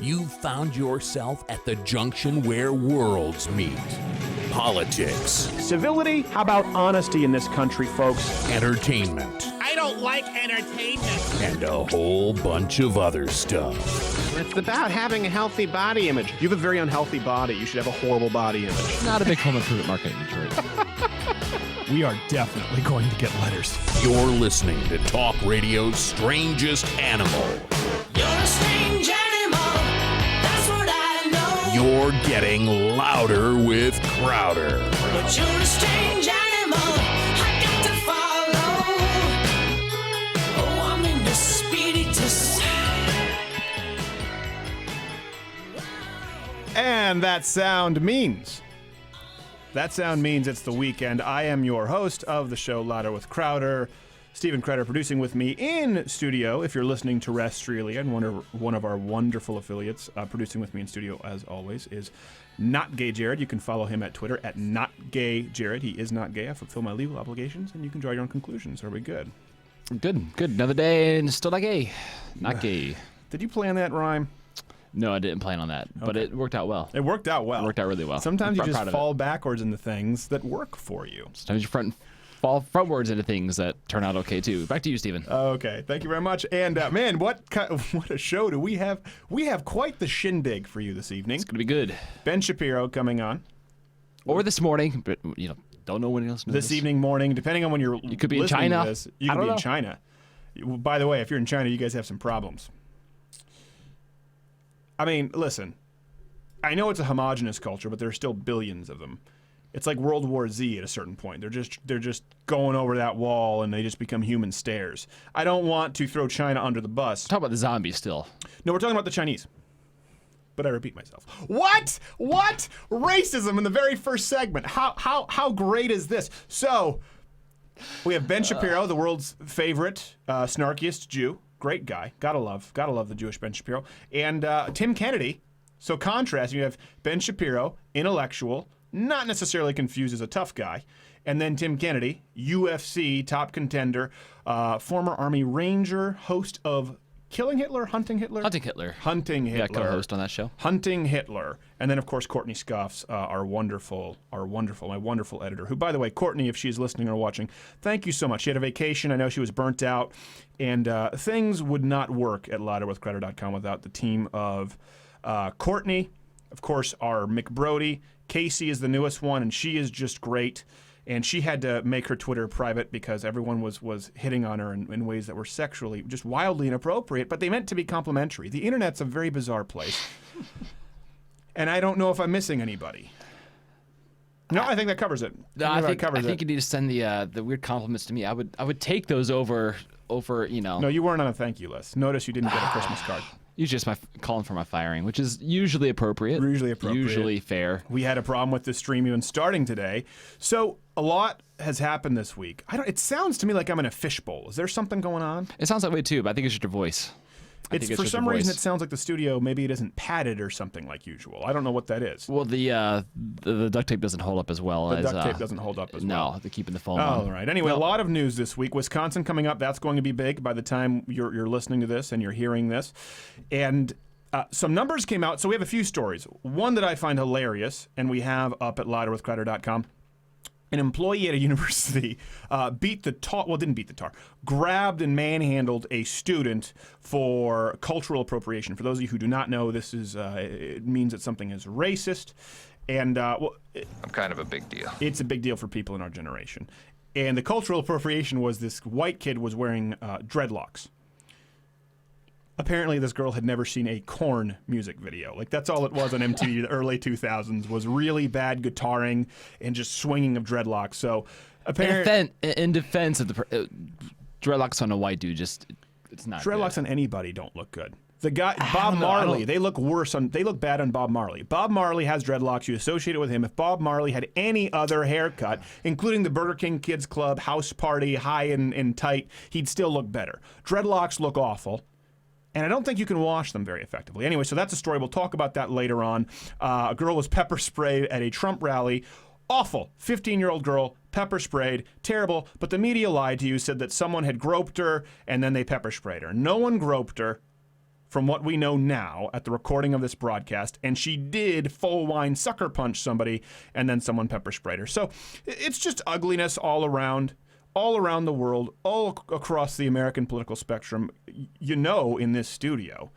You found yourself at the junction where worlds meet. Politics. Civility? How about honesty in this country, folks? Entertainment. I don't like entertainment. And a whole bunch of other stuff. It's about having a healthy body image. You have a very unhealthy body. You should have a horrible body image. Not a big home improvement market in Detroit. We are definitely going to get letters. You're listening to Talk Radio's Strangest Animal. You're a strange animal, that's what I know. You're getting louder with Crowder. But you're a strange animal, I got to follow. Oh, I'm in the spiritus. And that sound means it's the weekend. I am your host of the show, Louder with Crowder. Stephen Crowder producing with me in studio. If you're listening terrestrially, and one of our wonderful affiliates producing with me in studio, as always, is Not Gay Jared. You can follow him at Twitter at Not Gay Jared. He is not gay. I fulfill my legal obligations, and you can draw your own conclusions. Are we good? Good. Another day and still not gay. Not gay. Did you plan that rhyme? No, I didn't plan on that, but it worked out well. It worked out well. It worked out really well. Sometimes you just fall backwards into things that work for you. Sometimes you fall frontwards into things that turn out okay, too. Back to you, Stephen. Okay, thank you very much. And, man, what a show do we have? We have quite the shindig for you this evening. It's going to be good. Ben Shapiro coming on. Or this morning, but, don't know when else. This evening, morning, depending on when you're You could be in listening China. to this. You could be in China. By the way, if you're in China, you guys have some problems. I mean, listen, I know it's a homogenous culture, but there are still billions of them. It's like World War Z at a certain point. They're just going over that wall, and they just become human stairs. I don't want to throw China under the bus. Talk about the zombies still. No, we're talking about the Chinese. But I repeat myself. What? Racism in the very first segment. How great is this? So, we have Ben Shapiro, the world's favorite, snarkiest Jew. Great guy. Gotta love the Jewish Ben Shapiro. And Tim Kennedy. So contrast, you have Ben Shapiro, intellectual, not necessarily confused as a tough guy. And then Tim Kennedy, UFC top contender, former Army Ranger, host of Killing Hitler, Hunting Hitler? Hunting Hitler. Yeah, co-host on that show. Hunting Hitler. And then, of course, Courtney Kirchoff, my wonderful editor, who, by the way, Courtney, if she's listening or watching, thank you so much. She had a vacation. I know she was burnt out. And things would not work at louderwithcrowder.com without the team of Courtney, of course, our McBrody. Casey is the newest one, and she is just great. And she had to make her Twitter private because everyone was hitting on her in ways that were sexually just wildly inappropriate, but they meant to be complimentary. The internet's a very bizarre place. And I don't know if I'm missing anybody. No, I think that covers it. I think you need to send the weird compliments to me. I would take those over. No, you weren't on a thank you list. Notice you didn't get a Christmas card. Usually it's calling for my firing, which is usually appropriate. Usually fair. We had a problem with the stream even starting today. So a lot has happened this week. It sounds to me like I'm in a fishbowl. Is there something going on? It sounds that way too, but I think it's just your voice. It's for some reason it sounds like the studio, maybe it isn't padded or something like usual. I don't know what that is. Well, the duct tape doesn't hold up as well. The duct tape doesn't hold up as well. No, they're keeping the foam on. All right. Anyway, a lot of news this week. Wisconsin coming up. That's going to be big by the time you're listening to this and you're hearing this. And some numbers came out. So we have a few stories. One that I find hilarious, and we have up at louderwithcrowder.com. An employee at a university grabbed and manhandled a student for cultural appropriation. For those of you who do not know, this is it means that something is racist, and I'm kind of a big deal. It's a big deal for people in our generation. And the cultural appropriation was this white kid was wearing dreadlocks. Apparently, this girl had never seen a Korn music video. Like, that's all it was on MTV the early 2000s, was really bad guitaring and just swinging of dreadlocks. So, apparently... In defense of the... dreadlocks on a white dude, it's not dreadlocks good. On anybody don't look good. The guy, Bob Marley, they look bad on Bob Marley. Bob Marley has dreadlocks. You associate it with him. If Bob Marley had any other haircut, including the Burger King Kids Club, house party, high and tight, he'd still look better. Dreadlocks look awful. And I don't think you can wash them very effectively. Anyway, so that's a story. We'll talk about that later on. A girl was pepper sprayed at a Trump rally. Awful. 15-year-old girl, pepper sprayed. Terrible. But the media lied to you, said that someone had groped her, and then they pepper sprayed her. No one groped her. from what we know now at the recording of this broadcast, and she did full wine sucker punch somebody, and then someone pepper sprayed her. So it's just ugliness all around the world, all across the American political spectrum. In this studio.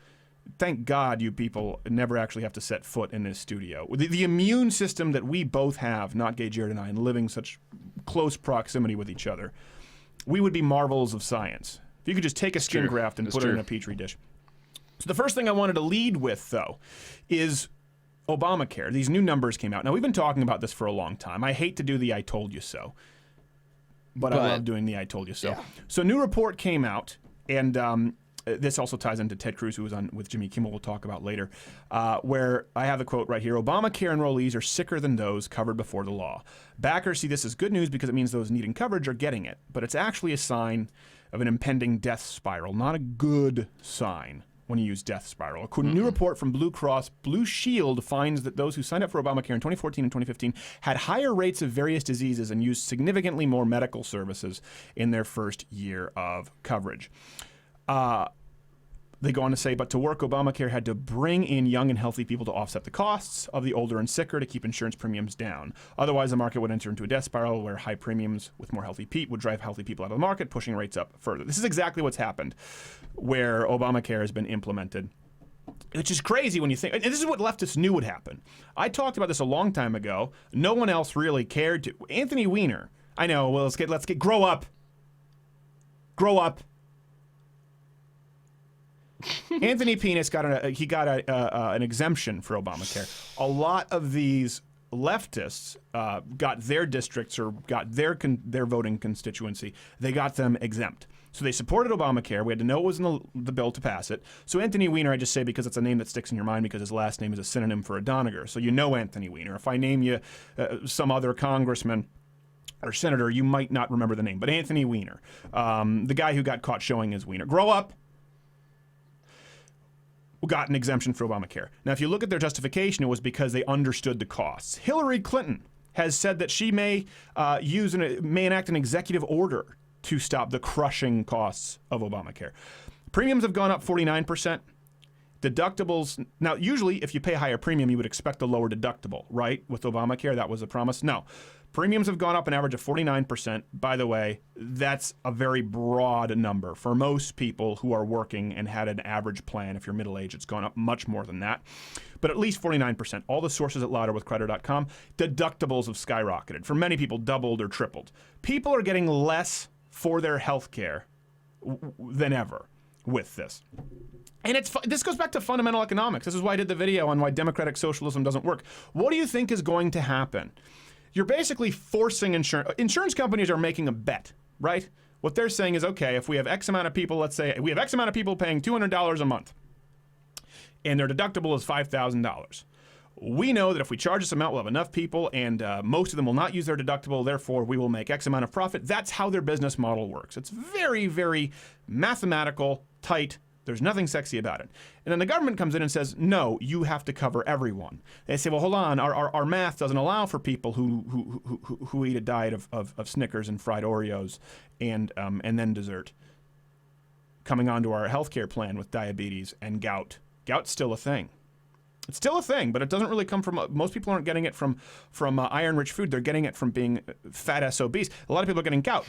Thank God you people never actually have to set foot in this studio. The immune system that we both have, not gay Jared and I, and living such close proximity with each other, we would be marvels of science. If you could just take a skin graft and put it in a petri dish. So the first thing I wanted to lead with, though, is Obamacare. These new numbers came out. Now, we've been talking about this for a long time. I hate to do the I told you so, but I love doing the I told you so. Yeah. So a new report came out, and this also ties into Ted Cruz, who was on with Jimmy Kimmel, we'll talk about later, where I have the quote right here: Obamacare enrollees are sicker than those covered before the law. Backers see this as good news because it means those needing coverage are getting it, but it's actually a sign of an impending death spiral, not a good sign when you use death spiral. A new report from Blue Cross Blue Shield finds that those who signed up for Obamacare in 2014 and 2015 had higher rates of various diseases and used significantly more medical services in their first year of coverage. They go on to say, but to work, Obamacare had to bring in young and healthy people to offset the costs of the older and sicker to keep insurance premiums down. Otherwise, the market would enter into a death spiral where high premiums with more healthy people would drive healthy people out of the market, pushing rates up further. This is exactly what's happened where Obamacare has been implemented. Which is crazy when you think, and this is what leftists knew would happen. I talked about this a long time ago. No one else really cared to. Anthony Weiner, I know, well, let's get, grow up. Anthony Penis got an exemption for Obamacare. A lot of these leftists got their districts or got their voting constituency. They got them exempt. So they supported Obamacare. We had to know it was in the bill to pass it. So Anthony Weiner, I just say because it's a name that sticks in your mind because his last name is a synonym for a Doniger. So you know Anthony Weiner. If I name you some other congressman or senator, you might not remember the name. But Anthony Weiner, the guy who got caught showing his wiener. Grow up. Got an exemption for Obamacare. Now, if you look at their justification, it was because they understood the costs. Hillary Clinton has said that she may enact an executive order to stop the crushing costs of Obamacare. Premiums have gone up 49%. Deductibles, now usually if you pay a higher premium, you would expect a lower deductible, right? With Obamacare, that was a promise. No. Premiums have gone up an average of 49%. By the way, that's a very broad number. For most people who are working and had an average plan, if you're middle-aged, it's gone up much more than that. But at least 49%. All the sources at louderwithcrowder.com, deductibles have skyrocketed. For many people, doubled or tripled. People are getting less for their health care than ever with this. And this goes back to fundamental economics. This is why I did the video on why democratic socialism doesn't work. What do you think is going to happen? You're basically forcing insurance companies are making a bet, right? What they're saying is, okay, if we have X amount of people, let's say we have X amount of people paying $200 a month, and their deductible is $5,000. We know that if we charge this amount, we'll have enough people, and most of them will not use their deductible, therefore we will make X amount of profit. That's how their business model works. It's very, very mathematical, tight. There's nothing sexy about it. And then the government comes in and says, no, you have to cover everyone. They say, well, hold on, our math doesn't allow for people who eat a diet of Snickers and fried Oreos and then dessert coming onto our healthcare plan with diabetes and gout. Gout's still a thing. It's still a thing, but it doesn't really come from, most people aren't getting it from iron-rich food. They're getting it from being fat SOBs. A lot of people are getting gout.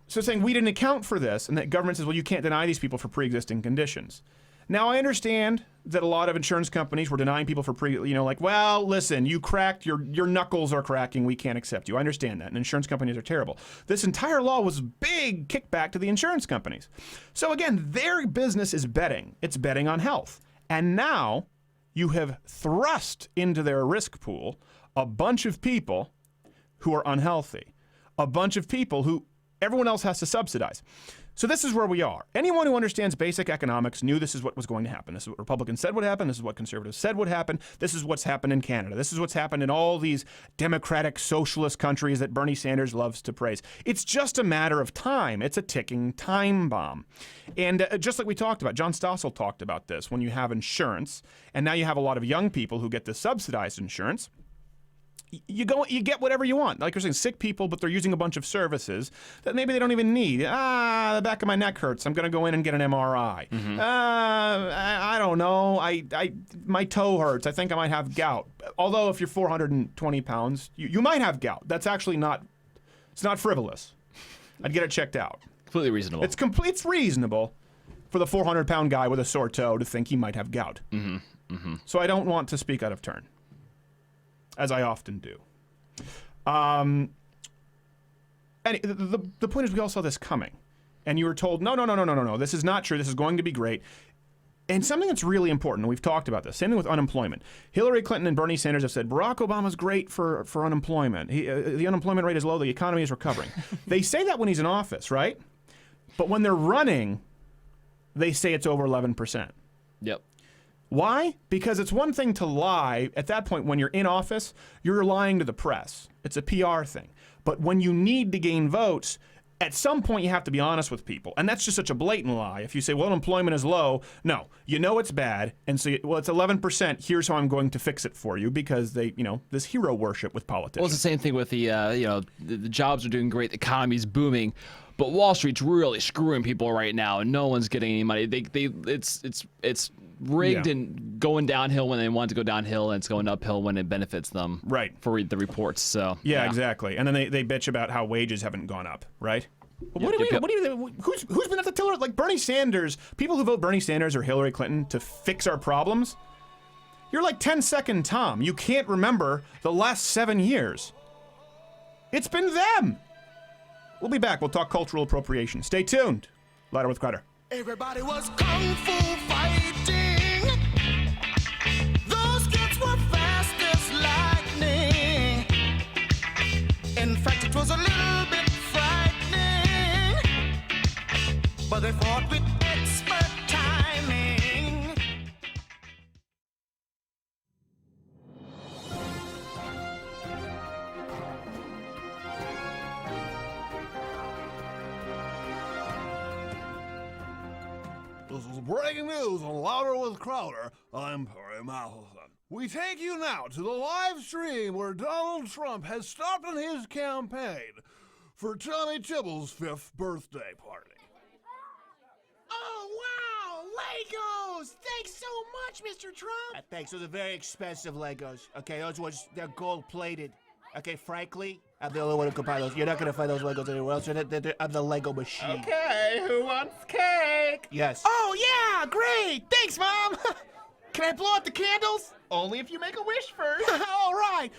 So saying we didn't account for this, and that government says, well, you can't deny these people for pre-existing conditions. Now, I understand that a lot of insurance companies were denying people for well, listen, you cracked, your knuckles are cracking, we can't accept you. I understand that, and insurance companies are terrible. This entire law was big kickback to the insurance companies. So again, their business is betting. It's betting on health. And now you have thrust into their risk pool a bunch of people who are unhealthy, a bunch of people who everyone else has to subsidize. So this is where we are. Anyone who understands basic economics knew this is what was going to happen. This is what Republicans said would happen. This is what conservatives said would happen. This is what's happened in Canada. This is what's happened in all these democratic socialist countries that Bernie Sanders loves to praise. It's just a matter of time. It's a ticking time bomb. And just like we talked about, John Stossel talked about this, when you have insurance, and now you have a lot of young people who get the subsidized insurance, you get whatever you want. Like you're saying, sick people, but they're using a bunch of services that maybe they don't even need. The back of my neck hurts. I'm going to go in and get an MRI. I don't know. My toe hurts. I think I might have gout. Although if you're 420 pounds, you might have gout. That's actually it's not frivolous. I'd get it checked out. Completely reasonable. It's reasonable for the 400-pound guy with a sore toe to think he might have gout. So I don't want to speak out of turn, as I often do. And the point is, we all saw this coming, and you were told, no, this is not true. This is going to be great. And something that's really important, and we've talked about this, same thing with unemployment. Hillary Clinton and Bernie Sanders have said Barack Obama's great for unemployment. The unemployment rate is low. The economy is recovering. They say that when he's in office, right? But when they're running, they say it's over 11%. Yep. Why? Because it's one thing to lie. At that point, when you're in office, you're lying to the press. It's a PR thing. But when you need to gain votes, at some point you have to be honest with people. And that's just such a blatant lie. If you say, well, unemployment is low, no, you know it's bad. And so, well, it's 11%. Here's how I'm going to fix it for you, because they, this hero worship with politicians. Well, it's the same thing with the jobs are doing great, the economy's booming, but Wall Street's really screwing people right now, and no one's getting any money. It's rigged and going downhill when they want to go downhill, and it's going uphill when it benefits them. Right. For the reports. So yeah, exactly. And then they bitch about how wages haven't gone up, right? Who's been at the tiller? Like Bernie Sanders, people who vote Bernie Sanders or Hillary Clinton to fix our problems, you're like 10-second Tom. You can't remember the last 7 years. It's been them. We'll be back. We'll talk cultural appropriation. Stay tuned. Louder with Crowder. Everybody was kung fu fighting. Those kids were fast as lightning. In fact, it was a little bit frightening, but they fought with expert timing. This is breaking news on Louder with Crowder. I'm Perry Matheson. We take you now to the live stream where Donald Trump has stopped on his campaign for Tommy Tibble's 5th birthday party. Oh, wow! Legos! Thanks so much, Mr. Trump! Thanks. Those are very expensive Legos. Okay, those ones, they're gold-plated. Okay, frankly, I'm the only one who can buy those. You're not going to find those Legos anywhere else. I'm the Lego machine. Okay, who wants cake? Yes. Oh, yeah! Great! Thanks, Mom! Can I blow out the candles? Only if you make a wish first. All right!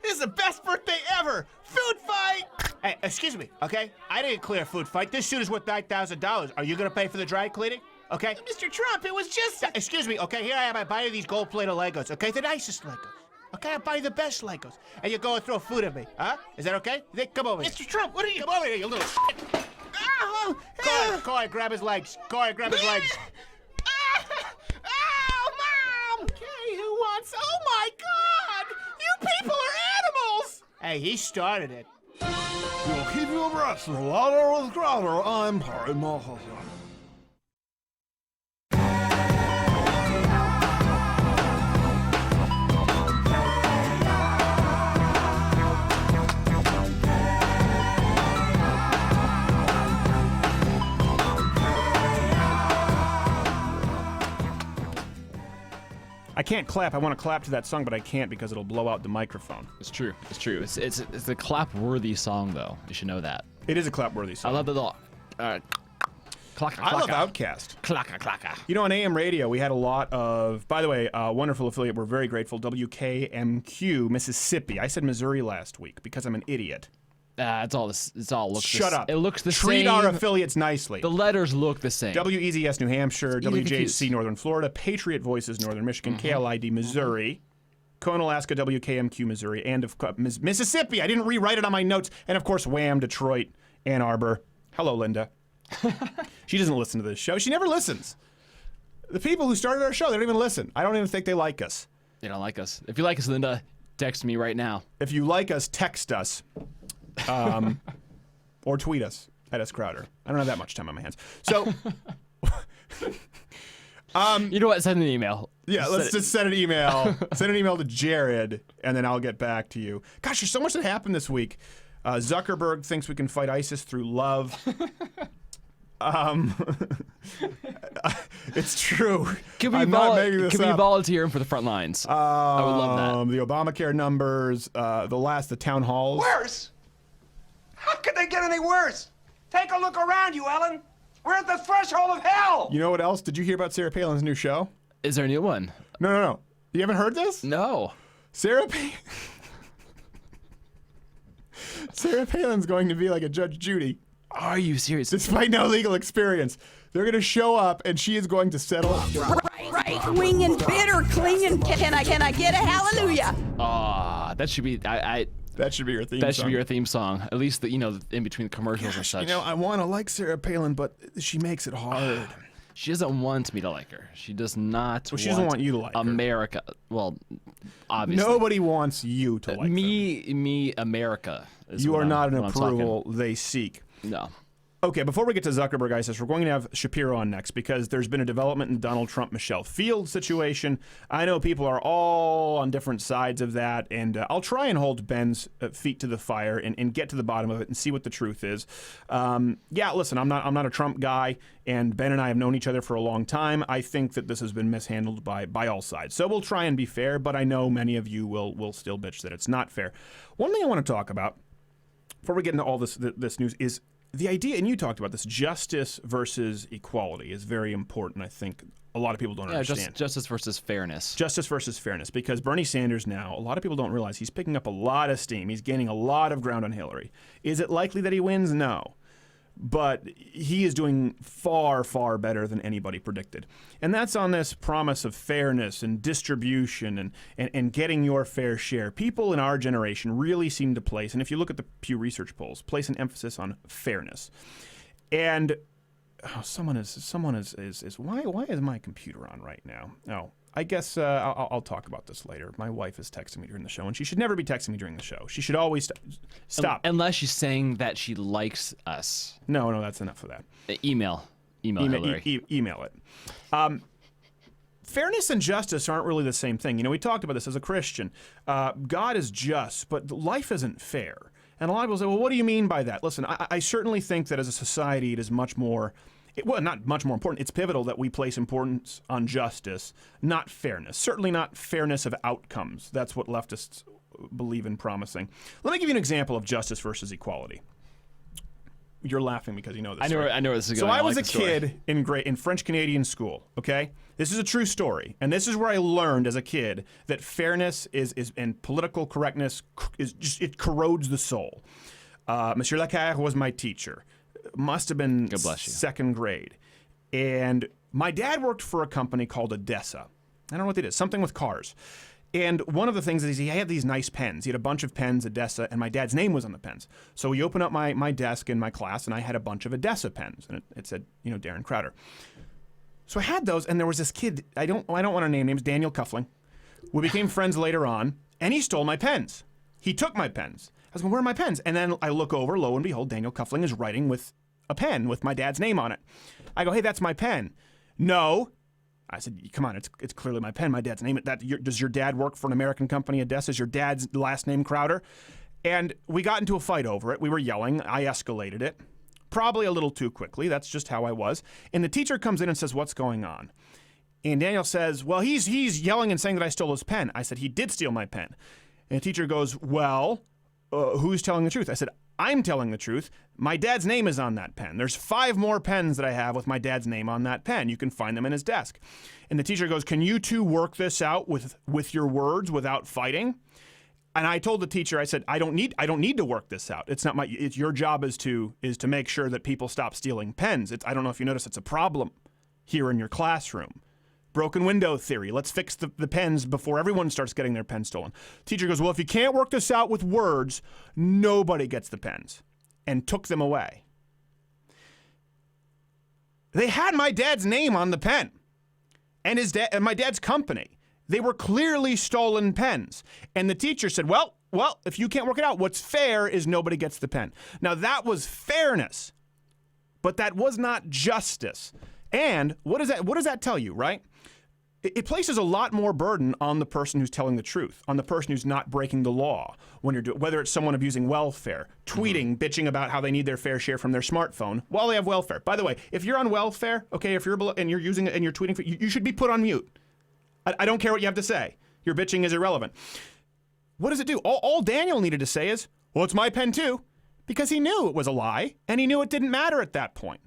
This is the best birthday ever! Food fight! Hey, excuse me, okay? I didn't clear a food fight. This suit is worth $9,000. Are you going to pay for the dry cleaning? Okay? Mr. Trump, it was just... Excuse me, okay? Here I am. I buy you these gold-plated Legos, okay? The nicest Legos. Okay, I buy you the best Legos. And you go and throw food at me, huh? Is that okay? Come over here. Mr. Trump, what are you... Come over here, you little shit. Corey, grab his legs. Corey, grab his legs. Oh, Mom! Okay, who wants... Oh, my God! You people are animals! Hey, he started it. We'll keep you abreast of Louder with Crowder. I'm Perry Matheson. I can't clap. I want to clap to that song, but I can't because it'll blow out the microphone. It's true. It's true. It's a clap-worthy song, though. You should know that. It is a clap-worthy song. I love the little... clacka, I love clacka. Outkast. Clacka, clacka. You know, on AM radio, we had a lot of, by the way, wonderful affiliate, we're very grateful, WKMQ, Mississippi. I said Missouri last week because I'm an idiot. It's all looks Shut up. It looks the Treat same. our affiliates nicely. The letters look the same. WEZS New Hampshire, Easily WJC confused. Northern Florida, Patriot Voices Northern Michigan, KLID Missouri, Kona, Alaska, WKMQ Missouri, and of course Mississippi. I didn't rewrite it on my notes. And of course, Wham, Detroit, Ann Arbor. Hello, Linda. She doesn't listen to this show. She never listens. The people who started our show, they don't even listen. I don't even think they like us. They don't like us. If you like us, Linda, text me right now. If you like us, text us. Or tweet us at S. Crowder. I don't have that much time on my hands. So, You know what? Send an email. Yeah, let's just send an email. Send an email to Jared, and then I'll get back to you. Gosh, there's so much that happened this week. Zuckerberg thinks we can fight ISIS through love. It's true. I'm not making this Can we up. volunteer for the front lines? I would love that. The Obamacare numbers, the town halls. Worse? How could they get any worse? Take a look around you, Ellen. We're at the threshold of hell. You know what else? Did you hear about Sarah Palin's new show? Is there a new one? No. You haven't heard this? No. Sarah Palin's going to be like a Judge Judy. Are you serious? Despite no legal experience. They're going to show up, and she is going to settle. Right wing and bitter, clinging. Can I get a hallelujah? That should be That should be your theme song. That should be your theme song. At least in between commercials and such. I want to like Sarah Palin, but she makes it hard. She doesn't want me to like her. She does not. Well, she doesn't want you to like her. America. Well, obviously. Nobody wants you to like me, America. You are not an approval they seek. No. Okay, before we get to Zuckerberg ISIS, we're going to have Shapiro on next because there's been a development in the Donald Trump-Michelle Field situation. I know people are all on different sides of that, and I'll try and hold Ben's feet to the fire and get to the bottom of it and see what the truth is. Listen, I'm not a Trump guy, and Ben and I have known each other for a long time. I think that this has been mishandled by all sides. So we'll try and be fair, but I know many of you will still bitch that it's not fair. One thing I want to talk about before we get into all this news is the idea, and you talked about this, justice versus equality is very important. I think a lot of people don't understand. Justice versus fairness. Justice versus fairness, because Bernie Sanders now, a lot of people don't realize he's picking up a lot of steam. He's gaining a lot of ground on Hillary. Is it likely that he wins? No. But he is doing far, far better than anybody predicted. And that's on this promise of fairness and distribution and getting your fair share. People in our generation really seem to place, and if you look at the Pew Research polls, place an emphasis on fairness. And someone is why is my computer on right now? Oh, I guess I'll talk about this later. My wife is texting me during the show, and she should never be texting me during the show. She should always stop. Unless she's saying that she likes us. No, that's enough of that. Email Hillary. Email it. Fairness and justice aren't really the same thing. We talked about this as a Christian. God is just, but life isn't fair. And a lot of people say, well, what do you mean by that? Listen, I certainly think that as a society it is much more... not much more important. It's pivotal that we place importance on justice, not fairness. Certainly not fairness of outcomes. That's what leftists believe in promising. Let me give you an example of justice versus equality. You're laughing because you know this. I know where this is going. So I was a kid in French Canadian school. Okay, this is a true story, and this is where I learned as a kid that fairness is and political correctness it corrodes the soul. Monsieur Lacaire was my teacher. Must have been second grade. And my dad worked for a company called Odessa. I don't know what they did, something with cars. And one of the things is he had these nice pens. He had a bunch of pens, Odessa, and my dad's name was on the pens. So we opened up my desk in my class, and I had a bunch of Odessa pens. And it said, Darren Crowder. So I had those, and there was this kid, I don't want to name names, Daniel Cuffling. We became friends later on, and he stole my pens. He took my pens. I was going, where are my pens? And then I look over, lo and behold, Daniel Cuffling is writing with a pen with my dad's name on it. I go, hey, that's my pen. No. I said, come on, it's clearly my pen, my dad's name. Does your dad work for an American company, Odessa? Is your dad's last name Crowder? And we got into a fight over it. We were yelling. I escalated it. Probably a little too quickly. That's just how I was. And the teacher comes in and says, what's going on? And Daniel says, well, he's yelling and saying that I stole his pen. I said, he did steal my pen. And the teacher goes, well, who's telling the truth? I said, I'm telling the truth. My dad's name is on that pen. There's 5 more pens that I have with my dad's name on that pen. You can find them in his desk. And the teacher goes, can you two work this out with your words without fighting? And I told the teacher, I said, I don't need to work this out. It's your job is to make sure that people stop stealing pens. I don't know if you notice, it's a problem here in your classroom. Broken window theory. Let's fix the pens before everyone starts getting their pens stolen. Teacher goes, well, if you can't work this out with words, nobody gets the pens, and took them away. They had my dad's name on the pen and my dad's company. They were clearly stolen pens. And the teacher said, well, if you can't work it out, what's fair is nobody gets the pen. Now, that was fairness, but that was not justice. And what does that tell you, right? It places a lot more burden on the person who's telling the truth, on the person who's not breaking the law. When you're whether it's someone abusing welfare, tweeting, bitching about how they need their fair share from their smartphone while they have welfare. By the way, if you're on welfare, okay, if you're and you're using it and you're tweeting, you should be put on mute. I don't care what you have to say. Your bitching is irrelevant. What does it do? All Daniel needed to say is, well, it's my pen too, because he knew it was a lie and he knew it didn't matter at that point.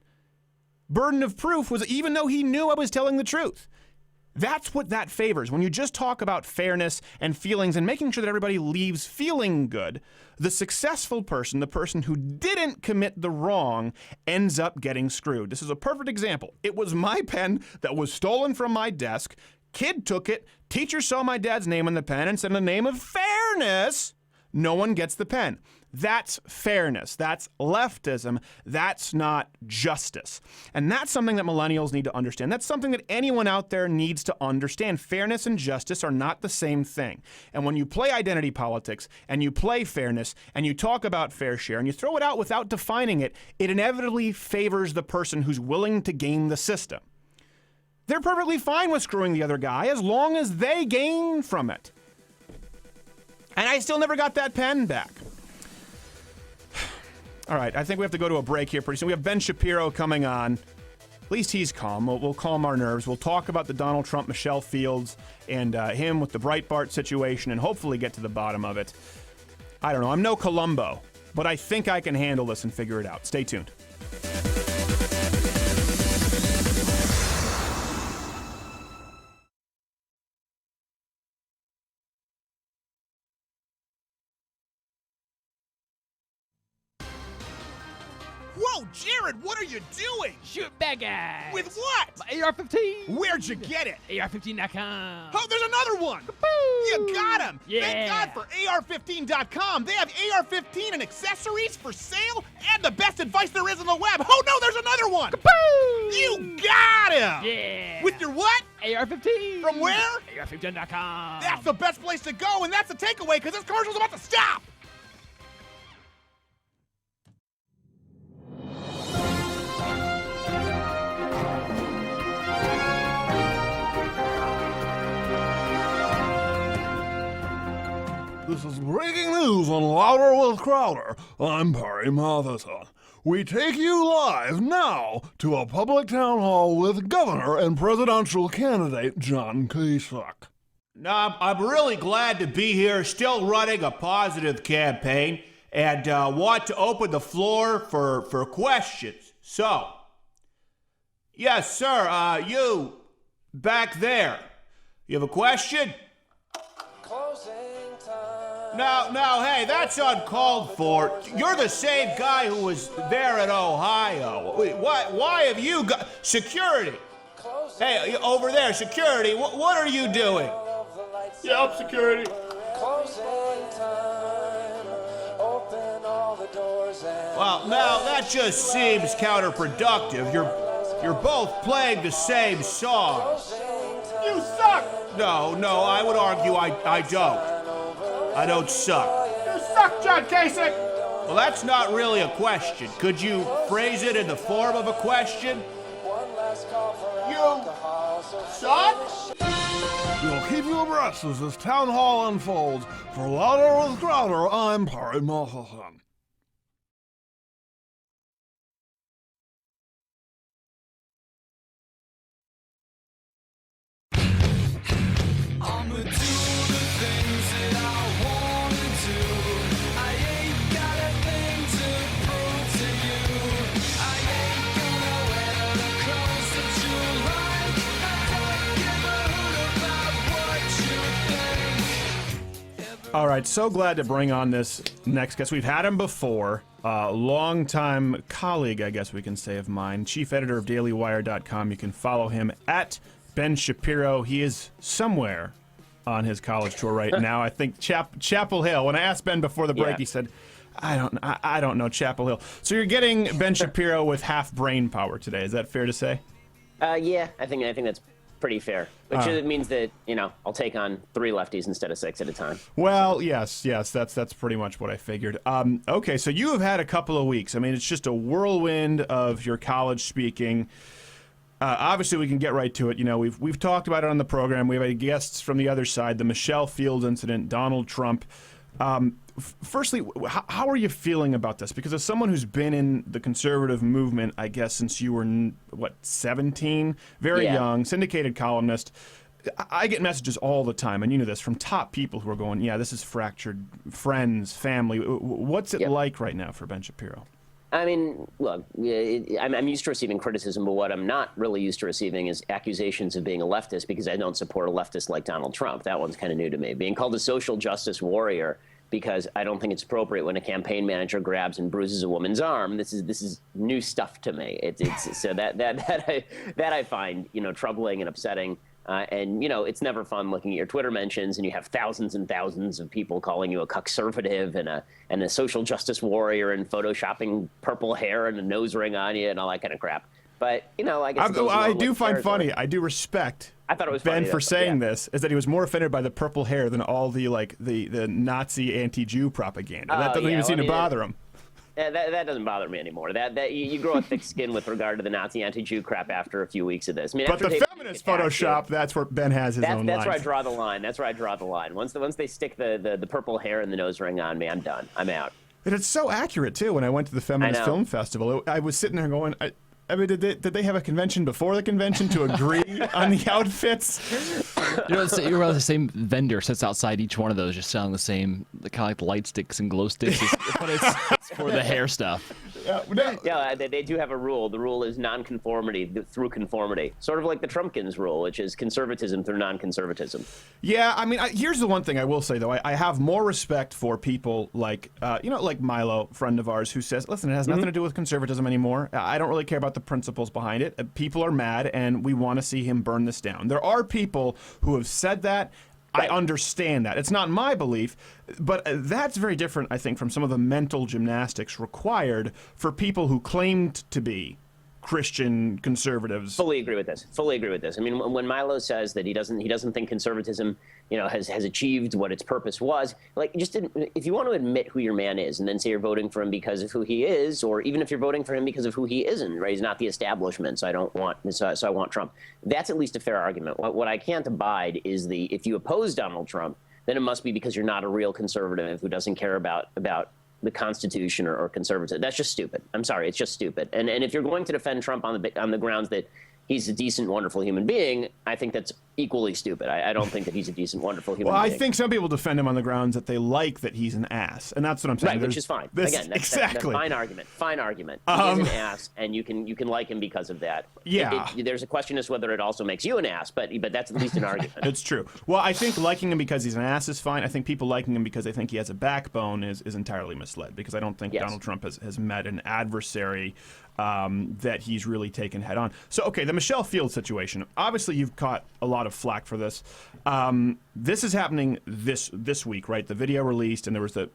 Burden of proof was even though he knew I was telling the truth. That's what that favors. When you just talk about fairness and feelings and making sure that everybody leaves feeling good, the successful person, the person who didn't commit the wrong, ends up getting screwed. This is a perfect example. It was my pen that was stolen from my desk. Kid took it. Teacher saw my dad's name on the pen and said, in the name of fairness, no one gets the pen. That's fairness. That's leftism. That's not justice. And that's something that millennials need to understand. That's something that anyone out there needs to understand. Fairness and justice are not the same thing. And when you play identity politics and you play fairness and you talk about fair share and you throw it out without defining it, it inevitably favors the person who's willing to game the system. They're perfectly fine with screwing the other guy as long as they gain from it. And I still never got that pen back. All right, I think we have to go to a break here pretty soon. We have Ben Shapiro coming on. At least he's calm. We'll calm our nerves. We'll talk about the Donald Trump, Michelle Fields, and him with the Breitbart situation and hopefully get to the bottom of it. I don't know. I'm no Columbo, but I think I can handle this and figure it out. Stay tuned. Whoa, Jared, what are you doing? Shoot bad guys. With what? My AR-15. Where'd you get it? AR-15.com. Oh, there's another one. You got him. Yeah. Thank God for AR-15.com. They have AR-15 and accessories for sale and the best advice there is on the web. Oh, no, there's another one. You got him. Yeah. With your what? AR-15. From where? AR-15.com. That's the best place to go, and that's the takeaway because this commercial's about to stop. This is breaking news on Louder with Crowder. I'm Perry Matheson. We take you live now to a public town hall with Governor and presidential candidate John Kasich. No, I'm really glad to be here, still running a positive campaign, and want to open the floor for questions. So, yes, sir, you back there, you have a question? No, hey, that's uncalled for. You're the same guy who was there in Ohio. Wait, why have you got security? Hey, over there, security, what are you doing? Yep, security. Well, now that just seems counterproductive. You're both playing the same song. You suck! No, I would argue I don't. I don't suck. You suck, John Kasich! Well, that's not really a question. Could you phrase it in the form of a question? You suck? We'll keep you abreast as this town hall unfolds. For Louder with Crowder, I'm Perry Matheson. All right, so glad to bring on this next guest. We've had him before, longtime colleague, I guess we can say, of mine, chief editor of DailyWire.com. You can follow him at Ben Shapiro. He is somewhere on his college tour right now. I think Chapel Hill. When I asked Ben before the break, he said, I don't know Chapel Hill. So you're getting Ben Shapiro with half brain power today. Is that fair to say? Yeah, I think that's pretty fair. Which means that, I'll take on 3 lefties instead of 6 at a time. Well, yes, that's pretty much what I figured. Okay, so you have had a couple of weeks. I mean, it's just a whirlwind of your college speaking. Obviously, we can get right to it. You know, we've talked about it on the program. We have guests from the other side, the Michelle Fields incident, Donald Trump. Firstly, how are you feeling about this? Because as someone who's been in the conservative movement, I guess, since you were, 17? Very young, syndicated columnist. I get messages all the time, and you know this, from top people who are going, yeah, this is fractured friends, family. What's it like right now for Ben Shapiro? I mean, look, I'm used to receiving criticism, but what I'm not really used to receiving is accusations of being a leftist because I don't support a leftist like Donald Trump. That one's kind of new to me. Being called a social justice warrior because I don't think it's appropriate when a campaign manager grabs and bruises a woman's arm. This is new stuff to me. So that I find, troubling and upsetting. And, it's never fun looking at your Twitter mentions and you have thousands and thousands of people calling you a conservative and a social justice warrior and photoshopping purple hair and a nose ring on you and all that kind of crap. But, I guess I do find funny. I do respect I thought it was Ben funny, for saying this, is that he was more offended by the purple hair than all the Nazi anti-Jew propaganda. That doesn't even seem to bother him. That doesn't bother me anymore. That you grow a thick skin with regard to the Nazi anti-Jew crap after a few weeks of this. I mean, but the feminist Photoshop, that's where Ben has his own That's lines. where I draw the line. That's where I draw the line. Once they stick the purple hair and the nose ring on me, I'm done. I'm out. And it's so accurate too. When I went to the Feminist Film Festival, I was sitting there going, I mean, did they have a convention before the convention to agree on the outfits? You're the same vendor sits outside each one of those, just selling the same, kind of like the light sticks and glow sticks, but it's for the hair stuff. Yeah, they do have a rule. The rule is nonconformity through conformity, sort of like the Trumpkins rule, which is conservatism through non-conservatism. Yeah, I mean, here's the one thing I will say though: I have more respect for people like like Milo, friend of ours, who says, "Listen, it has nothing to do with conservatism anymore. I don't really care about the principles behind it. People are mad, and we want to see him burn this down." There are people who have said that. I understand that. It's not my belief, but that's very different, I think, from some of the mental gymnastics required for people who claimed to be Christian conservatives. Fully agree with this. I mean, when Milo says that he doesn't think conservatism, has achieved what its purpose was, like, if you want to admit who your man is and then say you're voting for him because of who he is, or even if you're voting for him because of who he isn't, right? He's not the establishment, so I want Trump. That's at least a fair argument. What I can't abide is if you oppose Donald Trump, then it must be because you're not a real conservative who doesn't care about the Constitution or conservative. That's just stupid. I'm sorry, it's just stupid. And if you're going to defend Trump on the grounds that he's a decent, wonderful human being, I think that's equally stupid. I don't think that he's a decent, wonderful human being. Well, I think some people defend him on the grounds that they like that he's an ass, and that's what I'm saying. Right, which is fine. Again, that's fine argument. Fine argument. He is an ass, and you can like him because of that. Yeah. There's a question as to whether it also makes you an ass, but that's at least an argument. It's true. Well, I think liking him because he's an ass is fine. I think people liking him because they think he has a backbone is entirely misled, because I don't think Donald Trump has met an adversary that he's really taken head on. So, okay, the Michelle Fields situation. Obviously, you've caught a lot of flack for this. This is happening this week, right? The video released, and there was a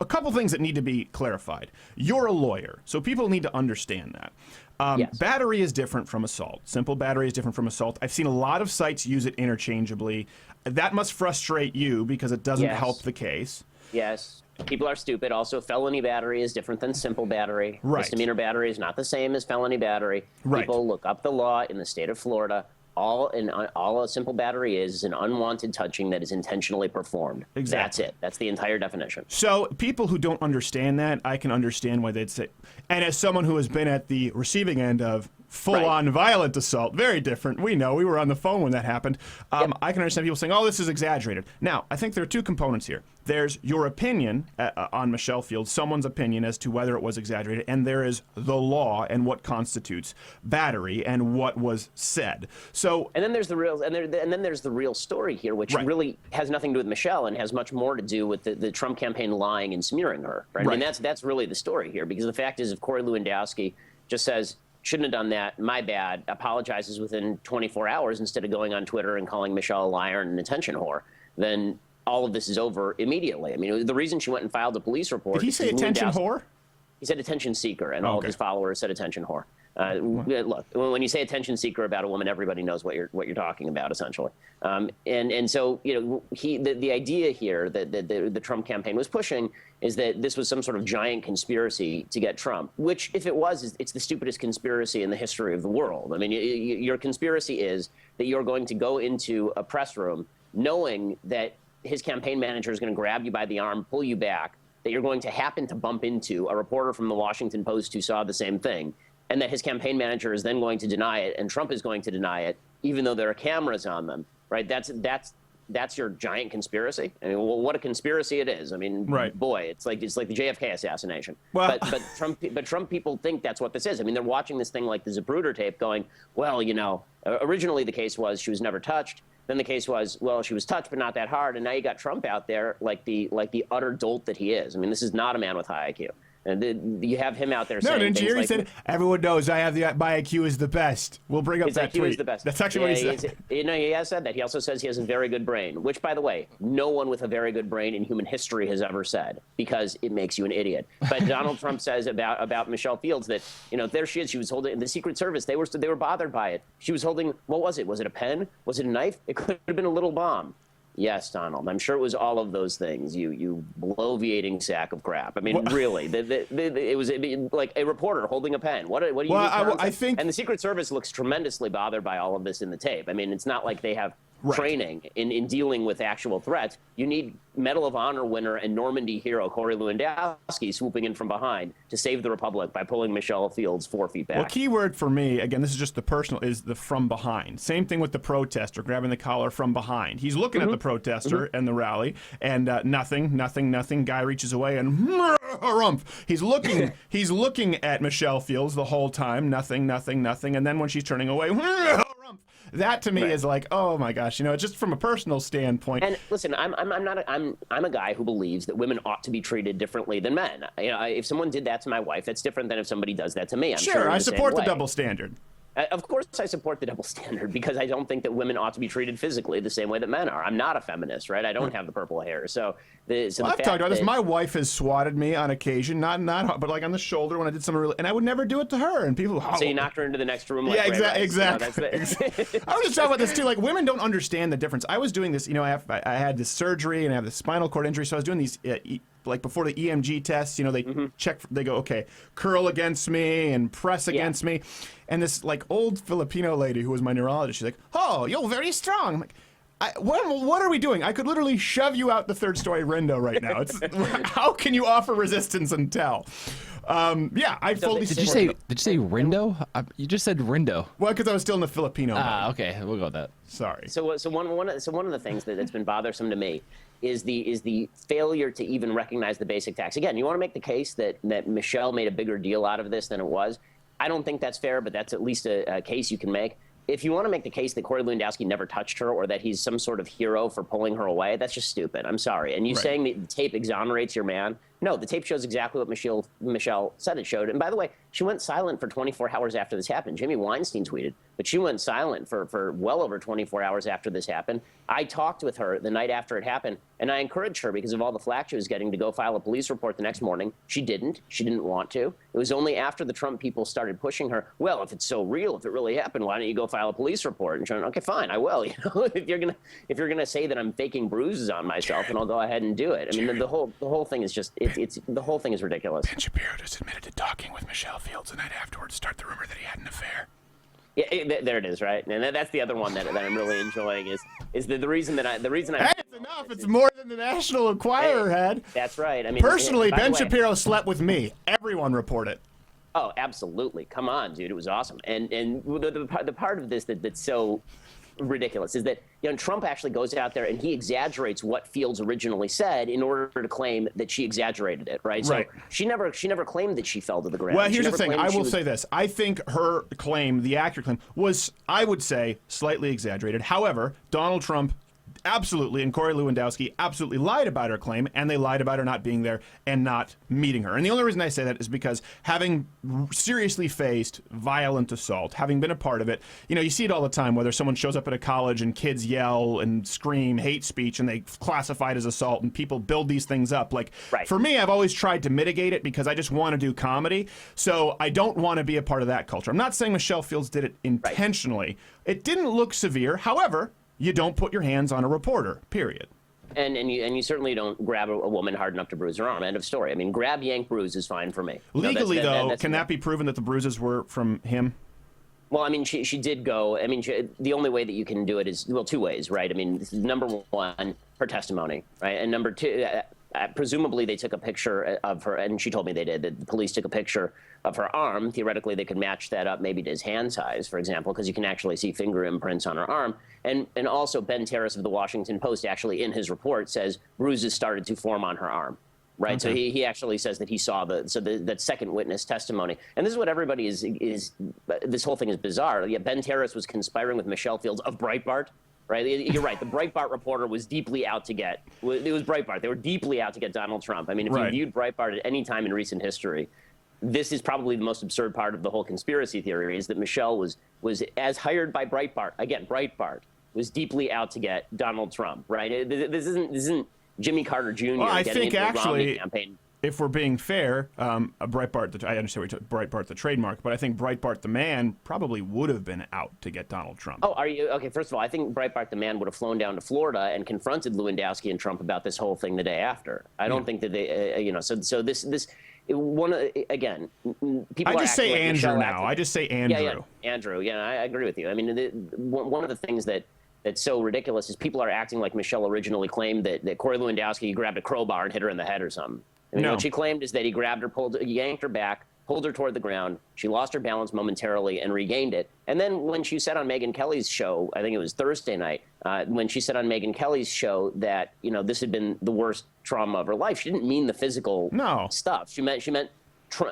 couple things that need to be clarified. You're a lawyer, so people need to understand that. Battery is different from assault. Simple battery is different from assault. I've seen a lot of sites use it interchangeably. That must frustrate you because it doesn't help the case. Yes. People are stupid. Also, felony battery is different than simple battery. Right. Misdemeanor battery is not the same as felony battery. Right. People look up the law in the state of Florida. All a simple battery is an unwanted touching that is intentionally performed. Exactly. That's it. That's the entire definition. So people who don't understand that, I can understand why they'd say. And as someone who has been at the receiving end of full-on violent assault, very different. We know. We were on the phone when that happened. I can understand people saying, oh, this is exaggerated. Now, I think there are two components here. There's your opinion on Michelle Fields, someone's opinion as to whether it was exaggerated, and there is the law and what constitutes battery and what was said. So, and then there's the real story here, which really has nothing to do with Michelle and has much more to do with the Trump campaign lying and smearing her. Right? I mean, that's really the story here, because the fact is, if Corey Lewandowski just says, shouldn't have done that, my bad, apologizes within 24 hours instead of going on Twitter and calling Michelle a liar and an attention whore, then all of this is over immediately. I mean, the reason she went and filed a police report... Did he say attention whore? He said attention seeker, and all of his followers said attention whore. Look, when you say attention seeker about a woman, everybody knows what you're talking about, essentially. And so, the idea here that the Trump campaign was pushing is that this was some sort of giant conspiracy to get Trump, which, if it was, it's the stupidest conspiracy in the history of the world. I mean, your conspiracy is that you're going to go into a press room knowing that his campaign manager is going to grab you by the arm, pull you back, that you're going to happen to bump into a reporter from the Washington Post who saw the same thing, and that his campaign manager is then going to deny it, and Trump is going to deny it, even though there are cameras on them, right? That's your giant conspiracy. I mean, well, what a conspiracy it is. I mean, boy, it's like the JFK assassination. Well, but Trump people think that's what this is. I mean, they're watching this thing like the Zapruder tape, going, well, originally the case was she was never touched. Then the case was, well, she was touched, but not that hard. And now you got Trump out there like the utter dolt that he is. I mean, this is not a man with high IQ. And you have him out there saying didn't you hear he like, said, everyone knows my IQ is the best. We'll bring up that IQ tweet. Is the best. That's actually what he said. He has said that. He also says he has a very good brain, which, by the way, no one with a very good brain in human history has ever said, because it makes you an idiot. But Donald Trump says about Michelle Fields that, there she is. She was holding the Secret Service. They were bothered by it. She was holding, what was it? Was it a pen? Was it a knife? It could have been a little bomb. Yes, Donald. I'm sure it was all of those things. You bloviating sack of crap. I mean, really, it was like a reporter holding a pen. What do you? Well, I think, and the Secret Service looks tremendously bothered by all of this in the tape. I mean, it's not like they have training in dealing with actual threats. You need Medal of Honor winner and Normandy hero Corey Lewandowski swooping in from behind to save the Republic by pulling Michelle Fields 4 feet back. Well, key word for me, again, this is just the personal, is the from behind. Same thing with the protester, grabbing the collar from behind. He's looking at the protester and the rally, and nothing. Guy reaches away and harumph. He's looking at Michelle Fields the whole time. Nothing. And then when she's turning away, harumph. That to me is like, oh my gosh, just from a personal standpoint. And listen, I'm a guy who believes that women ought to be treated differently than men. If someone did that to my wife, that's different than if somebody does that to me. I'm sure I support the double standard. Of course I support the double standard, because I don't think that women ought to be treated physically the same way that men are. I'm not a feminist, right? I don't have the purple hair. So I've talked about this. My wife has swatted me on occasion, not but like on the shoulder when I did something really, and I would never do it to her. And people, so you knocked her into the next room. Like exactly. I was just talking about this too. Like, women don't understand the difference. I was doing this. I had this surgery and I have this spinal cord injury, so I was doing these. Like before the EMG tests, they check, they go, okay, curl against me and press against me. And this like old Filipino lady who was my neurologist, she's like, oh, you're very strong. I'm like, what are we doing? I could literally shove you out the third-story window right now. It's how can you offer resistance and tell? I fully. Did you say Rindo? You just said Rindo. Well, because I was still in the Filipino. Okay, we'll go with that. Sorry. So one of the things that's been bothersome to me is the failure to even recognize the basic facts. Again, you want to make the case that Michelle made a bigger deal out of this than it was. I don't think that's fair, but that's at least a case you can make. If you want to make the case that Corey Lewandowski never touched her, or that he's some sort of hero for pulling her away, that's just stupid. I'm sorry. And you saying that the tape exonerates your man? No, the tape shows exactly what Michelle said it showed. And by the way, she went silent for 24 hours after this happened. Jamie Weinstein tweeted, but she went silent for well over 24 hours after this happened. I talked with her the night after it happened, and I encouraged her, because of all the flack she was getting, to go file a police report the next morning. She didn't. She didn't want to. It was only after the Trump people started pushing her, well, if it's so real, if it really happened, why don't you go file a police report? And she went, okay, fine, I will. If you're gonna say that I'm faking bruises on myself, then I'll go ahead and do it. I mean, the whole thing is just the whole thing is ridiculous. Ben Shapiro just admitted to talking with Michelle Fields the night afterwards to start the rumor that he had an affair. Yeah, there it is, right? And that's the other one that I'm really enjoying is the reason I'm. Hey, it's enough. It's more than the National Enquirer had. That's right. I mean, personally, Ben Shapiro slept with me. Everyone report it. Oh, absolutely. Come on, dude. It was awesome. And the part of this that's so ridiculous is that Trump actually goes out there and he exaggerates what Fields originally said in order to claim that she exaggerated it, right? So she never claimed that she fell to the ground. Well, here's the thing. I will say this. I think her claim, the accurate claim, was, I would say, slightly exaggerated. However, Donald Trump absolutely, and Corey Lewandowski absolutely lied about her claim, and they lied about her not being there and not meeting her. And the only reason I say that is because having seriously faced violent assault, having been a part of it, you see it all the time, whether someone shows up at a college and kids yell and scream hate speech and they classify it as assault and people build these things up. Like, for me, I've always tried to mitigate it because I just want to do comedy, so I don't want to be a part of that culture. I'm not saying Michelle Fields did it intentionally. It didn't look severe. However, you don't put your hands on a reporter, period. And you certainly don't grab a woman hard enough to bruise her arm. End of story. I mean, grab, yank, bruise is fine for me. Legally, can that be proven that the bruises were from him? Well, I mean, she did go. I mean, the only way that you can do it is, well, two ways, right? I mean, number one, her testimony, right? And number two, presumably they took a picture of her, and she told me they did. The police took a picture of her arm. Theoretically, they could match that up maybe to his hand size, for example, because you can actually see finger imprints on her arm. And also, Ben Terrace of the Washington Post actually in his report says bruises started to form on her arm. Right, so he actually says that he saw that second witness testimony, and this is what everybody is. This whole thing is bizarre. Yeah, Ben Terrace was conspiring with Michelle Fields of Breitbart. Right, you're right. The Breitbart reporter was deeply out to get. It was Breitbart. They were deeply out to get Donald Trump. I mean, if you viewed Breitbart at any time in recent history, this is probably the most absurd part of the whole conspiracy theory: is that Michelle was as hired by Breitbart. Again, Breitbart was deeply out to get Donald Trump. Right. This isn't Jimmy Carter Jr. Well, I think actually, campaign. If we're being fair, Breitbart, I understand Breitbart the trademark, but I think Breitbart the man probably would have been out to get Donald Trump. Oh, are you? Okay, first of all, I think Breitbart the man would have flown down to Florida and confronted Lewandowski and Trump about this whole thing the day after. I don't think that they, so this one, again, people I just say Andrew now. I just say Andrew. Yeah, Andrew. Yeah, I agree with you. I mean, one of the things that's so ridiculous is people are acting like Michelle originally claimed that Corey Lewandowski grabbed a crowbar and hit her in the head or something. I mean, what she claimed is that he grabbed her, yanked her back, pulled her toward the ground. She lost her balance momentarily and regained it. And then when she said on Megyn Kelly's show, I think it was Thursday night, when she said on Megyn Kelly's show that, this had been the worst trauma of her life, she didn't mean the physical stuff. She meant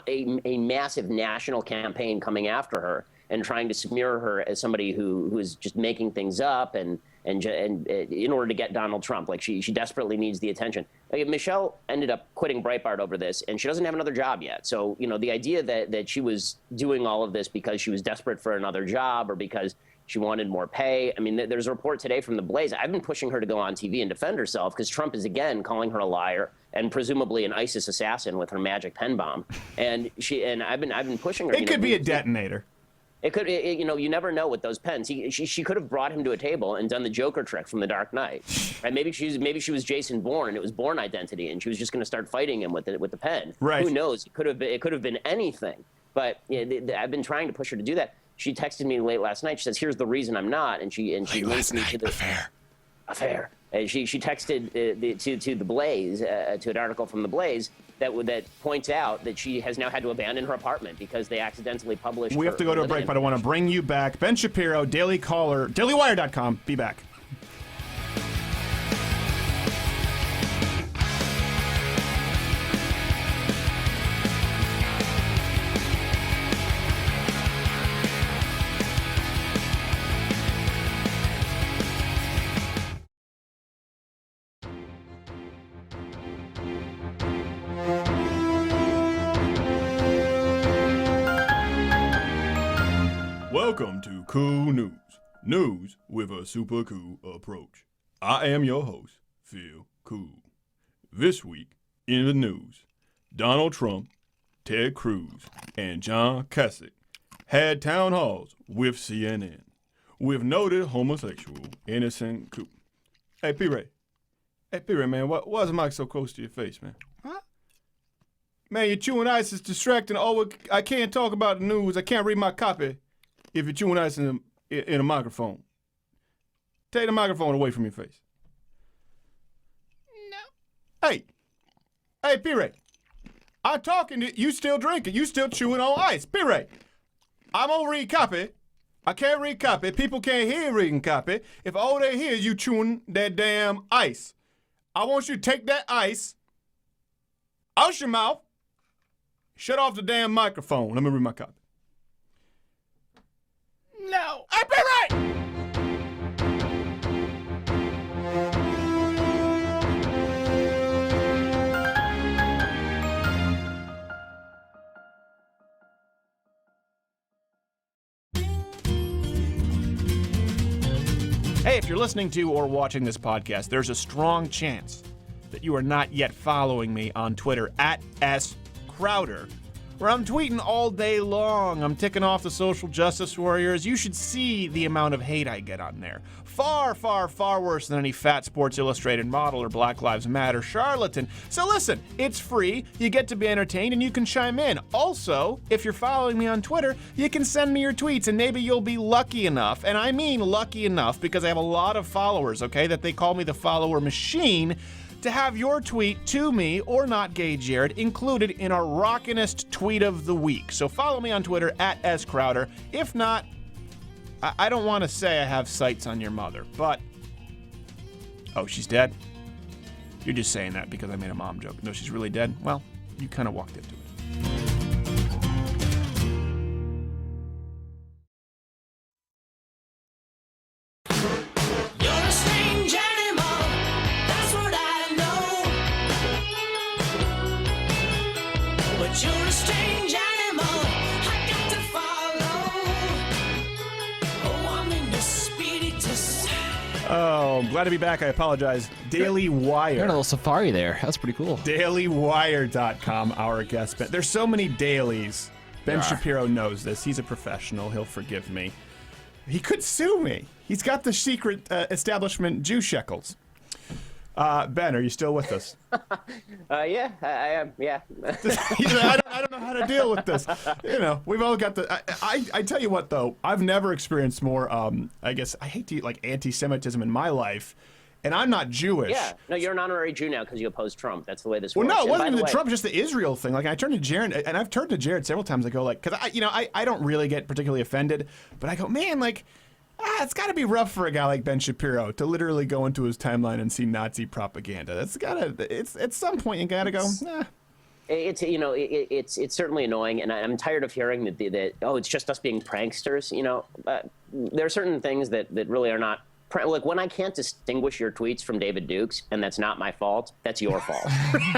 a massive national campaign coming after her and trying to smear her as somebody who is just making things up and in order to get Donald Trump. Like she desperately needs the attention. Like, Michelle ended up quitting Breitbart over this, and she doesn't have another job yet. So, the idea that she was doing all of this because she was desperate for another job or because she wanted more pay. I mean, there's a report today from The Blaze. I've been pushing her to go on TV and defend herself because Trump is, again, calling her a liar and presumably an ISIS assassin with her magic pen bomb. And I've been pushing her. It could be a detonator. It could, you never know with those pens. She could have brought him to a table and done the Joker trick from The Dark Knight. Right? Maybe she was Jason Bourne and it was Bourne identity, and she was just going to start fighting him with the pen. Right. Who knows? It could have been anything. But I've been trying to push her to do that. She texted me late last night. She says, "Here's the reason I'm not," and she linked me to the affair. And she texted to the Blaze, to an article from the Blaze that points out that she has now had to abandon her apartment because they accidentally published. We have to go to a break, but I want to bring you back. Ben Shapiro, Daily Caller, DailyWire.com. Be back. Welcome to Cool News. News with a super cool approach. I am your host, Phil Cool. This week in the news, Donald Trump, Ted Cruz, and John Kasich had town halls with CNN with noted homosexual Innocent Coop. Hey, P-Ray. Man, why is the mic so close to your face, man? Huh? Man, you're chewing ice. It's distracting. Oh, I can't talk about the news. I can't read my copy if you're chewing ice in a microphone. Take the microphone away from your face. No. Hey, P-Ray. I'm talking to you, still drinking. You still chewing on ice. P-Ray, I'm going to read copy. I can't read copy. People can't hear reading copy if all they hear is you chewing that damn ice. I want you to take that ice out your mouth, shut off the damn microphone. Let me read my copy. No. I'll be right. if you're listening to or watching this podcast, there's a strong chance that you are not yet following me on Twitter at @SCrowder, where I'm tweeting all day long. I'm ticking off the social justice warriors. You should see the amount of hate I get on there. Far, far, far worse than any fat Sports Illustrated model or Black Lives Matter charlatan. So listen, it's free, you get to be entertained, and you can chime in. Also, if you're following me on Twitter, you can send me your tweets, and maybe you'll be lucky enough, and I mean lucky enough because I have a lot of followers, okay, that they call me the follower machine, to have your tweet to me, or Not Gay Jared, included in our rockinest tweet of the week. So follow me on Twitter at @SCrowder. If not, I don't want to say I have sights on your mother, but... Oh, she's dead? You're just saying that because I made a mom joke. No, she's really dead? Well, you kind of walked into it. You're a strange animal, that's what I know. But you're a strange animal, I got to follow. Oh, I'm in the spiritus. Oh, I'm glad to be back. I apologize. Daily Wire. You're on a little safari there. That's pretty cool. DailyWire.com, our guest. There's so many dailies. Ben There are. Shapiro knows this. He's a professional. He'll forgive me. He could sue me. He's got the secret establishment Jew shekels. Ben, are you still with us? Yeah, I am. Yeah. I don't know how to deal with this. You know, we've all got the. I tell you what, though, I've never experienced more. I guess I hate to use, like, anti-Semitism in my life, and I'm not Jewish. Yeah. No, you're an honorary Jew now because you oppose Trump. That's the way this Well, works. no, it And by wasn't the the way- Trump, just the Israel thing. Like, I turned to Jared, and I've turned to Jared several times. I go, like, because I don't really get particularly offended, but I go, man, like, it's got to be rough for a guy like Ben Shapiro to literally go into his timeline and see Nazi propaganda. That's gotta. It's at some point you gotta go. Nah. It's it's certainly annoying, and I'm tired of hearing that it's just us being pranksters. There are certain things that really are not. Like, when I can't distinguish your tweets from David Duke's, and that's not my fault, that's your fault,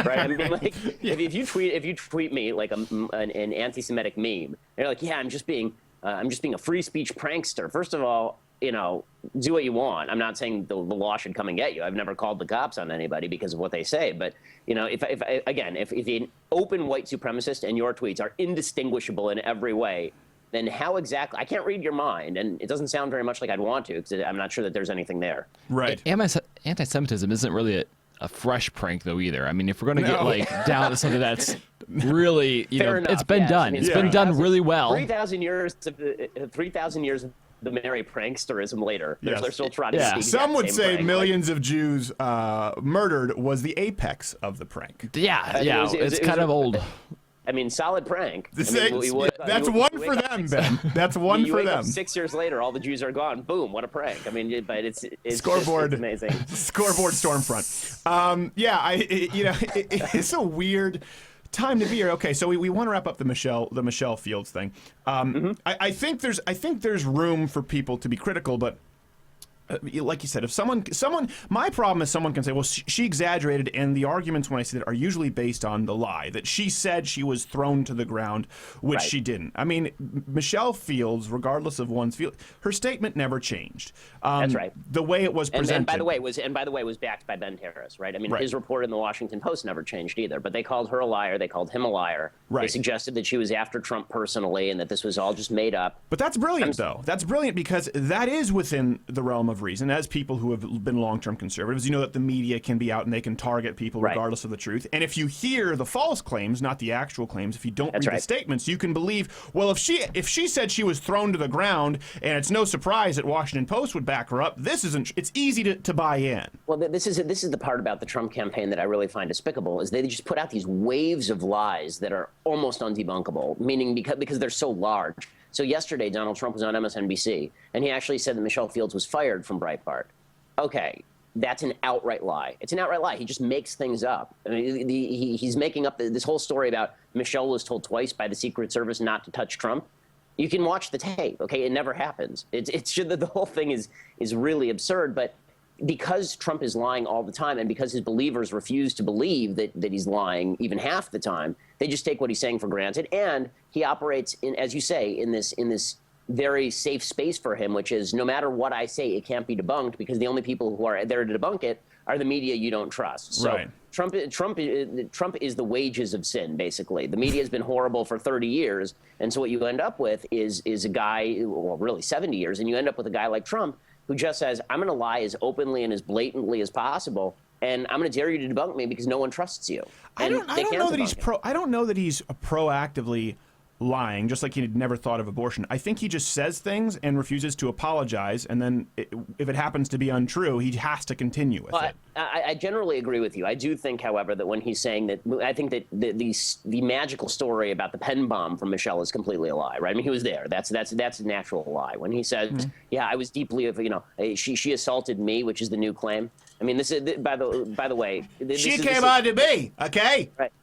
right? I mean, like, if you tweet me like an anti-Semitic meme, you're like, yeah, I'm just being a free speech prankster. First of all, do what you want. I'm not saying the law should come and get you. I've never called the cops on anybody because of what they say. But if an open white supremacist and your tweets are indistinguishable in every way, then how exactly? I can't read your mind, and it doesn't sound very much like I'd want to, because I'm not sure that there's anything there. Right. Anti-Semitism isn't really a fresh prank, though, either. I mean, if we're going to get down to something that's really, Fair enough, it's been yes. done. I mean, It's been done really well. 3,000 years of the merry pranksterism later. Yes. They're still trying to see the Some exact would same say prank. millions of Jews murdered was the apex of the prank. Yeah, it was kind of old. I mean, solid prank. That's one for them, Ben. That's one you for wake up them. 6 years later, all the Jews are gone. Boom! What a prank. I mean, but it's Scoreboard. Just, it's amazing. Scoreboard Stormfront. It's a weird time to be here. Okay, so we want to wrap up the Michelle Fields thing. I think there's room for people to be critical, but like you said, if someone, my problem is someone can say, well, she exaggerated, and the arguments when I say that are usually based on the lie that she said she was thrown to the ground, which she didn't. I mean, Michelle Fields, regardless of one's feel, her statement never changed. That's right. The way it was presented. And by the way, was backed by Ben Harris, right? I mean, his report in the Washington Post never changed either. But they called her a liar. They called him a liar. Right. They suggested that she was after Trump personally, and that this was all just made up. But that's brilliant, though. That's brilliant because that is within the realm of reason. As people who have been long-term conservatives, you know that the media can be out and they can target people regardless of the truth. And if you hear the false claims, not the actual claims, if you don't read the statements, you can believe, well, if she said she was thrown to the ground, and it's no surprise that Washington Post would back her up, it's easy to buy in. Well, this is the part about the Trump campaign that I really find despicable, is they just put out these waves of lies that are almost undebunkable, meaning because they're so large. So yesterday, Donald Trump was on MSNBC, and he actually said that Michelle Fields was fired from Breitbart. Okay, that's an outright lie. It's an outright lie. He just makes things up. I mean, he's making up this whole story about Michelle was told twice by the Secret Service not to touch Trump. You can watch the tape, okay? It never happens. It's the whole thing is really absurd, but because Trump is lying all the time, and because his believers refuse to believe that he's lying even half the time, they just take what he's saying for granted. And he operates in, as you say, in this very safe space for him, which is no matter what I say, it can't be debunked because the only people who are there to debunk it are the media you don't trust. So Right. Trump is the wages of sin, basically. The media has been horrible for 30 years, and so what you end up with is a guy, well, really 70 years, and you end up with a guy like Trump who just says, I'm going to lie as openly and as blatantly as possible, and I'm going to dare you to debunk me because no one trusts you. I don't know that he's proactively lying, just like he had never thought of abortion. I think he just says things and refuses to apologize, and then if it happens to be untrue, he has to continue with it. I generally agree with you. I do think, however, that when he's saying that, I think that the magical story about the pen bomb from Michelle is completely a lie, right? I mean, he was there. That's a natural lie. When he says, yeah, I was deeply, she assaulted me, which is the new claim. I mean, this is, by the way, She came on to me, okay? Right.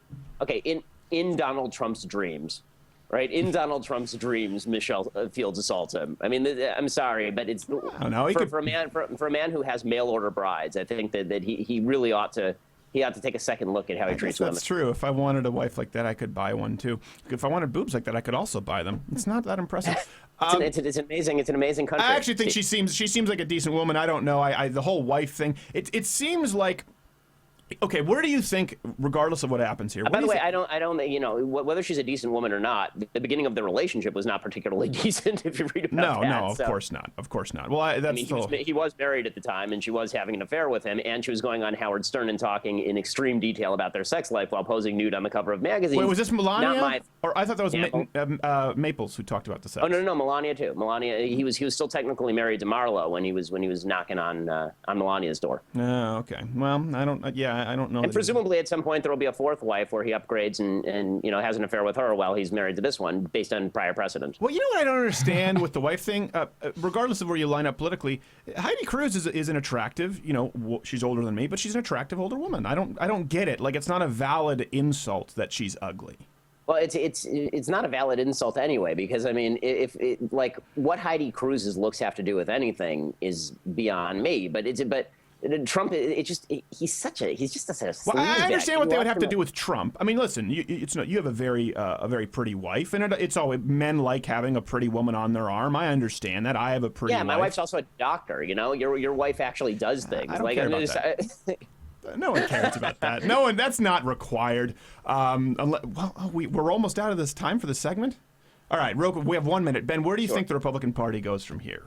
Okay, in Donald Trump's dreams, right? In Donald Trump's dreams, Michelle Fields assaults him. I mean, I'm sorry, but it's for a man who has mail order brides. I think that he really ought to take a second look at how he treats women. That's true. If I wanted a wife like that, I could buy one too. If I wanted boobs like that, I could also buy them. It's not that impressive. It's amazing. It's an amazing country. I actually think she seems like a decent woman. I don't know. The whole wife thing. It seems like. Okay, where do you think, regardless of what happens here? By the way, I don't, whether she's a decent woman or not, the beginning of the relationship was not particularly decent. If you read about that. No, of course not. Of course not. Well, he was married at the time, and she was having an affair with him, and she was going on Howard Stern and talking in extreme detail about their sex life while posing nude on the cover of magazines. Wait, was this Melania? Or I thought that was Maples who talked about the sex. Oh no, Melania too. Melania, he was still technically married to Marlo when he was knocking on Melania's door. Oh, okay. Well, I don't know. And presumably at some point there will be a fourth wife where he upgrades and has an affair with her while he's married to this one based on prior precedent. Well, you know what I don't understand with the wife thing? Regardless of where you line up politically, Heidi Cruz is an attractive, she's older than me, but she's an attractive older woman. I don't get it. Like, it's not a valid insult that she's ugly. Well, it's not a valid insult anyway, because I mean, like what Heidi Cruz's looks have to do with anything is beyond me. But Trump, he's just such a Well, I understand what they would have to do with Trump. I mean, listen, you have a very pretty wife, and it's always men like having a pretty woman on their arm. I understand that. I have a pretty. Yeah, my wife's also a doctor. Your wife actually does things. I don't care about that. No one cares about that. No one. That's not required. We're almost out of this time for the segment. All right, real quick, we have 1 minute. Ben, where do you think the Republican Party goes from here?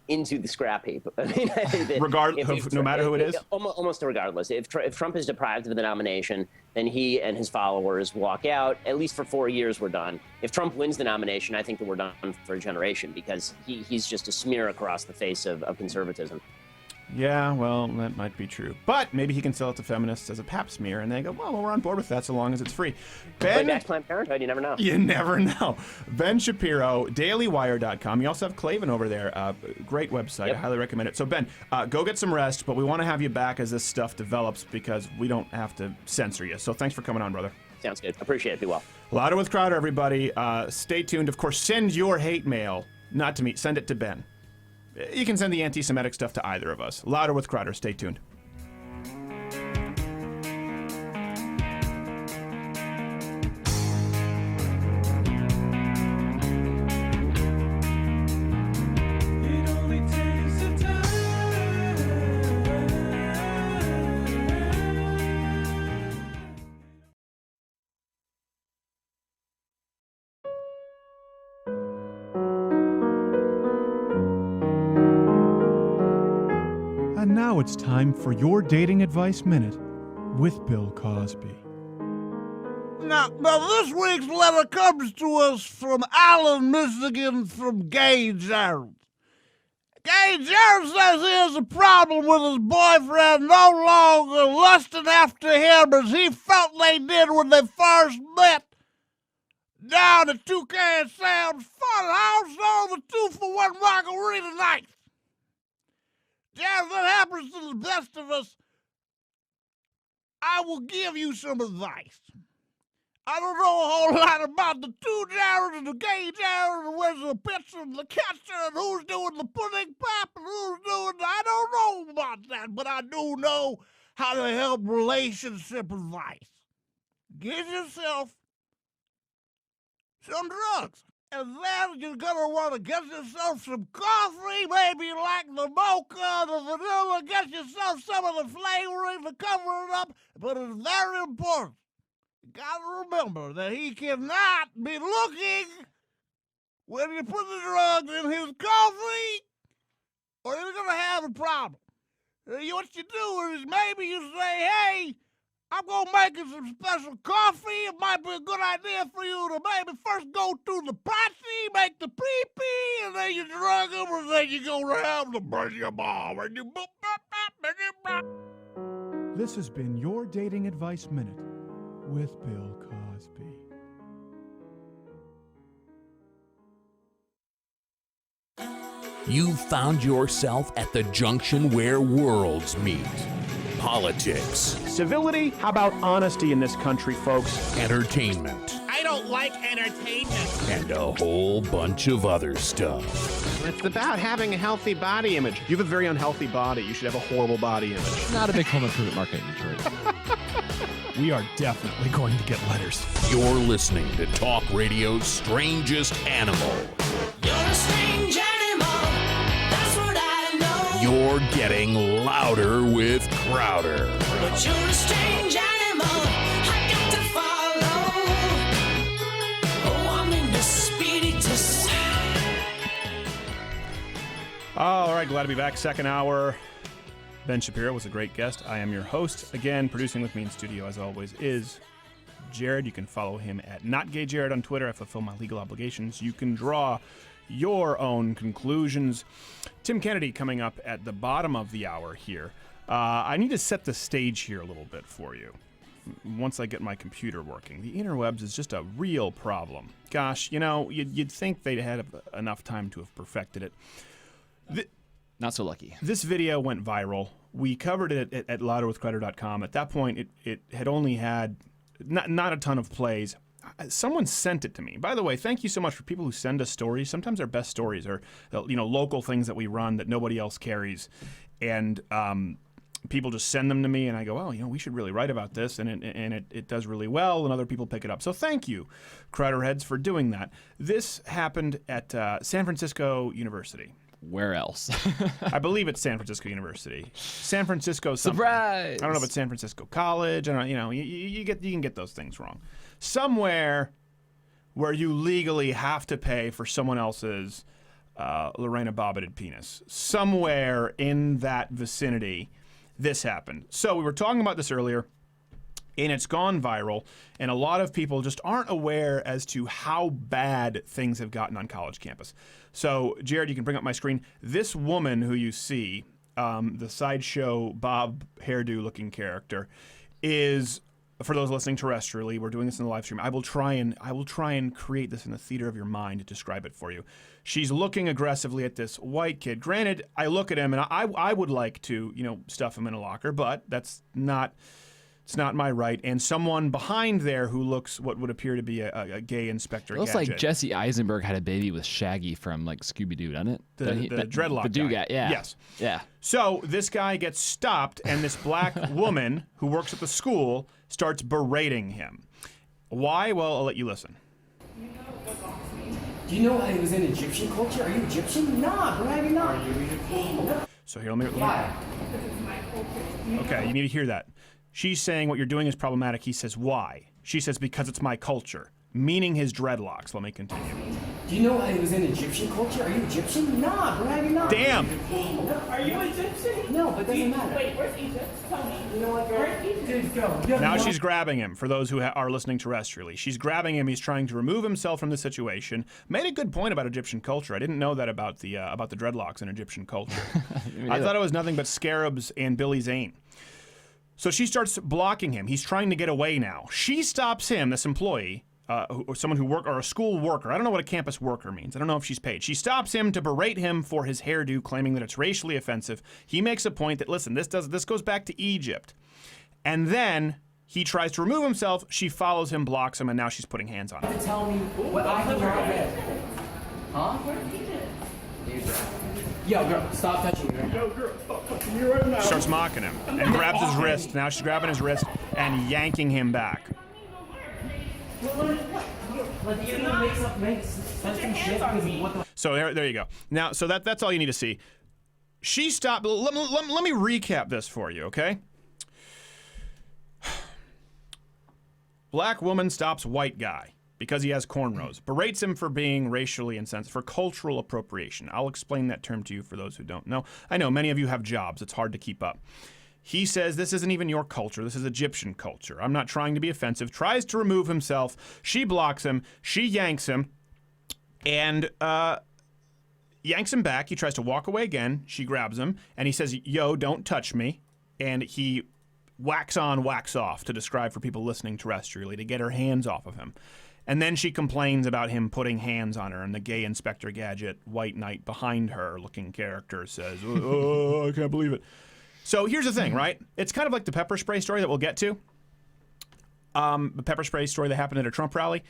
Into the scrap heap. I mean, I think that no matter who it is? Almost regardless. If Trump is deprived of the nomination, then he and his followers walk out. At least for 4 years, we're done. If Trump wins the nomination, I think that we're done for a generation because he's just a smear across the face of conservatism. Yeah, well, that might be true. But maybe he can sell it to feminists as a pap smear, and they go, well, we're on board with that so long as it's free. Ben, back to Planned Parenthood, you never know. You never know. Ben Shapiro, dailywire.com. You also have Klavan over there. Great website. Yep. I highly recommend it. So, Ben, go get some rest, but we want to have you back as this stuff develops because we don't have to censor you. So thanks for coming on, brother. Sounds good. Appreciate it. Be well. Louder with Crowder, everybody. Stay tuned. Of course, send your hate mail. Not to me. Send it to Ben. You can send the anti-Semitic stuff to either of us. Louder with Crowder. Stay tuned. Now it's time for your Dating Advice Minute with Bill Cosby. Now this week's letter comes to us from Allen, Michigan, from Gay Gerald. Gay Gerald says he has a problem with his boyfriend no longer lusting after him as he felt they did when they first met down at Toucan Sam's Fun House on the 2-for-1 margarita night. Yeah, that happens to the best of us. I will give you some advice. I don't know a whole lot about the two Jareds and the gay Jared and where's the pitcher and the catcher and who's doing the pudding pop and who's doing I don't know about that, but I do know how to help relationship advice. Get yourself some drugs. And then you're gonna want to get yourself some coffee, maybe like the mocha, the vanilla, get yourself some of the flavoring to cover it up. But it's very important. You gotta remember that he cannot be looking when you put the drugs in his coffee, or you're gonna have a problem. What you do is maybe you say, hey, I'm gonna make you some special coffee. It might be a good idea for you to maybe first go through the posse, make the pee-pee, and then you drug them, and then you go around the brush your ball, and you boop, bop, bop, and you bop. This has been your Dating Advice Minute with Bill Cosby. You've found yourself at the junction where worlds meet. Politics. Civility? How about honesty in this country, folks? Entertainment. I don't like entertainment. And a whole bunch of other stuff. It's about having a healthy body image. You have a very unhealthy body. You should have a horrible body image. Not a big home improvement market in Detroit. We are definitely going to get letters. You're listening to Talk Radio's Strangest Animal. You're a strange animal, that's what I know. You're getting louder with Crowder. But you're a strange animal, I got to follow. Oh, I'm in the speedy test. All right, glad to be back. Second hour. Ben Shapiro was a great guest. I am your host. Again, producing with me in studio, as always, is Jared. You can follow him at NotGayJared on Twitter. I fulfill my legal obligations. You can draw your own conclusions. Tim Kennedy coming up at the bottom of the hour here. I need to set the stage here a little bit for you once I get my computer working. The interwebs is just a real problem. Gosh, you know, you'd think they'd had enough time to have perfected it. Not so lucky. This video went viral. We covered it at louderwithcrowder.com. At that point, it had only had not a ton of plays. Someone sent it to me. By the way, thank you so much for people who send us stories. Sometimes our best stories are, local things that we run that nobody else carries. And people just send them to me, and I go, we should really write about this, and it does really well, and other people pick it up. So thank you, Crowderheads, for doing that. This happened at San Francisco University. Where else? I believe it's San Francisco University. San Francisco something. Surprise! I don't know if it's San Francisco College. I don't know. You can get those things wrong. Somewhere where you legally have to pay for someone else's Lorena Bobbitt penis. Somewhere in that vicinity, this happened. So we were talking about this earlier, and it's gone viral, and a lot of people just aren't aware as to how bad things have gotten on college campus. So, Jared, you can bring up my screen. This woman who you see, the sideshow Bob hairdo-looking character, is, for those listening terrestrially, we're doing this in the live stream. I will try and create this in the theater of your mind to describe it for you. She's looking aggressively at this white kid. Granted, I look at him and I would like to, stuff him in a locker, but that's not. It's not my right. And someone behind there who looks what would appear to be a gay Inspector Gadget. It looks like Jesse Eisenberg had a baby with Shaggy from Scooby-Doo, doesn't it? The dreadlock The dude guy, yeah. Yes. Yeah. So this guy gets stopped, and this black woman who works at the school starts berating him. Why? Well, I'll let you listen. Do you know it was in Egyptian culture? Are you Egyptian? Nah, bro, you're not. Are you Egyptian? So here, let me. Why? Okay, you need to hear that. She's saying what you're doing is problematic. He says, why? She says, because it's my culture, meaning his dreadlocks. Let me continue. Do you know it was in Egyptian culture? Are you Egyptian? Nah, bro, you're not. Damn. Are you Egyptian? No, but it doesn't matter. Wait, where's Egypt? Tell me. You know what, girl? Where's Egypt? Dude, go. Now she's grabbing him, for those who are listening terrestrially. She's grabbing him. He's trying to remove himself from the situation. Made a good point about Egyptian culture. I didn't know that about the dreadlocks in Egyptian culture. I thought it was nothing but scarabs and Billy Zane. So she starts blocking him. He's trying to get away now. She stops him, this employee, or someone or a school worker. I don't know what a campus worker means. I don't know if she's paid. She stops him to berate him for his hairdo, claiming that it's racially offensive. He makes a point that, listen, this goes back to Egypt. And then he tries to remove himself. She follows him, blocks him, and now she's putting hands on him. Tell me what I can read. Huh? Yo, girl, stop touching me right now. Yo, girl, stop touching me right now. She starts mocking him and grabs his wrist. Now she's grabbing his wrist and yanking him back. What? You make So there you go. Now, so that's all you need to see. She stopped. Let me recap this for you, okay? Black woman stops white guy because he has cornrows. Berates him for being racially insensitive, for cultural appropriation. I'll explain that term to you for those who don't know. I know many of you have jobs. It's hard to keep up. He says this isn't even your culture. This is Egyptian culture. I'm not trying to be offensive. Tries to remove himself. She blocks him. She yanks him. And yanks him back. He tries to walk away again. She grabs him. And he says, yo, don't touch me. And he wax on, wax off to describe for people listening terrestrially, to get her hands off of him. And then she complains about him putting hands on her, and the gay Inspector Gadget, white knight behind her looking character says, oh, I can't believe it. So here's the thing, right? It's kind of like the pepper spray story that we'll get to. The pepper spray story that happened at a Trump rally.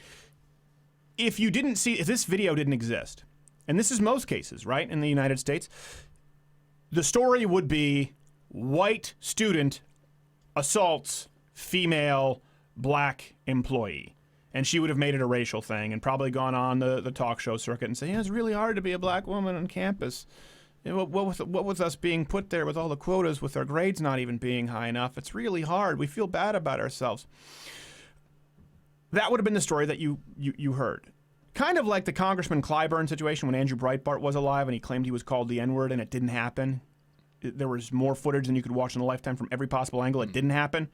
If this video didn't exist, and this is most cases, right, in the United States, the story would be white student assaults female black employee. And she would have made it a racial thing and probably gone on the talk show circuit and say, yeah, it's really hard to be a black woman on campus. What with us being put there with all the quotas, with our grades not even being high enough, it's really hard. We feel bad about ourselves. That would have been the story that you heard. Kind of like the Congressman Clyburn situation when Andrew Breitbart was alive and he claimed he was called the N-word and it didn't happen. There was more footage than you could watch in a lifetime from every possible angle. It didn't happen.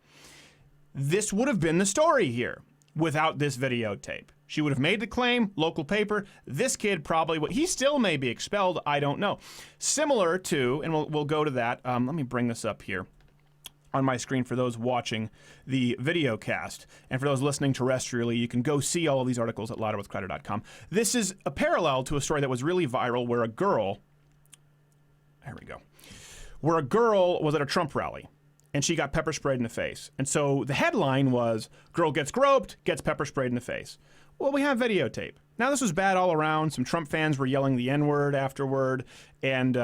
This would have been the story here without this videotape. She would have made the claim, local paper. This kid probably would. He still may be expelled. I don't know. Similar to, and we'll go to that. Let me bring this up here on my screen for those watching the video cast. And for those listening terrestrially, you can go see all of these articles at louderwithcrowder.com. This is a parallel to a story that was really viral where a girl, there we go, where a girl was at a Trump rally and she got pepper sprayed in the face. And so the headline was, girl gets groped, gets pepper sprayed in the face. Well, we have videotape. Now, this was bad all around. Some Trump fans were yelling the N-word afterward, and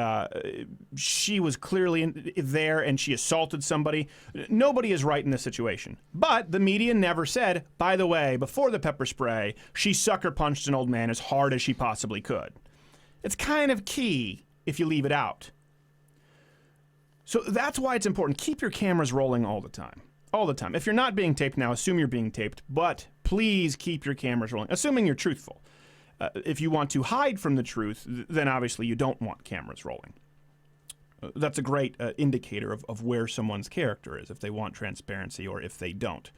she was clearly there, and she assaulted somebody. Nobody is right in this situation. But the media never said, by the way, before the pepper spray, she sucker punched an old man as hard as she possibly could. It's kind of key if you leave it out. So that's why it's important. Keep your cameras rolling all the time. All the time. If you're not being taped now, assume you're being taped, but please keep your cameras rolling, assuming you're truthful. If you want to hide from the truth, then obviously you don't want cameras rolling. That's a great indicator of where someone's character is, if they want transparency or if they don't.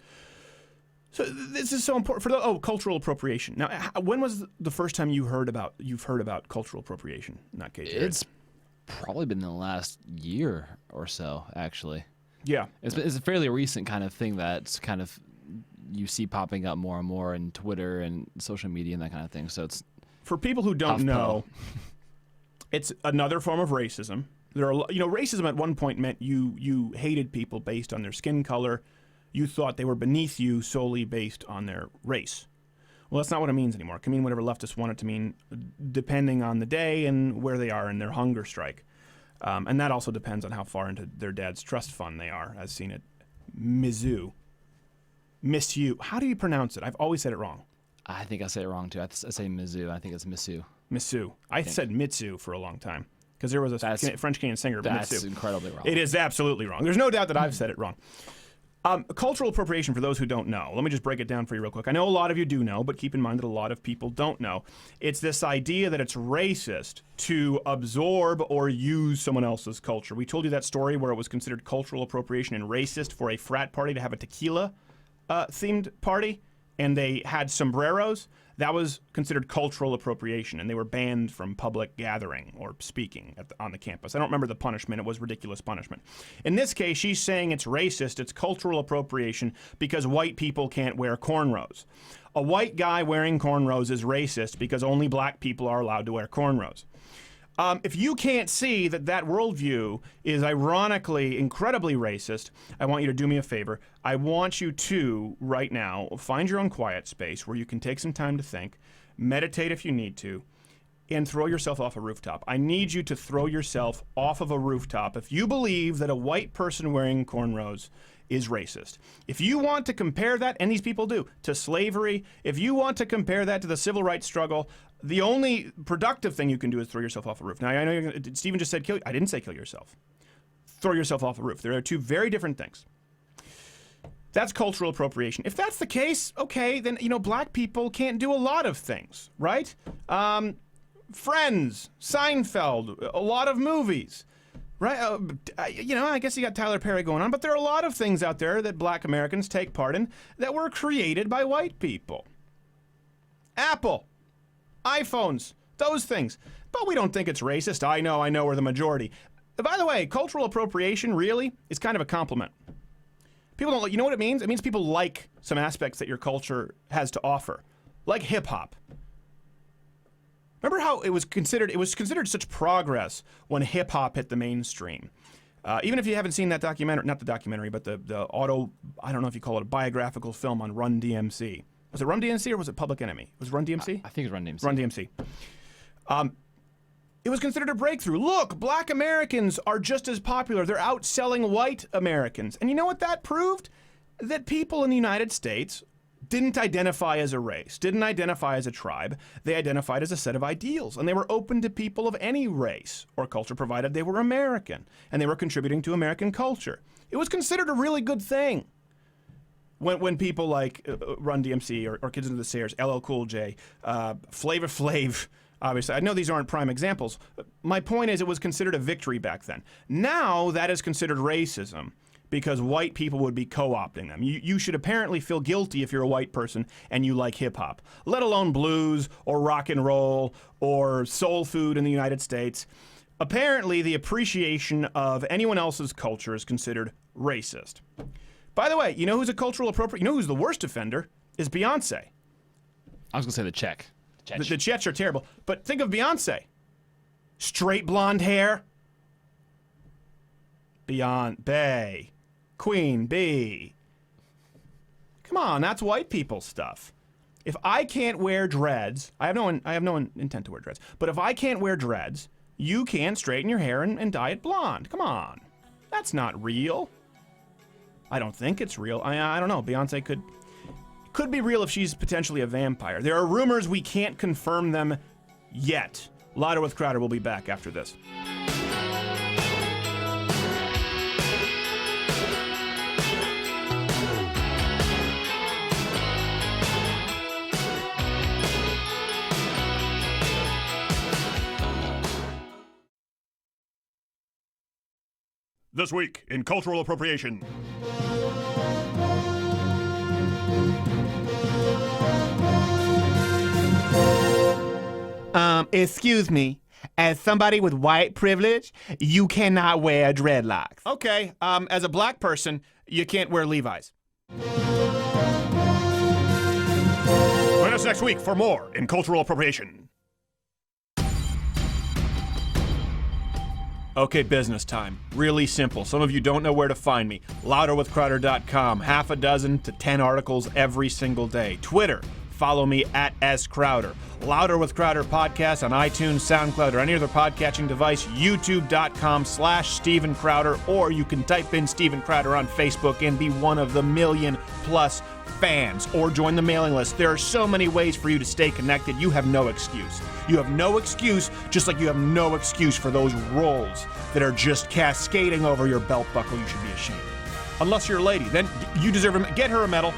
So this is so important for the cultural appropriation. Now, when was the first time you've heard about cultural appropriation? Not KJ. It's probably been the last year or so, actually. Yeah, it's a fairly recent kind of thing that's kind of you see popping up more and more in Twitter and social media and that kind of thing. So it's for people who don't know, it's another form of racism. There are, racism at one point meant you hated people based on their skin color. You thought they were beneath you solely based on their race. Well, that's not what it means anymore. It can mean whatever leftists want it to mean, depending on the day and where they are in their hunger strike. And that also depends on how far into their dad's trust fund they are, as seen at Mizzou. Mizzou. How do you pronounce it? I've always said it wrong. I think I say it wrong, too. I say Mizzou. I think it's Mizzou. Mizzou. I said Mitsu for a long time because there was a French Canadian singer, That's Mitsu. Incredibly wrong. It is absolutely wrong. There's no doubt that I've said it wrong. Cultural appropriation, for those who don't know, let me just break it down for you real quick. I know a lot of you do know, but keep in mind that a lot of people don't know. It's this idea that it's racist to absorb or use someone else's culture. We told you that story where it was considered cultural appropriation and racist for a frat party to have a tequila themed party, and they had sombreros. That was considered cultural appropriation, and they were banned from public gathering or speaking on the campus. I don't remember the punishment. It was ridiculous punishment. In this case, she's saying it's racist, it's cultural appropriation because white people can't wear cornrows. A white guy wearing cornrows is racist because only black people are allowed to wear cornrows. If you can't see that worldview is ironically incredibly racist, I want you to do me a favor. I want you to, right now, find your own quiet space where you can take some time to think, meditate if you need to, and throw yourself off a rooftop. I need you to throw yourself off of a rooftop if you believe that a white person wearing cornrows is racist. If you want to compare that, and these people do, to slavery, if you want to compare that to the civil rights struggle, the only productive thing you can do is throw yourself off a roof. Now, I know Stephen just said kill. I didn't say kill yourself. Throw yourself off a roof. There are two very different things. That's cultural appropriation. If that's the case, okay, then, black people can't do a lot of things, right? Friends, Seinfeld, a lot of movies, right? I guess you got Tyler Perry going on, but there are a lot of things out there that black Americans take part in that were created by white people. Apple, iPhones, those things. But we don't think it's racist. I know we're the majority. By the way, cultural appropriation really is kind of a compliment. People don't, you know what it means? It means people like some aspects that your culture has to offer, like hip hop. Remember how it was considered such progress when hip hop hit the mainstream. Even if you haven't seen that documentary, not the documentary, but the I don't know if you call it a biographical film on Run DMC. Was it Run DMC or was it Public Enemy? It was Run DMC? I think it was Run DMC. Run DMC. It was considered a breakthrough. Look, black Americans are just as popular. They're outselling white Americans. And you know what that proved? That people in the United States didn't identify as a race, didn't identify as a tribe. They identified as a set of ideals. And they were open to people of any race or culture, provided they were American. And they were contributing to American culture. It was considered a really good thing. When people like Run DMC or Kids Under the Stairs, LL Cool J, Flavor Flav, obviously, I know these aren't prime examples. My point is it was considered a victory back then. Now that is considered racism because white people would be co-opting them. You should apparently feel guilty if you're a white person and you like hip-hop, let alone blues or rock and roll or soul food in the United States. Apparently, the appreciation of anyone else's culture is considered racist. By the way, you know who's a cultural appropriate? You know who's the worst offender? Is Beyonce. I was going to say the Czech. The Czechs are terrible. But think of Beyonce. Straight blonde hair. Bey. Queen Bee. Come on, that's white people stuff. If I can't wear dreads, I have no intent to wear dreads, but if I can't wear dreads, you can't straighten your hair and dye it blonde. Come on. That's not real. I don't think it's real. I don't know. Beyonce could be real if she's potentially a vampire. There are rumors, we can't confirm them yet. Louder with Crowder will be back after this. This week in cultural appropriation. Excuse me. As somebody with white privilege, you cannot wear dreadlocks. Okay, as a black person, you can't wear Levi's. Join us next week for more in cultural appropriation. Okay, business time. Really simple. Some of you don't know where to find me. Louderwithcrowder.com. 6 to 10 articles every single day. Twitter. Follow me at @SCrowder. Louder with Crowder podcast on iTunes, SoundCloud, or any other podcatching device. YouTube.com/Stephen Crowder, or you can type in Stephen Crowder on Facebook and be one of the 1 million+ fans, or join the mailing list. There are so many ways for you to stay connected. You have no excuse. You have no excuse, just like you have no excuse for those rolls that are just cascading over your belt buckle. You should be ashamed. Unless you're a lady, then you deserve a get her a medal.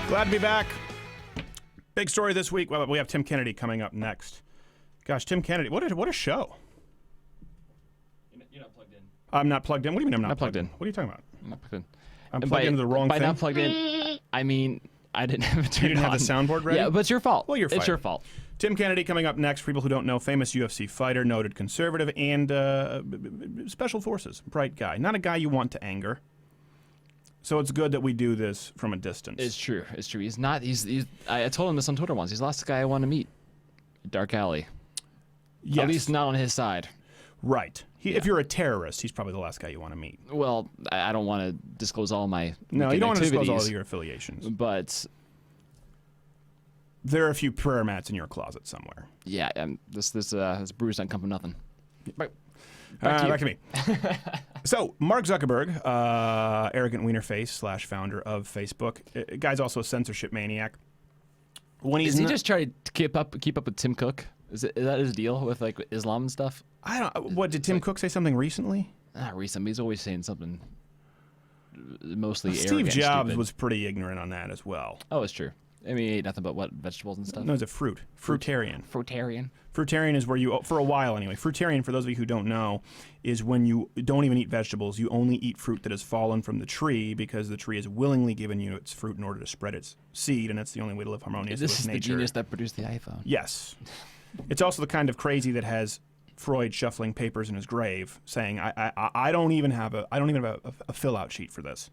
Glad to be back. Big story this week. Well, we have Tim Kennedy coming up next. Gosh, Tim Kennedy, what a show. You're not plugged in. I'm not plugged in? What do you mean I'm not plugged in? What are you talking about? I'm plugged into the wrong by thing. not plugged in, I mean I didn't have it turned You didn't on. have the soundboard ready? Yeah, but it's your fault. Well, it's your fault. Tim Kennedy coming up next. For people who don't know, famous UFC fighter, noted conservative, and special forces, bright guy. Not a guy you want to anger. So it's good that we do this from a distance. It's true. It's true. He's not. I told him this on Twitter once. He's the last guy I want to meet. Dark Alley. Yes. At least not on his side. Right. If you're a terrorist, he's probably the last guy you want to meet. Well, I don't want to disclose all my No, you don't want to disclose all activities, of your affiliations. But there are a few prayer mats in your closet somewhere. yeah, this brewer's not come from nothing. Back to me. So, Mark Zuckerberg, arrogant wiener face / founder of Facebook. Guy's also a censorship maniac. When Is he just trying to keep up with Tim Cook? Is that his deal with like Islam and stuff? I don't. What did Tim Cook say something recently? Not recently. He's always saying something. Mostly Steve arrogant, Jobs stupid. was pretty ignorant on that as well. Oh, it's true. I mean, he ate nothing but what, vegetables and stuff? No, it's a fruitarian. Fruitarian. Fruitarian is where you, for a while anyway, fruitarian, for those of you who don't know, is when you don't even eat vegetables. You only eat fruit that has fallen from the tree because the tree has willingly given you its fruit in order to spread its seed, and that's the only way to live harmoniously This with is nature. the genius that produced the iPhone. Yes. It's also the kind of crazy that has Freud shuffling papers in his grave, saying, "I don't even have a fill-out sheet for this."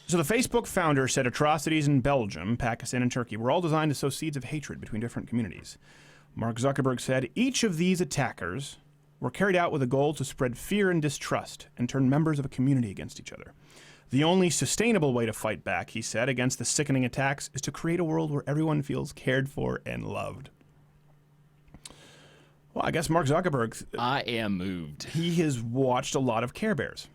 So the Facebook founder said atrocities in Belgium, Pakistan, and Turkey were all designed to sow seeds of hatred between different communities. Mark Zuckerberg said each of these attackers were carried out with a goal to spread fear and distrust and turn members of a community against each other. The only sustainable way to fight back, he said, against the sickening attacks is to create a world where everyone feels cared for and loved. Well, I guess Mark Zuckerberg... I am moved. He has watched a lot of Care Bears.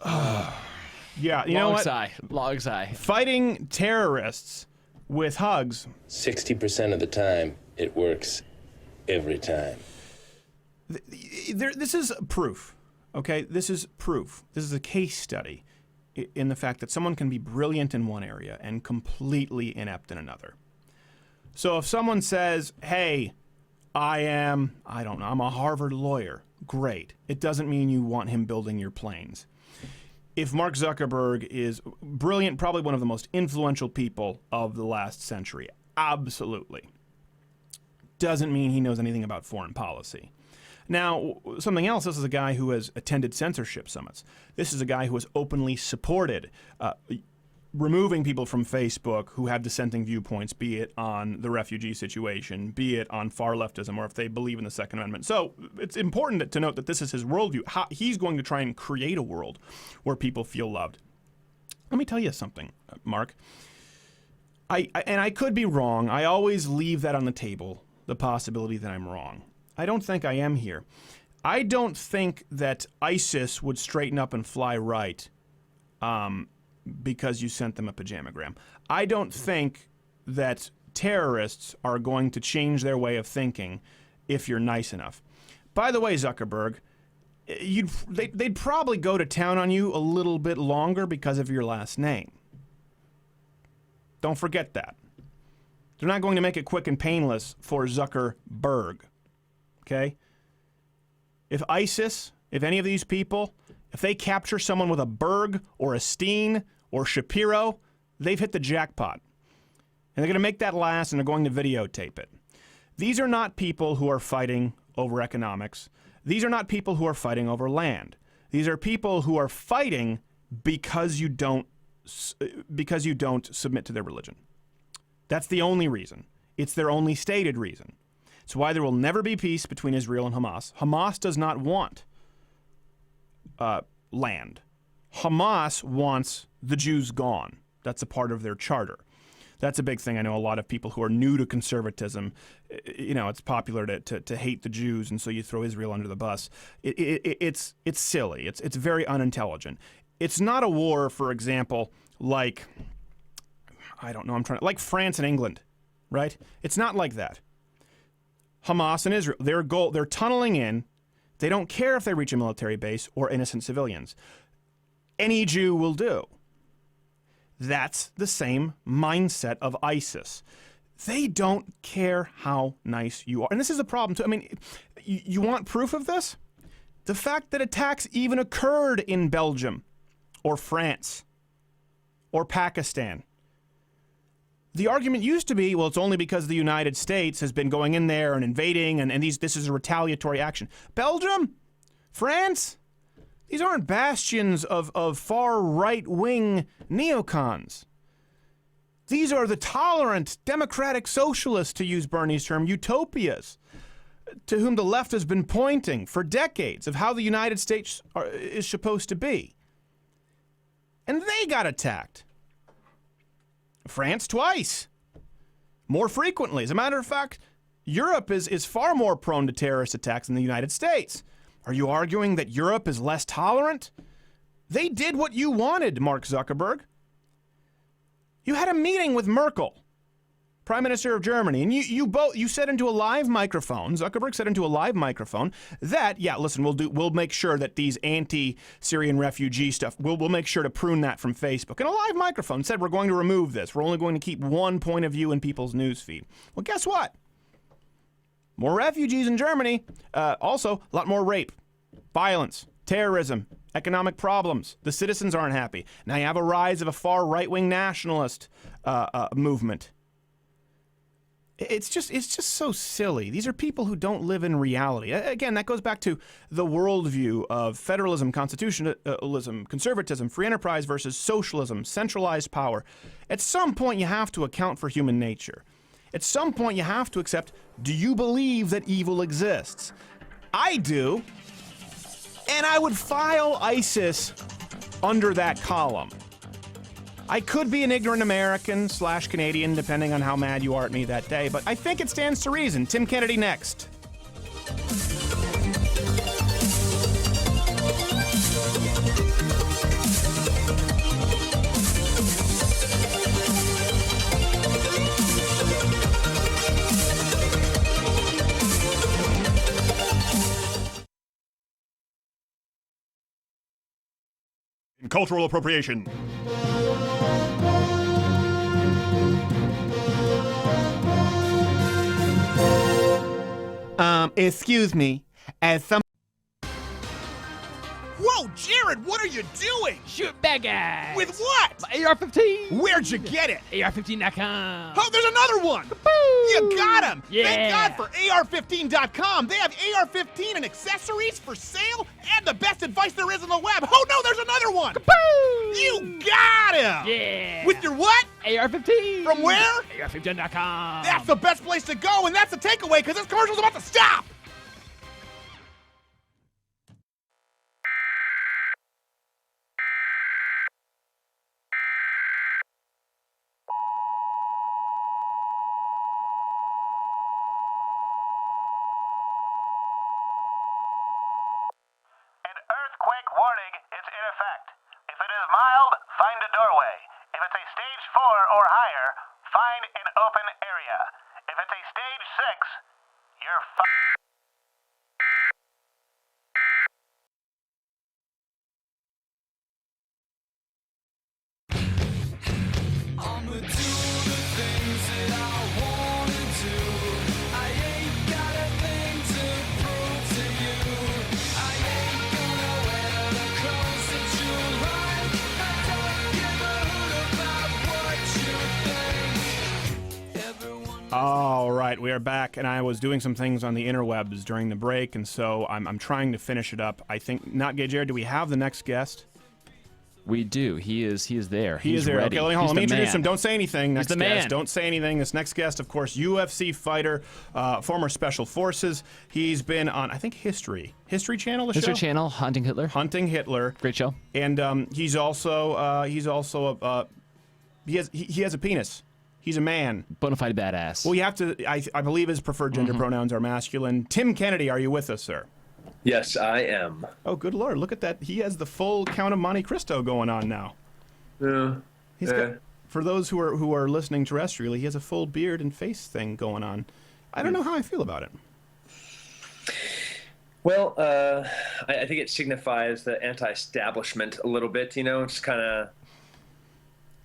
Yeah, you know what? Long sigh. Fighting terrorists with hugs. 60% of the time, it works every time. This is proof, okay? This is proof. This is a case study in the fact that someone can be brilliant in one area and completely inept in another. So if someone says, hey, I'm a Harvard lawyer, great. It doesn't mean you want him building your planes. If Mark Zuckerberg is brilliant, probably one of the most influential people of the last century, absolutely, doesn't mean he knows anything about foreign policy. Now, something else, this is a guy who has attended censorship summits. This is a guy who has openly supported removing people from Facebook who have dissenting viewpoints, be it on the refugee situation, be it on far leftism, or if they believe in the Second Amendment. So it's important to note that this is his worldview. He's going to try and create a world where people feel loved. Let me tell you something, Mark. I could be wrong. I always leave that on the table, the possibility that I'm wrong. I don't think I am here. I don't think that ISIS would straighten up and fly right because you sent them a pajamagram. I don't think that terrorists are going to change their way of thinking if you're nice enough. By the way, Zuckerberg, they'd probably go to town on you a little bit longer because of your last name. Don't forget that. They're not going to make it quick and painless for Zuckerberg. Okay? If ISIS, if any of these people, if they capture someone with a Berg or a Steen or Shapiro, they've hit the jackpot. And they're going to make that last, and they're going to videotape it. These are not people who are fighting over economics. These are not people who are fighting over land. These are people who are fighting because you don't submit to their religion. That's the only reason. It's their only stated reason. It's why there will never be peace between Israel and Hamas. Hamas does not want land. Hamas wants the Jews gone. That's a part of their charter. That's a big thing. I know a lot of people who are new to conservatism, it's popular to hate the Jews, and so you throw Israel under the bus. It's silly. It's very unintelligent. It's not a war, for example, like, like France and England, right? It's not like that. Hamas and Israel, they're tunneling in. They don't care if they reach a military base or innocent civilians. Any Jew will do. That's the same mindset of ISIS. They don't care how nice you are. And this is a problem, too. I mean, you want proof of this? The fact that attacks even occurred in Belgium or France or Pakistan. The argument used to be, well, it's only because the United States has been going in there and invading, and this is a retaliatory action. Belgium? France? These aren't bastions of far right-wing neocons. These are the tolerant, democratic socialists, to use Bernie's term, utopias, to whom the left has been pointing for decades of how the United States is supposed to be. And they got attacked. France twice. More frequently. As a matter of fact, Europe is far more prone to terrorist attacks than the United States. Are you arguing that Europe is less tolerant? They did what you wanted, Mark Zuckerberg. You had a meeting with Merkel, Prime Minister of Germany, and you said into a live microphone, Zuckerberg said into a live microphone that, yeah, listen, we'll make sure that these anti-Syrian refugee stuff, we'll make sure to prune that from Facebook. And a live microphone said we're going to remove this. We're only going to keep one point of view in people's newsfeed. Well, guess what? More refugees in Germany. Also, a lot more rape, violence, terrorism, economic problems. The citizens aren't happy. Now you have a rise of a far right-wing nationalist movement. It's just so silly. These are people who don't live in reality. Again, that goes back to the worldview of federalism, constitutionalism, conservatism, free enterprise versus socialism, centralized power. At some point, you have to account for human nature. At some point, you have to accept, do you believe that evil exists? I do. And I would file ISIS under that column. I could be an ignorant American / Canadian, depending on how mad you are at me that day, but I think it stands to reason. Tim Kennedy next. Cultural appropriation. Excuse me, as some... Whoa, Jared, what are you doing? Shoot bad guys. With what? My AR-15. Where'd you get it? AR-15.com. Oh, there's another one. You got him. Yeah. Thank God for AR-15.com. They have AR-15 and accessories for sale and the best advice there is on the web. Oh, no, there's another one. You got him. Yeah. With your what? AR-15. From where? AR-15.com. That's the best place to go, and that's the takeaway, because this commercial's about to stop. Earthquake warning is in effect. If it is mild, find a doorway. If it's a stage 4 or higher, find an open area. If it's a stage 6, you're I'ma do the things that I wanna do. I ain't got a thing to prove to you. I ain't gonna wear the clothes that you like. I don't give a hoot about what you think. All right, we are back, and I was doing some things on the interwebs during the break, and so I'm trying to finish it up. I think, not gay Jared, do we have the next guest? We do. He is there. He's there. Ready. Okay, let me introduce him. Don't say anything. Next the guest. man. Don't say anything. This next guest, of course, UFC fighter, former Special Forces. He's been on, I think, History Channel. The History show? Channel, Hunting Hitler. Hunting Hitler. Great show. And he has a penis. He's a man. Bonafide badass. Well, you have to. I believe his preferred gender pronouns are masculine. Tim Kennedy, are you with us, sir? Yes, I am. Oh, good Lord. Look at that. He has the full Count of Monte Cristo going on now. Yeah. He's got, for those who are listening terrestrially, he has a full beard and face thing going on. I don't know how I feel about it. Well, I think it signifies the anti-establishment a little bit, you know? It's kind of,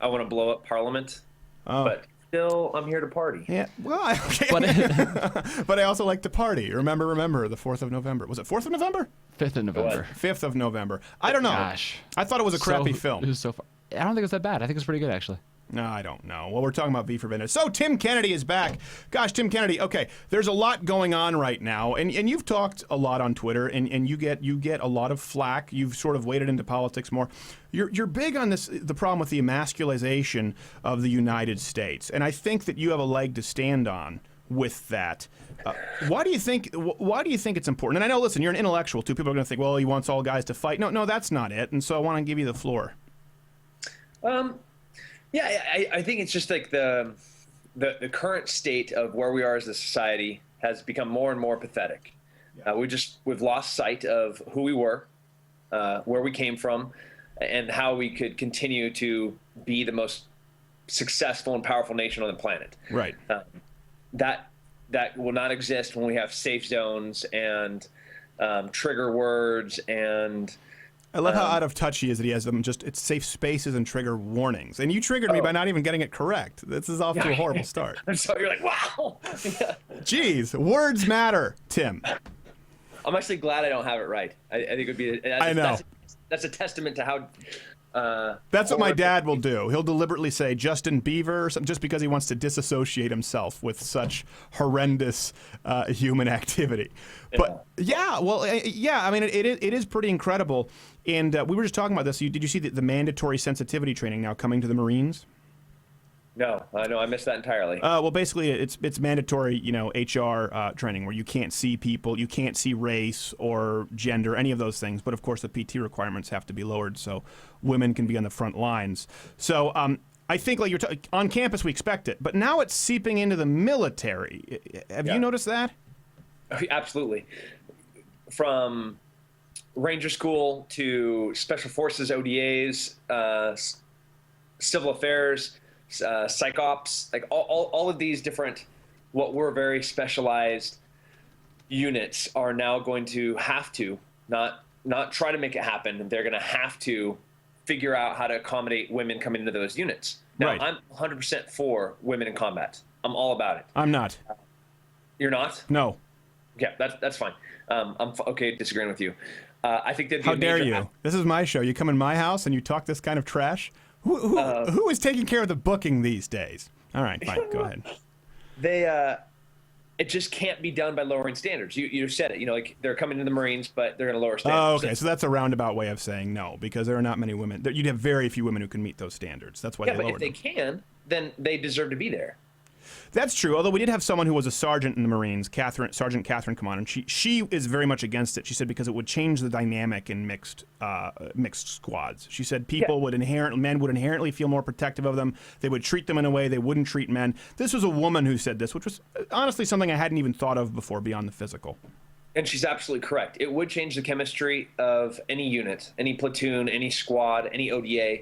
I want to blow up Parliament. Oh. But still, I'm here to party. Yeah, well, okay. But I also like to party. Remember, the 4th of November. Was it 4th of November? 5th of November. 5th of November. I don't know. Gosh. I thought it was a crappy film. It was so far. I don't think it's that bad. I think it's pretty good, actually. No, I don't know. Well, we're talking about V for Vendetta. So Tim Kennedy is back. Gosh, Tim Kennedy. Okay, there's a lot going on right now, and you've talked a lot on Twitter, and you get a lot of flack. You've sort of waded into politics more. You're big on this, the problem with the emasculization of the United States, and I think that you have a leg to stand on with that. Why do you think it's important? And I know, listen, you're an intellectual too. People are going to think, well, he wants all guys to fight. No, that's not it. And so I want to give you the floor. Yeah, I think it's just like the current state of where we are as a society has become more and more pathetic. We've lost sight of who we were, where we came from, and how we could continue to be the most successful and powerful nation on the planet. Right. That will not exist when we have safe zones and trigger words and. I love how out of touch he is that he has them it's safe spaces and trigger warnings. And you triggered me by not even getting it correct. This is off to a horrible start. And so you're like, wow. Jeez, words matter, Tim. I'm actually glad I don't have it right. I think it would be. I know. That's a testament to how. That's what my dad will do. He'll deliberately say Justin Bieber or something just because he wants to disassociate himself with such horrendous human activity. But I mean, it is pretty incredible. And we were just talking about this. Did you see the mandatory sensitivity training now coming to the Marines? No, I missed that entirely. Well, basically, it's mandatory, HR training where you can't see people, you can't see race or gender, any of those things. But of course, the PT requirements have to be lowered so women can be on the front lines. So I think, like on campus, we expect it, but now it's seeping into the military. Have you noticed that? Absolutely. From Ranger School to Special Forces, ODAs, Civil Affairs. Psych ops, like all of these different, what were very specialized units are now going to have to not try to make it happen. They're going to have to figure out how to accommodate women coming into those units. Now, right. I'm 100% for women in combat. I'm all about it. I'm not. You're not? No. Yeah, that's fine. I'm okay disagreeing with you. I think that. How dare you? This is my show. You come in my house and you talk this kind of trash? Who is taking care of the booking these days? All right, fine, go ahead. It just can't be done by lowering standards. You said it. Like they're coming to the Marines, but they're going to lower standards. Oh, okay. So that's a roundabout way of saying no, because there are not many women. You'd have very few women who can meet those standards. That's why they lowered them. Yeah, but if they can, then they deserve to be there. That's true. Although we did have someone who was a sergeant in the Marines, Sergeant Catherine Kamon, and she is very much against it. She said because it would change the dynamic in mixed squads. She said men would inherently feel more protective of them. They would treat them in a way they wouldn't treat men. This was a woman who said this, which was honestly something I hadn't even thought of before beyond the physical. And she's absolutely correct. It would change the chemistry of any unit, any platoon, any squad, any ODA.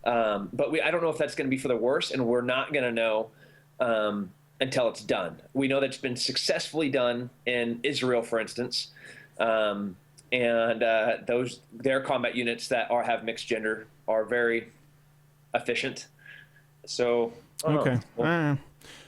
But I don't know if that's going to be for the worse, and we're not going to know until it's done. We know that it's been successfully done in Israel, for instance, and their combat units that have mixed gender are very efficient. So okay.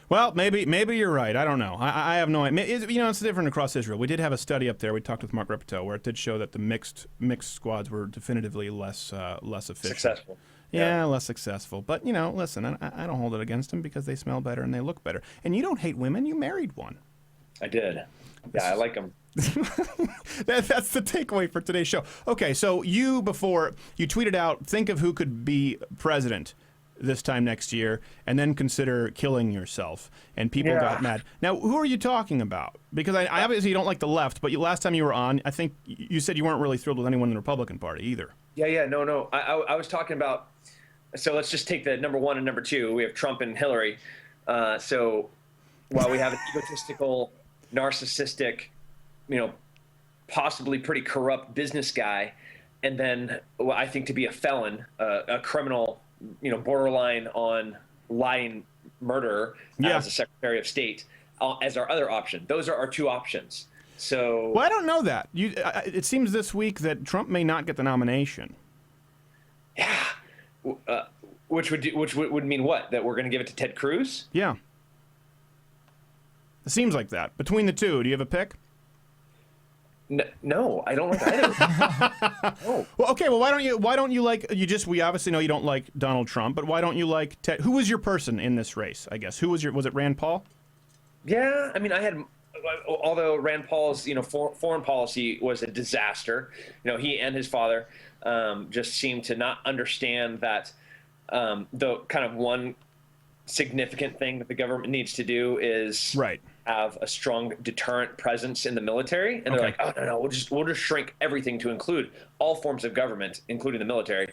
Well, maybe you're right. I don't know. I have no idea. It's different across Israel. We did have a study up there. We talked with Mark Repetto where it did show that the mixed squads were definitively less efficient. Successful. Yeah, less successful. But, listen, I don't hold it against them because they smell better and they look better. And you don't hate women. You married one. I did. Yeah, I like them. That's the takeaway for today's show. Okay, so you tweeted out, think of who could be president this time next year, and then consider killing yourself. And people got mad. Now, who are you talking about? Because I obviously you don't like the left, but last time you were on, I think you said you weren't really thrilled with anyone in the Republican Party either. Yeah, no. I was talking about, so let's just take the number one and number two. We have Trump and Hillary. So while we have an egotistical, narcissistic, possibly pretty corrupt business guy, and then what I think to be a felon, a criminal, borderline on lying murderer as a Secretary of State, as our other option. Those are our two options. So, well, I don't know that. It seems this week that Trump may not get the nomination. Yeah. Which would mean what? That we're going to give it to Ted Cruz? Yeah. It seems like that. Between the two, do you have a pick? No, I don't like either. No. Well, okay. Well, why don't you like? We obviously know you don't like Donald Trump, but why don't you like Ted? Who was your person in this race? I guess was it Rand Paul? Yeah, I mean, although Rand Paul's foreign policy was a disaster. He and his father just seemed to not understand that the kind of one significant thing that the government needs to do is have a strong deterrent presence in the military, and they're like, oh no, we'll just shrink everything to include all forms of government, including the military.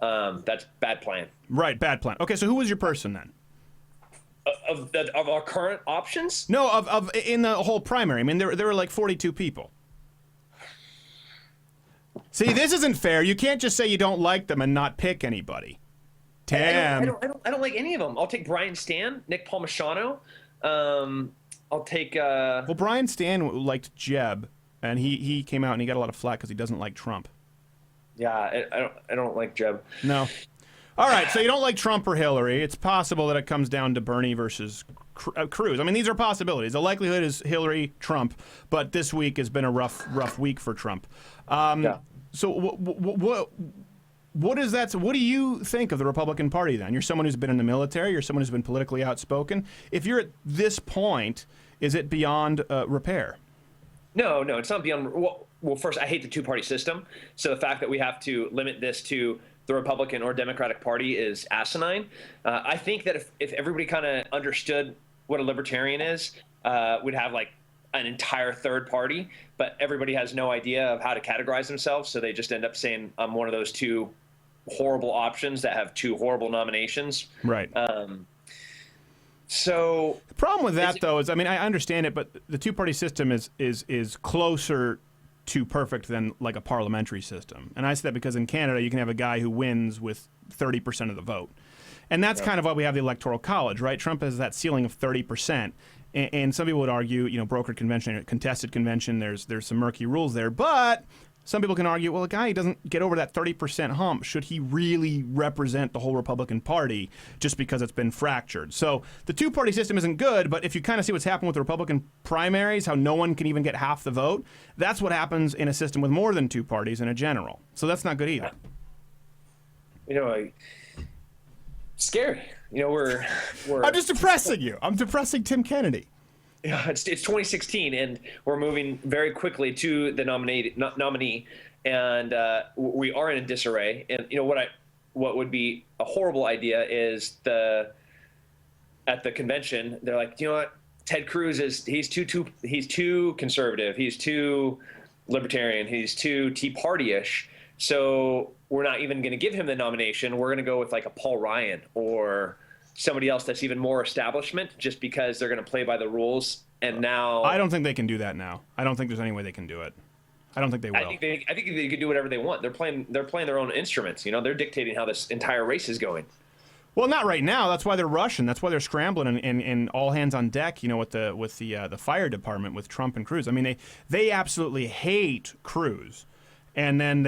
That's bad plan. Right, bad plan. Okay, so who was your person then? Of our current options? No, of in the whole primary. I mean, there were like 42 people. See, this isn't fair. You can't just say you don't like them and not pick anybody. I don't like any of them. I'll take Brian Stan, Nick Palmisano. I'll take. Well, Brian Stan liked Jeb, and he came out and he got a lot of flack because he doesn't like Trump. Yeah, I don't like Jeb. No. All right, so you don't like Trump or Hillary. It's possible that it comes down to Bernie versus Cruz. I mean, these are possibilities. The likelihood is Hillary, Trump, but this week has been a rough week for Trump. So what is that? So what do you think of the Republican Party then? You're someone who's been in the military. You're someone who's been politically outspoken. If you're at this point, is it beyond repair? No, it's not beyond. Well, first, I hate the two-party system. So the fact that we have to limit this to the Republican or Democratic Party is asinine. I think that if everybody kind of understood what a libertarian is, we'd have like an entire third party, but everybody has no idea of how to categorize themselves, so they just end up saying I'm one of those two horrible options that have two horrible nominations. Right. So the problem with that, though, is I mean I understand it, but the two-party system is closer to perfect than like a parliamentary system. And I say that because in Canada you can have a guy who wins with 30% of the vote. And that's kind of why we have the Electoral College, right? Trump has that ceiling of 30%. And some people would argue, brokered convention, contested convention, there's some murky rules there. But some people can argue, well, a guy who doesn't get over that 30% hump, should he really represent the whole Republican Party just because it's been fractured? So the two-party system isn't good, but if you kind of see what's happened with the Republican primaries, how no one can even get half the vote, that's what happens in a system with more than two parties in a general. So that's not good either. Scary. We're I'm just depressing you. I'm depressing Tim Kennedy. Yeah, it's 2016, and we're moving very quickly to the nominee, and we are in a disarray. And what would be a horrible idea is at the convention they're like, you know what, Ted Cruz he's too conservative, he's too libertarian, he's too Tea Party-ish. So we're not even going to give him the nomination. We're going to go with like a Paul Ryan or somebody else that's even more establishment, just because they're going to play by the rules. And now I don't think they can do that now. I don't think there's any way they can do it. I don't think they will. I think they could do whatever they want. They're playing their own instruments. They're dictating how this entire race is going. Well, not right now. That's why they're rushing. That's why they're scrambling and all hands on deck. With the fire department with Trump and Cruz. I mean, they absolutely hate Cruz, and then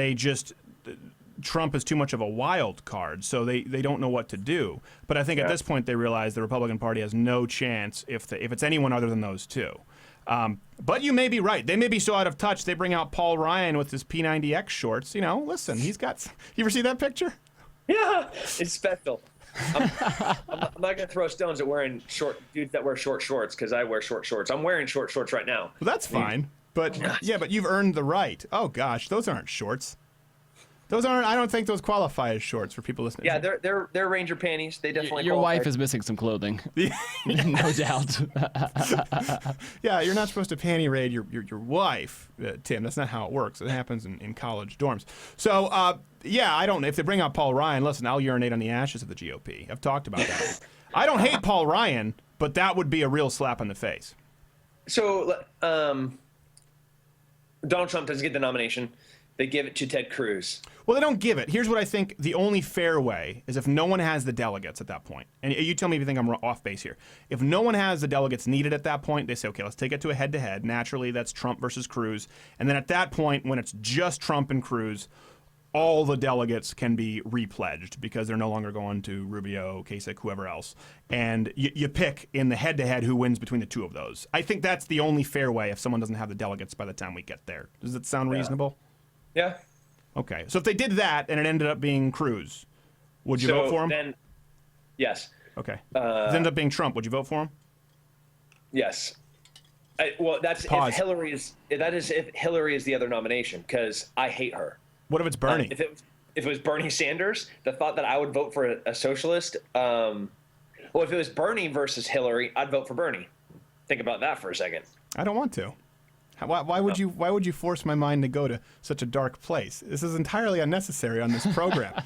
Trump is too much of a wild card, so they don't know what to do. But I think at this point they realize the Republican Party has no chance if it's anyone other than those two. But you may be right. They may be so out of touch. They bring out Paul Ryan with his P90X shorts. Listen, he's got. You ever see that picture? Yeah, it's special. I'm not gonna throw stones at wearing dudes that wear short shorts because I wear short shorts. I'm wearing short shorts right now. Well, that's fine. But but you've earned the right. Oh gosh, those aren't shorts. Those aren't. I don't think those qualify as shorts for people listening. Yeah, they're Ranger panties. They definitely. Your wife is missing some clothing. No doubt. Yeah, you're not supposed to panty raid your wife, Tim. That's not how it works. It happens in college dorms. So I don't. If they bring out Paul Ryan, listen, I'll urinate on the ashes of the GOP. I've talked about that. I don't hate Paul Ryan, but that would be a real slap in the face. So Donald Trump doesn't get the nomination. They give it to Ted Cruz. Well, they don't give it. Here's what I think the only fair way is if no one has the delegates at that point. And you tell me if you think I'm off base here. If no one has the delegates needed at that point, they say, okay, let's take it to a head-to-head. Naturally, that's Trump versus Cruz. And then at that point, when it's just Trump and Cruz, all the delegates can be repledged because they're no longer going to Rubio, Kasich, whoever else. And you pick in the head-to-head who wins between the two of those. I think that's the only fair way if someone doesn't have the delegates by the time we get there. Does that sound reasonable? Yeah. Okay. So if they did that and it ended up being Cruz, would you vote for him? Then, yes. Okay. If it ended up being Trump, would you vote for him? Yes. Well, that's Pause. if Hillary is the other nomination, because I hate her. What if it's Bernie? If it was Bernie Sanders, the thought that I would vote for a socialist. Well, if it was Bernie versus Hillary, I'd vote for Bernie. Think about that for a second. I don't want to. Why would you? Why would you force my mind to go to such a dark place? This is entirely unnecessary on this program.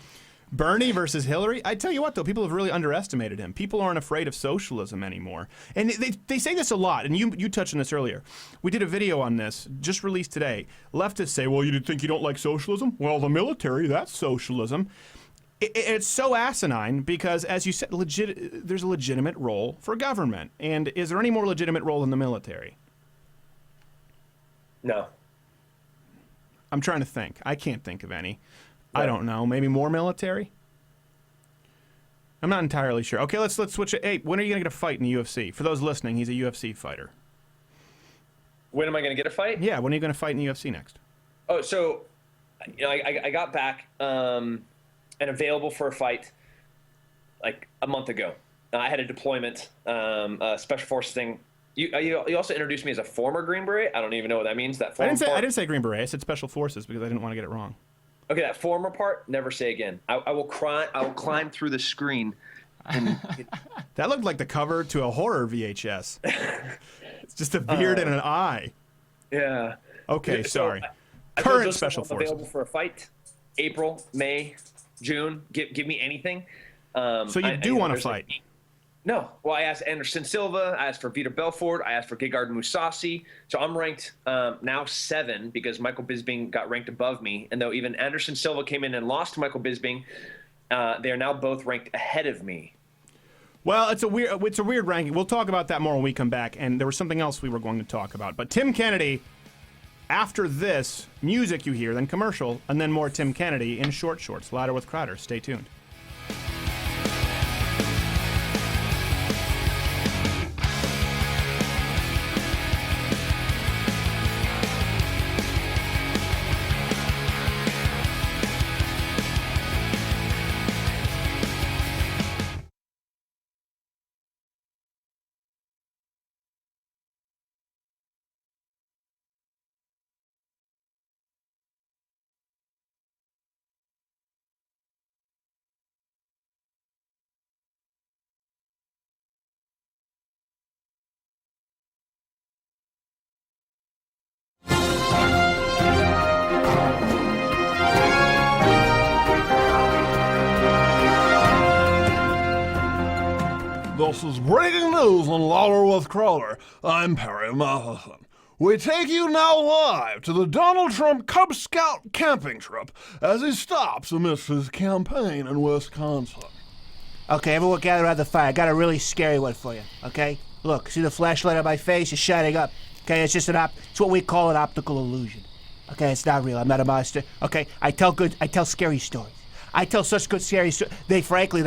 Bernie versus Hillary? I tell you what, though, people have really underestimated him. People aren't afraid of socialism anymore. And they say this a lot, and you touched on this earlier. We did a video on this, just released today. Leftists say, well, you think you don't like socialism? Well, the military, that's socialism. It's so asinine because, as you said, there's a legitimate role for government. And is there any more legitimate role than the military? No. I'm trying to think. I can't think of any. I don't know. Maybe more military? I'm not entirely sure. Okay, let's switch it. Hey, when are you going to get a fight in the UFC? For those listening, he's a UFC fighter. When am I going to get a fight? Yeah, when are you going to fight in the UFC next? Oh, so I got back and available for a fight like a month ago. I had a deployment, a special forces thing. You also introduced me as a former Green Beret. I don't even know what that means. I didn't say Green Beret. I said special forces because I didn't want to get it wrong. Okay, that former part, never say again. I will climb through the screen. And that looked like the cover to a horror VHS. It's just a beard and an eye. Yeah. Okay, So, sorry. Current special forces. Available for a fight. April, May, June. Give me anything. So you do want to fight? No. Well, I asked Anderson Silva. I asked for Vitor Belfort. I asked for Gegard Mousasi. So I'm ranked now 7 because Michael Bisping got ranked above me. And though even Anderson Silva came in and lost to Michael Bisping, they are now both ranked ahead of me. Well, it's a weird ranking. We'll talk about that more when we come back. And there was something else we were going to talk about. But Tim Kennedy, after this, music you hear, then commercial, and then more Tim Kennedy in Short Shorts. Louder with Crowder. Stay tuned. This is breaking news on Louder with Crowder. I'm Perry Matheson. We take you now live to the Donald Trump Cub Scout camping trip as he stops amidst his campaign in Wisconsin. Okay, everyone gather around the fire. I got a really scary one for you, okay? Look, see the flashlight on my face? It's shining up. Okay, it's just it's what we call an optical illusion. Okay, it's not real. I'm not a monster. Okay, I tell scary stories. I tell such good scary stories. They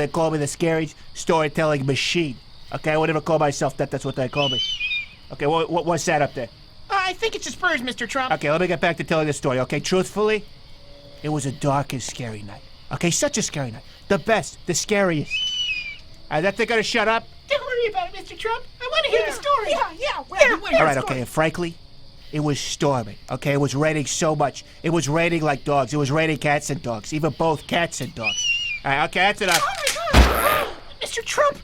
call me the scary storytelling machine. Okay, I would never call myself that. That's what they call me. Okay, what's that up there? I think it's just birds, Mr. Trump. Okay, let me get back to telling the story. Okay, truthfully, it was a dark and scary night. Okay, such a scary night. The best, the scariest. That thing gonna shut up? Don't worry about it, Mr. Trump. I want to hear the story. Yeah. All right, okay, and frankly, it was storming, okay? It was raining so much. It was raining like dogs. It was raining cats and dogs, even both cats and dogs. All right, okay, that's enough. Oh, my God. Mr. Trump,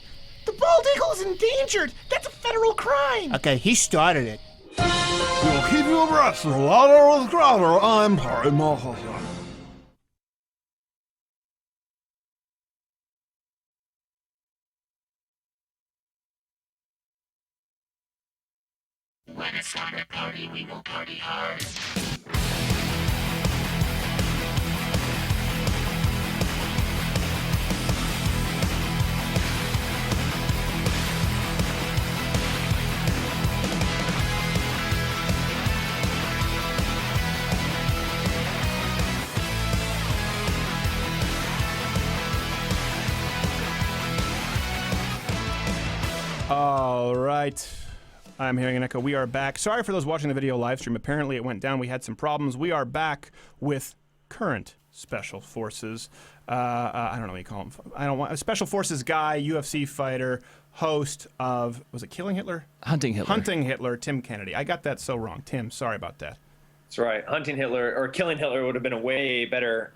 the bald eagle is endangered. That's a federal crime. Okay, he started it. We'll keep you abreast of Louder with Crowder. I'm Perry Matheson. When it's time to party, we will party hard. All right. I'm hearing an echo. We are back. Sorry for those watching the video live stream. Apparently it went down. We had some problems. We are back with current Special Forces. I don't know what you call him. I don't want a Special Forces guy, UFC fighter, host of, was it Killing Hitler? Hunting Hitler. Hunting Hitler, Tim Kennedy. I got that so wrong. Tim, sorry about that. That's right. Hunting Hitler or Killing Hitler would have been a way better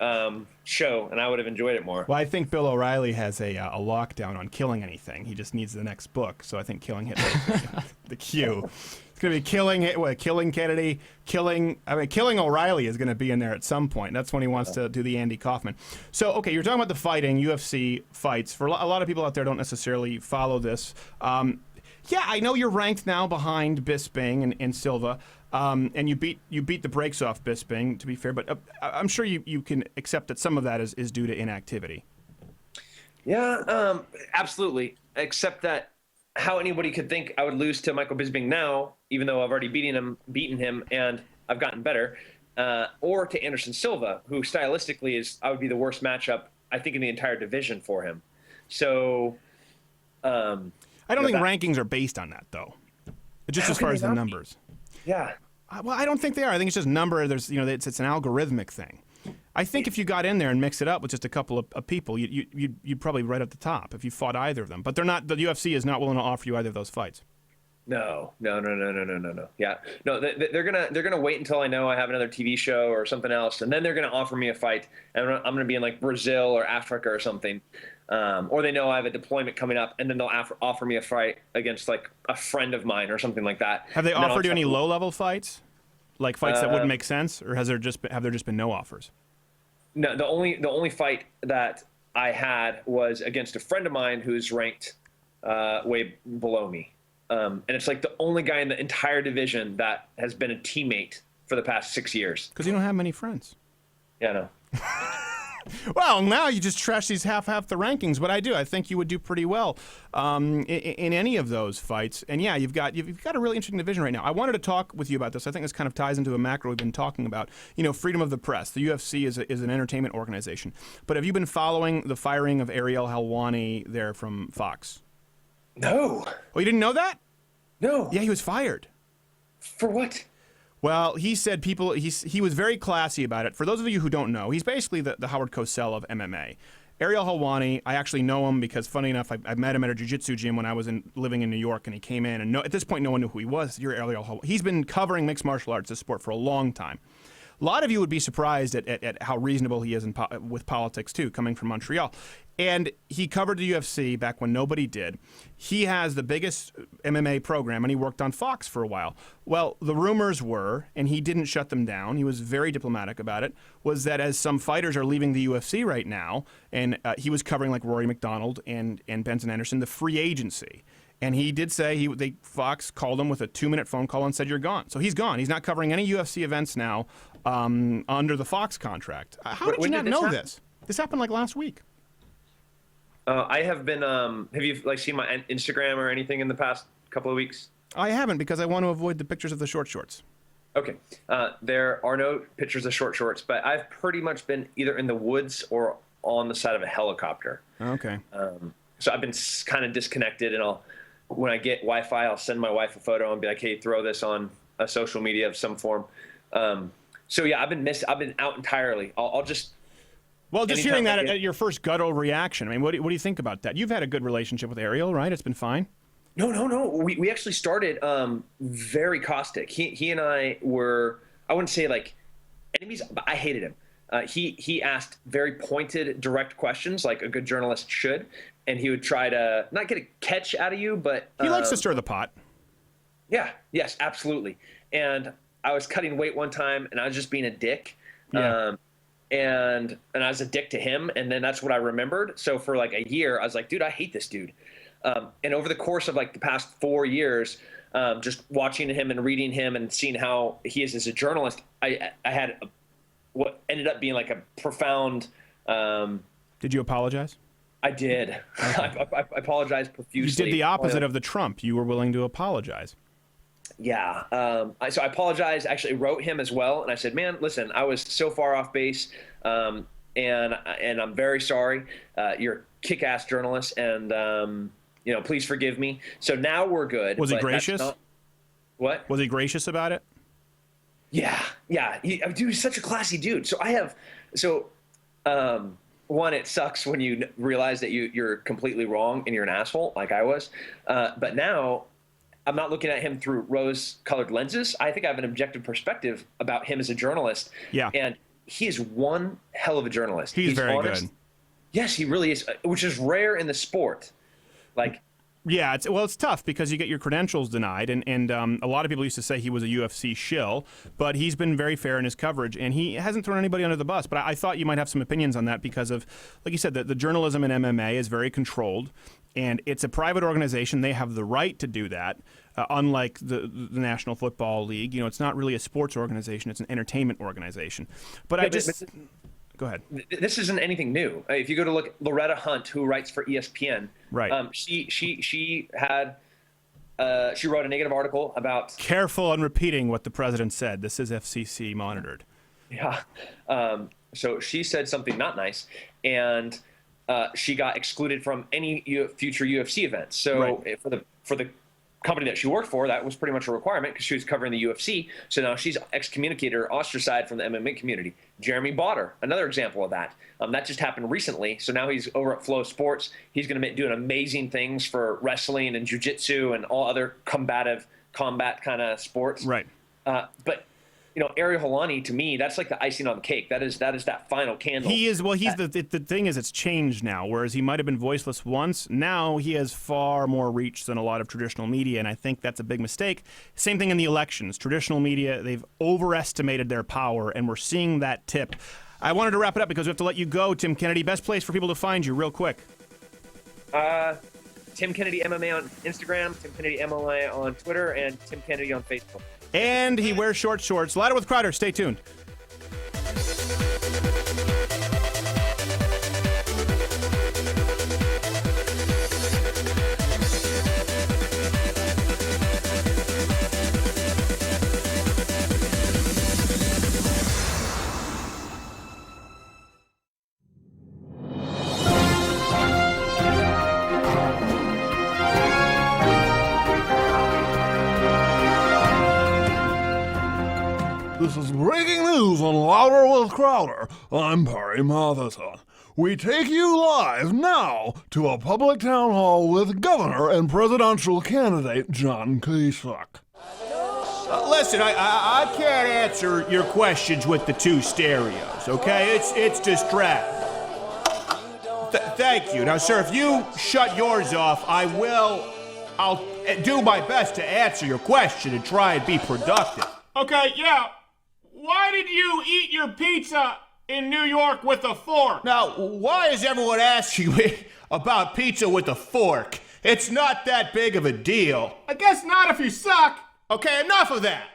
show, and I would have enjoyed it more. Well, I think Bill O'Reilly has a lockdown on killing anything. He just needs the next book. So I think Killing Hitler is the cue. It's going to be killing Kennedy, killing O'Reilly is going to be in there at some point. That's when he wants to do the Andy Kaufman. So, okay, you're talking about the fighting, UFC fights. For a lot of people out there don't necessarily follow this. Yeah, I know you're ranked now behind Bisping and Silva. And you beat the brakes off Bisping, to be fair, but I'm sure you can accept that some of that is due to inactivity. Yeah, absolutely. Except that how anybody could think I would lose to Michael Bisping now, even though I've already beaten him, and I've gotten better, or to Anderson Silva, who stylistically I would be the worst matchup, I think, in the entire division for him. So, I don't think rankings are based on that, though. Just as far as the numbers. Yeah. Well, I don't think they are. I think it's just number. There's, it's an algorithmic thing. I think if you got in there and mixed it up with just a couple of people, you'd probably right at the top if you fought either of them. But they're not. The UFC is not willing to offer you either of those fights. No. Yeah, no. They're gonna wait until I know I have another TV show or something else, and then they're gonna offer me a fight, and I'm gonna be in like Brazil or Africa or something. Or they know I have a deployment coming up, and then they'll offer me a fight against like a friend of mine or something like that. Have they offered you any low-level fights, like fights that wouldn't make sense, or have there just been no offers? No, the only fight that I had was against a friend of mine who's ranked way below me, and it's like the only guy in the entire division that has been a teammate for the past 6 years. Because you don't have many friends. Yeah, I know. Well, now you just trash these half the rankings, but I think you would do pretty well in any of those fights. And yeah, you've got a really interesting division right now. I wanted to talk with you about this. I think this kind of ties into a macro we've been talking about. Freedom of the press. The UFC is an entertainment organization. But have you been following the firing of Ariel Helwani there from Fox? No. Oh, you didn't know that? No. Yeah, he was fired. For what? Well, he said he was very classy about it. For those of you who don't know, he's basically the Howard Cosell of MMA. Ariel Helwani, I actually know him because, funny enough, I met him at a jiu-jitsu gym when I was living in New York, and he came in, and at this point, no one knew who he was. You're Ariel Helwani. He's been covering mixed martial arts, this sport, for a long time. A lot of you would be surprised at how reasonable he is with politics, too, coming from Montreal. And he covered the UFC back when nobody did. He has the biggest MMA program, and he worked on Fox for a while. Well, the rumors were, and he didn't shut them down, he was very diplomatic about it, was that as some fighters are leaving the UFC right now, and he was covering like Rory McDonald and Benson Anderson, the free agency. And he did say Fox called him with a 2-minute phone call and said, "You're gone." So he's gone. He's not covering any UFC events now under the Fox contract. How did you not know this? This happened like last week. I have been. Have you seen my Instagram or anything in the past couple of weeks? I haven't, because I want to avoid the pictures of the short shorts. Okay. There are no pictures of short shorts, but I've pretty much been either in the woods or on the side of a helicopter. Okay. So I've been kind of disconnected, and when I get Wi-Fi, I'll send my wife a photo and be like, "Hey, throw this on a social media of some form." So yeah, I've been out entirely. I'll just. Well, just hearing that at your first guttural reaction, I mean, what do you think about that? You've had a good relationship with Ariel, right? It's been fine? No. We actually started very caustic. He and I were, I wouldn't say like enemies, but I hated him. He asked very pointed, direct questions like a good journalist should, and he would try to not get a catch out of you, but... He likes to stir the pot. Yeah, yes, absolutely. And I was cutting weight one time, and I was just being a dick. Yeah. And I was a dick to him, and then that's what I remembered. So for like a year, I was like, dude, I hate this dude. And over the course of like the past 4 years, just watching him and reading him and seeing how he is as a journalist, I had what ended up being like a profound... Did you apologize? I did. I apologized profusely. You did the opposite of the Trump. You were willing to apologize. Yeah. So I apologized. Actually wrote him as well. And I said, man, listen, I was so far off base. And I'm very sorry. You're a kick-ass journalist. And please forgive me. So now we're good. Was he but that's gracious? What? Was he gracious about it? Yeah. Dude, he's such a classy dude. One, it sucks when you realize that you're completely wrong and you're an asshole, like I was. But now I'm not looking at him through rose-colored lenses. I think I have an objective perspective about him as a journalist. Yeah. And he is one hell of a journalist. He's very honest. good. Yes, he really is, which is rare in the sport. Yeah, it's tough because you get your credentials denied, and a lot of people used to say he was a UFC shill, but he's been very fair in his coverage, and he hasn't thrown anybody under the bus. But I thought you might have some opinions on that because of, like you said, the journalism in MMA is very controlled, and it's a private organization. They have the right to do that, unlike the National Football League. It's not really a sports organization; it's an entertainment organization. But Go ahead. This isn't anything new. If you go to look at Loretta Hunt, who writes for ESPN, right? She wrote a negative article about. Careful on repeating what the president said. This is FCC monitored. Yeah. So she said something not nice, and she got excluded from any future UFC events. So for the company that she worked for, that was pretty much a requirement because she was covering the UFC. So now she's excommunicated or ostracized from the MMA community. Jeremy Botter, another example of that. That just happened recently. So now he's over at Flow Sports. He's going to be doing amazing things for wrestling and jiu-jitsu and all other combat kind of sports. Right. But Ariel Helwani, to me, that's like the icing on the cake. That is that final candle. He is the thing is it's changed now. Whereas he might have been voiceless once, now he has far more reach than a lot of traditional media, and I think that's a big mistake. Same thing in the elections. Traditional media, they've overestimated their power, and we're seeing that tip. I wanted to wrap it up because we have to let you go, Tim Kennedy. Best place for people to find you, real quick. Tim Kennedy MMA on Instagram, Tim Kennedy MMA on Twitter, and Tim Kennedy on Facebook. And he wears short shorts. Louder with Crowder. Stay tuned. This is breaking news on Louder with Crowder. I'm Perry Matheson. We take you live now to a public town hall with Governor and presidential candidate John Kasich. Listen, I can't answer your questions with the two stereos, okay? It's distracting. Thank you. Now, sir, if you shut yours off, I'll do my best to answer your question and try and be productive. Okay, yeah. Why did you eat your pizza in New York with a fork? Now, why is everyone asking me about pizza with a fork? It's not that big of a deal. I guess not if you suck. Okay, enough of that.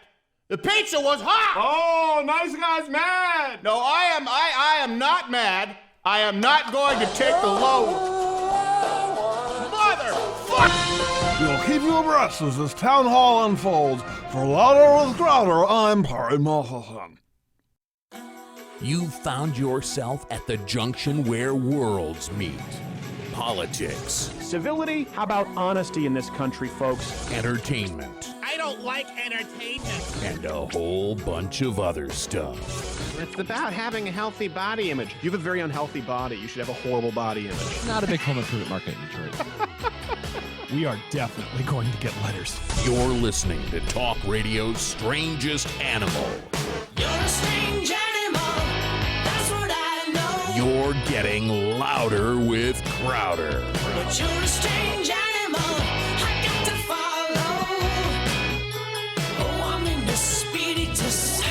The pizza was hot. Oh, nice guy's mad. No, I am not mad. I am not going to take the load. Motherfucker! We'll keep you abreast as this town hall unfolds. For Louder with Crowder, I'm Perry Matheson. You've found yourself at the junction where worlds meet. Politics. Civility? How about honesty in this country, folks? Entertainment. I don't like entertainment. And a whole bunch of other stuff. It's about having a healthy body image. You have a very unhealthy body. You should have a horrible body image. Not a big home improvement market in Detroit. We are definitely going to get letters. You're listening to Talk Radio's Strangest Animal. You're a strange animal, that's what I know. You're getting louder with Crowder. But you're a strange animal, I got to follow. Oh, I'm in the spiritus.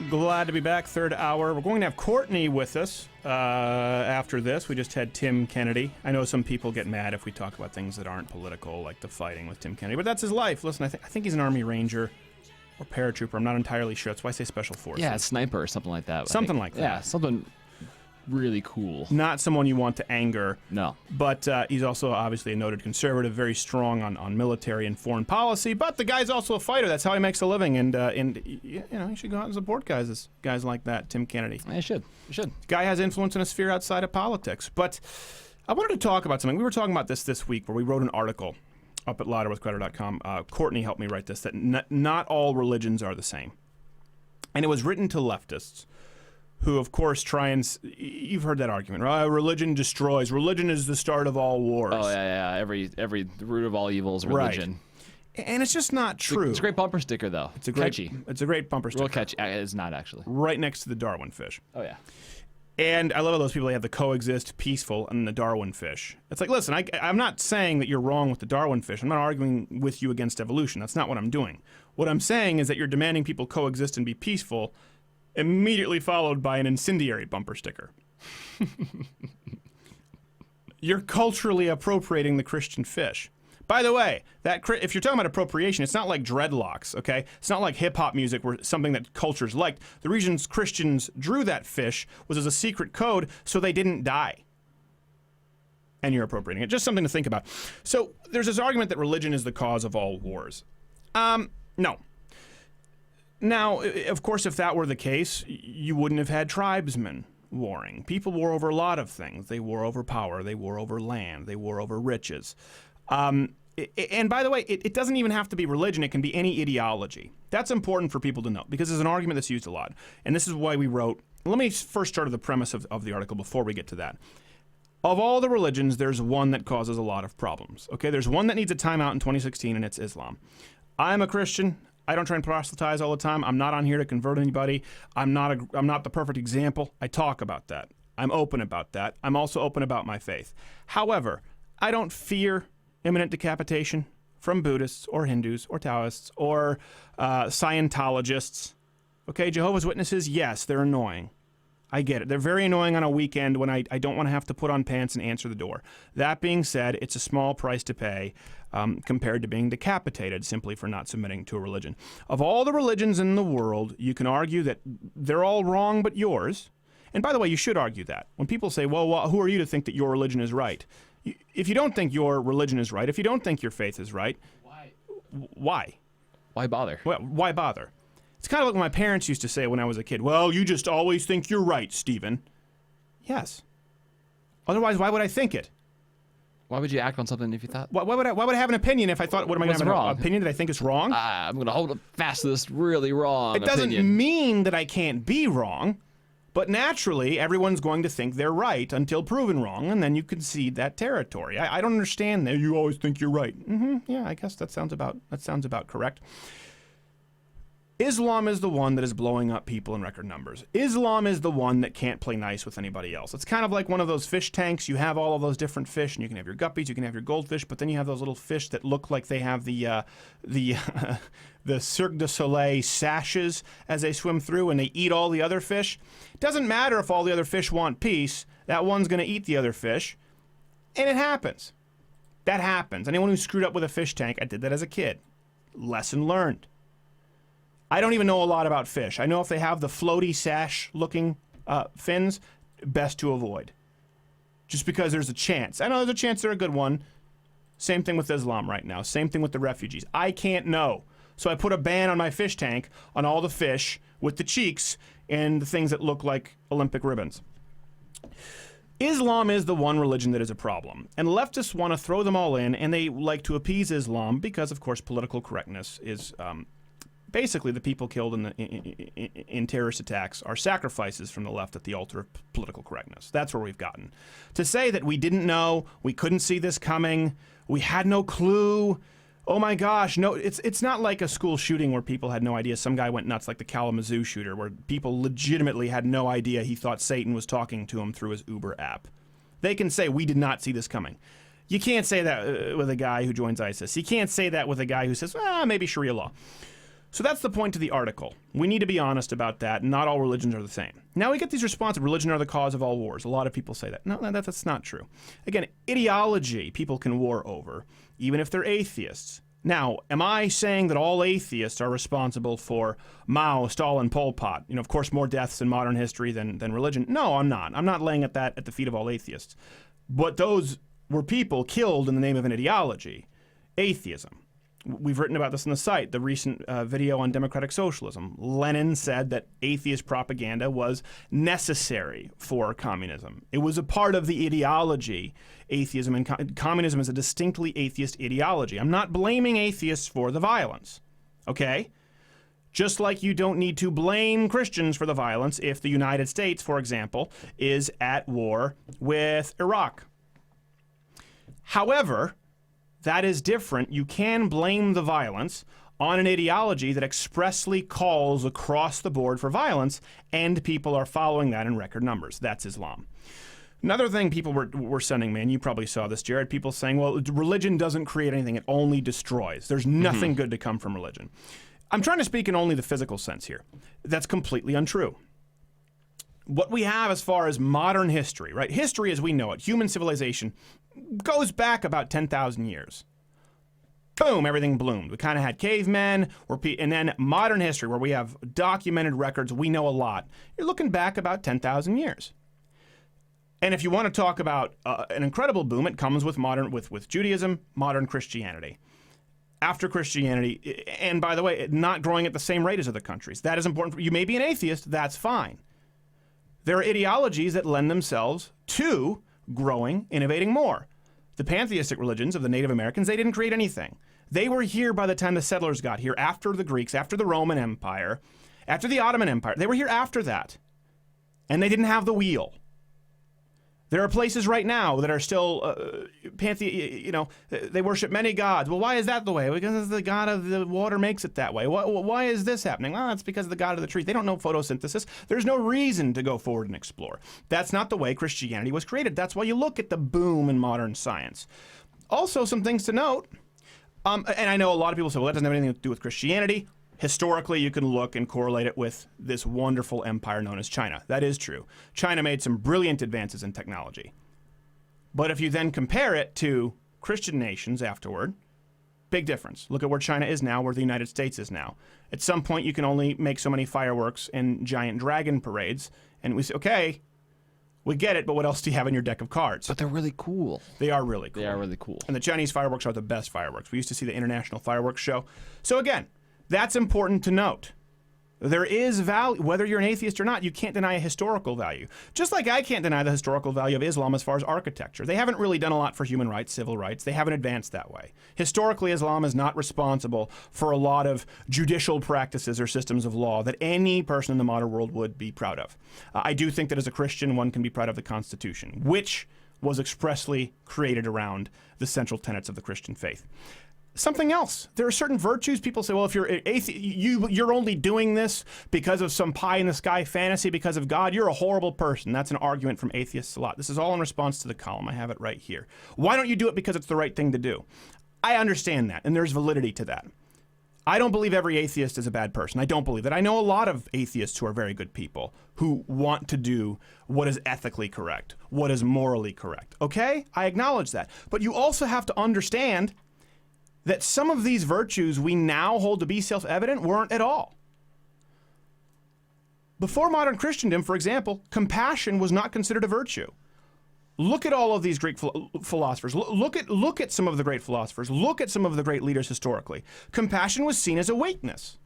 Glad to be back, third hour. We're going to have Courtney with us after this. We just had Tim Kennedy. I know some people get mad if we talk about things that aren't political, like the fighting with Tim Kennedy, but that's his life. Listen, I think he's an Army Ranger or paratrooper. I'm not entirely sure. That's why I say Special Forces. Yeah, sniper or something like that. Something like that. Yeah, something really cool. Not someone you want to anger. No. But he's also obviously a noted conservative, very strong on military and foreign policy. But the guy's also a fighter. That's how he makes a living. And you should go out and support guys like that, Tim Kennedy. I should. You should. Guy has influence in a sphere outside of politics. But I wanted to talk about something. We were talking about this week where we wrote an article up at louderwithcrowder.com. Courtney helped me write this, that not all religions are the same. And it was written to leftists who, of course, try and... You've heard that argument, right? Religion destroys. Religion is the start of all wars. Oh, yeah. Every root of all evil is religion. Right. And it's just not true. It's a great bumper sticker, though. It's a great, catchy. It's a great bumper sticker. Real catchy. It's not, actually. Right next to the Darwin fish. Oh, yeah. And I love all those people that have the coexist, peaceful, and the Darwin fish. It's like, listen, I'm not saying that you're wrong with the Darwin fish. I'm not arguing with you against evolution. That's not what I'm doing. What I'm saying is that you're demanding people coexist and be peaceful, immediately followed by an incendiary bumper sticker. You're culturally appropriating the Christian fish. By the way, if you're talking about appropriation, it's not like dreadlocks, okay? It's not like hip-hop music where something that cultures liked. The reasons Christians drew that fish was as a secret code so they didn't die. And you're appropriating it. Just something to think about. So there's this argument that religion is the cause of all wars. No. Now, of course, if that were the case, you wouldn't have had tribesmen warring. People war over a lot of things. They war over power. They war over land. They war over riches. And by the way, it doesn't even have to be religion. It can be any ideology. That's important for people to know because it's an argument that's used a lot. And this is why we wrote... Let me first start with the premise of the article before we get to that. Of all the religions, there's one that causes a lot of problems. Okay, there's one that needs a timeout in 2016, and it's Islam. I'm a Christian. I don't try and proselytize all the time. I'm not on here to convert anybody. I'm not the perfect example. I talk about that. I'm open about that. I'm also open about my faith. However, I don't fear imminent decapitation from Buddhists or Hindus or Taoists or Scientologists. Okay, Jehovah's Witnesses, yes, they're annoying. I get it. They're very annoying on a weekend when I don't want to have to put on pants and answer the door. That being said, it's a small price to pay compared to being decapitated simply for not submitting to a religion. Of all the religions in the world, you can argue that they're all wrong but yours. And by the way, you should argue that. When people say, well, who are you to think that your religion is right? If you don't think your religion is right, if you don't think your faith is right, why? Why bother? Well, why bother? It's kind of like what my parents used to say when I was a kid. Well, you just always think you're right, Stephen. Yes. Otherwise, why would I think it? Why would you act on something if you thought... Why would I have an opinion if I thought, what am I going to have an opinion that I think is wrong? I'm going to hold it fast to this really wrong opinion. It doesn't mean that I can't be wrong, but naturally, everyone's going to think they're right until proven wrong, and then you concede that territory. I don't understand that you always think you're right. Yeah, I guess that sounds about correct. Islam is the one that is blowing up people in record numbers. Islam is the one that can't play nice with anybody else. It's kind of like one of those fish tanks. You have all of those different fish, and you can have your guppies, you can have your goldfish, but then you have those little fish that look like they have the Cirque du Soleil sashes as they swim through, and they eat all the other fish. It doesn't matter if all the other fish want peace. That one's going to eat the other fish, and it happens. That happens. Anyone who screwed up with a fish tank, I did that as a kid. Lesson learned. I don't even know a lot about fish. I know if they have the floaty sash-looking fins, best to avoid. Just because there's a chance. I know there's a chance they're a good one. Same thing with Islam right now. Same thing with the refugees. I can't know. So I put a ban on my fish tank on all the fish with the cheeks and the things that look like Olympic ribbons. Islam is the one religion that is a problem. And leftists want to throw them all in, and they like to appease Islam because, of course, political correctness is... basically, the people killed in terrorist attacks are sacrifices from the left at the altar of political correctness. That's where we've gotten. To say that we didn't know, we couldn't see this coming, we had no clue, oh my gosh, no, it's not like a school shooting where people had no idea. Some guy went nuts like the Kalamazoo shooter where people legitimately had no idea he thought Satan was talking to him through his Uber app. They can say, we did not see this coming. You can't say that with a guy who joins ISIS. You can't say that with a guy who says, maybe Sharia law. So that's the point of the article. We need to be honest about that. Not all religions are the same. Now we get these responses, religion are the cause of all wars. A lot of people say that. No, that's not true. Again, ideology people can war over, even if they're atheists. Now, am I saying that all atheists are responsible for Mao, Stalin, Pol Pot? Of course, more deaths in modern history than religion. No, I'm not. I'm not laying that at the feet of all atheists. But those were people killed in the name of an ideology, atheism. We've written about this on the site, the recent video on democratic socialism. Lenin said that atheist propaganda was necessary for communism. It was a part of the ideology. atheism and communism is a distinctly atheist ideology. I'm not blaming atheists for the violence, okay? Just like you don't need to blame Christians for the violence if the United States, for example, is at war with Iraq. However, that is different. You can blame the violence on an ideology that expressly calls across the board for violence, and people are following that in record numbers. That's Islam. Another thing people were sending me, and you probably saw this, Jared, people saying, well, religion doesn't create anything, it only destroys. There's nothing good to come from religion. I'm trying to speak in only the physical sense here. That's completely untrue. What we have as far as modern history, right? History as we know it, human civilization, goes back about 10,000 years. Boom, everything bloomed. We kind of had cavemen, and then modern history, where we have documented records, we know a lot. You're looking back about 10,000 years. And if you want to talk about an incredible boom, it comes with Judaism, modern Christianity. After Christianity, and by the way, not growing at the same rate as other countries. That is important. You may be an atheist, that's fine. There are ideologies that lend themselves to growing, innovating more. The pantheistic religions of the Native Americans, they didn't create anything. They were here by the time the settlers got here, after the Greeks, after the Roman Empire, after the Ottoman Empire. They were here after that. And they didn't have the wheel. There are places right now that are still they worship many gods. Well, why is that the way? Because the god of the water makes it that way. Why is this happening? Well, it's because of the god of the tree. They don't know photosynthesis. There's no reason to go forward and explore. That's not the way Christianity was created. That's why you look at the boom in modern science. Also, some things to note, and I know a lot of people say, well, that doesn't have anything to do with Christianity. Historically, you can look and correlate it with this wonderful empire known as China. That is true. China made some brilliant advances in technology. But if you then compare it to Christian nations afterward, big difference. Look at where China is now, where the United States is now. At some point, you can only make so many fireworks and giant dragon parades. And we say, okay, we get it, but what else do you have in your deck of cards? But they're really cool. They are really cool. They are really cool. And the Chinese fireworks are the best fireworks. We used to see the International Fireworks Show. So again, that's important to note. There is value, whether you're an atheist or not, you can't deny a historical value. Just like I can't deny the historical value of Islam as far as architecture. They haven't really done a lot for human rights, civil rights. They haven't advanced that way. Historically, Islam is not responsible for a lot of judicial practices or systems of law that any person in the modern world would be proud of. I do think that as a Christian, one can be proud of the Constitution, which was expressly created around the central tenets of the Christian faith. Something else. There are certain virtues. People say, well, if you're you're only doing this because of some pie-in-the-sky fantasy because of God, you're a horrible person. That's an argument from atheists a lot. This is all in response to the column. I have it right here. Why don't you do it because it's the right thing to do? I understand that, and there's validity to that. I don't believe every atheist is a bad person. I don't believe that. I know a lot of atheists who are very good people who want to do what is ethically correct, what is morally correct. Okay? I acknowledge that. But you also have to understand that some of these virtues we now hold to be self-evident weren't at all. Before modern Christendom, for example, compassion was not considered a virtue. Look at all of these Greek philosophers. Look at some of the great philosophers. Look at some of the great leaders historically. Compassion was seen as a weakness.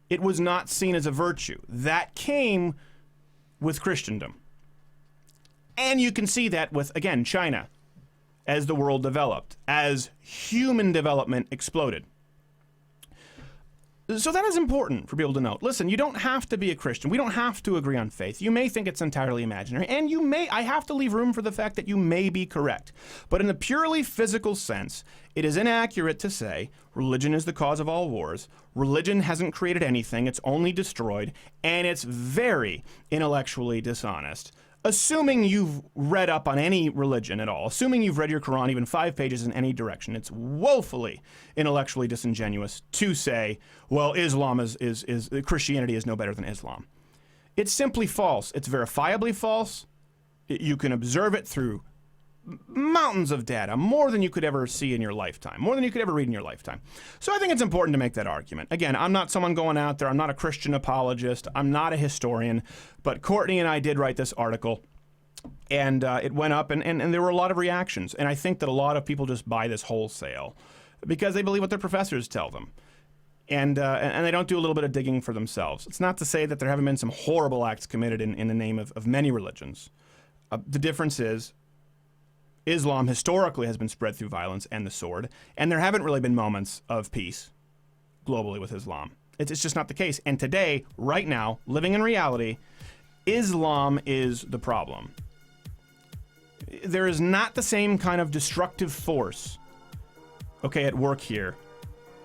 It was not seen as a virtue. That came with Christendom. And you can see that with, again, China. As the world developed, as human development exploded. So that is important for people to note. Listen, you don't have to be a Christian. We don't have to agree on faith. You may think it's entirely imaginary, and I have to leave room for the fact that you may be correct. But in the purely physical sense, it is inaccurate to say religion is the cause of all wars. Religion hasn't created anything. It's only destroyed, and it's very intellectually dishonest. Assuming you've read up on any religion at all, assuming you've read your Quran even 5 pages in any direction, it's woefully intellectually disingenuous to say, well, Christianity is no better than Islam. It's simply false. It's verifiably false. You can observe it through mountains of data, more than you could ever see in your lifetime, more than you could ever read in your lifetime. So I think it's important to make that argument. Again, I'm not someone going out there. I'm not a Christian apologist. I'm not a historian. But Courtney and I did write this article, and it went up, and there were a lot of reactions. And I think that a lot of people just buy this wholesale because they believe what their professors tell them. And they don't do a little bit of digging for themselves. It's not to say that there haven't been some horrible acts committed in the name of many religions. The difference is Islam historically has been spread through violence and the sword, and there haven't really been moments of peace globally with Islam. It's just not the case. And today, right now, living in reality, Islam is the problem. There is not the same kind of destructive force, at work here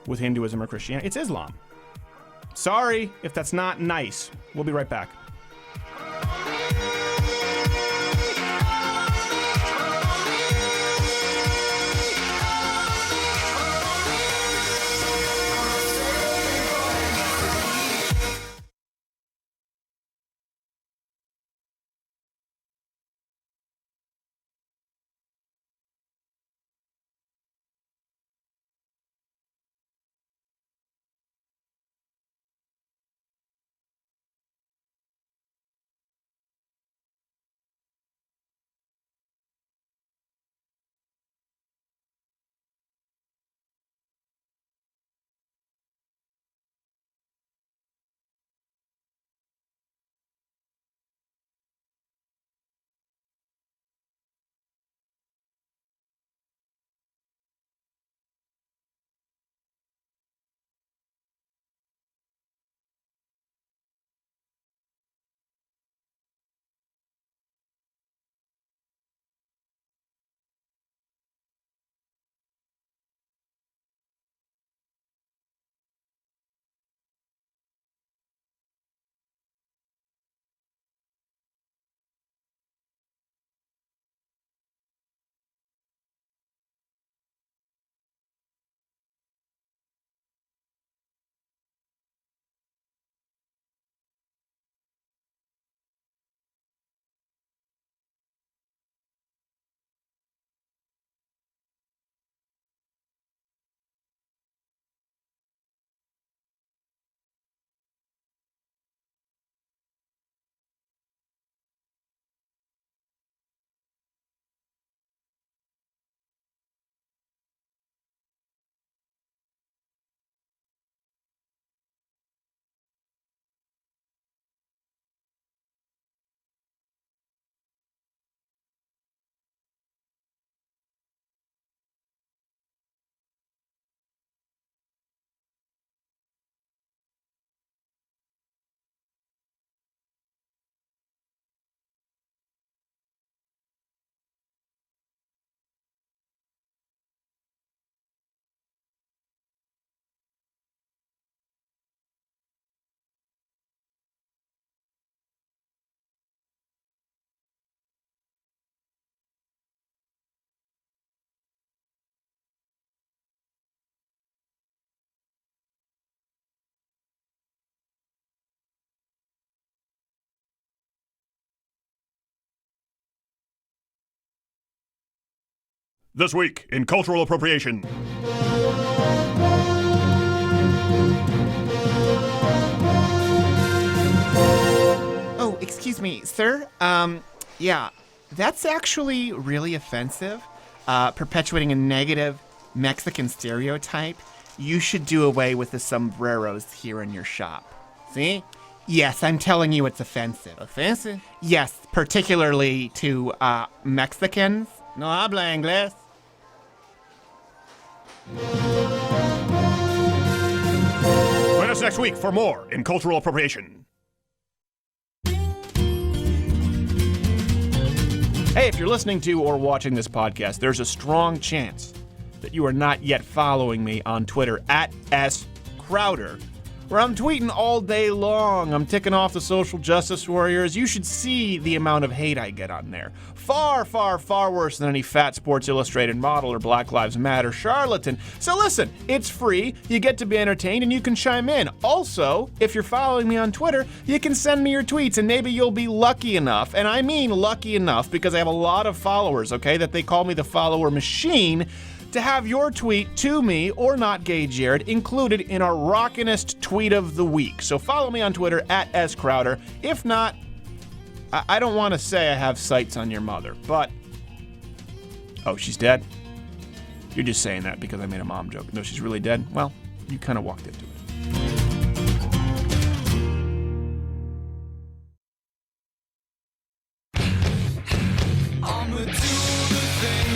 with Hinduism or Christianity. It's Islam. Sorry if that's not nice. We'll be right back. This week in cultural appropriation. Oh, excuse me, sir. Yeah, that's actually really offensive. Perpetuating a negative Mexican stereotype. You should do away with the sombreros here in your shop. See? Yes, I'm telling you it's offensive. Offensive? Yes, particularly to Mexicans. No habla inglés. Join us next week for more in cultural appropriation. Hey, if you're listening to or watching this podcast, there's a strong chance that you are not yet following me on Twitter @SCrowder, where I'm tweeting all day long. I'm ticking off the social justice warriors. You should see the amount of hate I get on there. Far, far, far worse than any fat Sports Illustrated model or Black Lives Matter charlatan. So listen, it's free, you get to be entertained, and you can chime in. Also, if you're following me on Twitter, you can send me your tweets, and maybe you'll be lucky enough, and I mean lucky enough because I have a lot of followers, okay, that they call me the follower machine, to have your tweet to me, or Not Gay Jared, included in our rockinest tweet of the week. So follow me on Twitter @SCrowder. If not, I don't want to say I have sights on your mother, but... Oh, she's dead? You're just saying that because I made a mom joke. No, she's really dead? Well, you kind of walked into it. I'ma do the things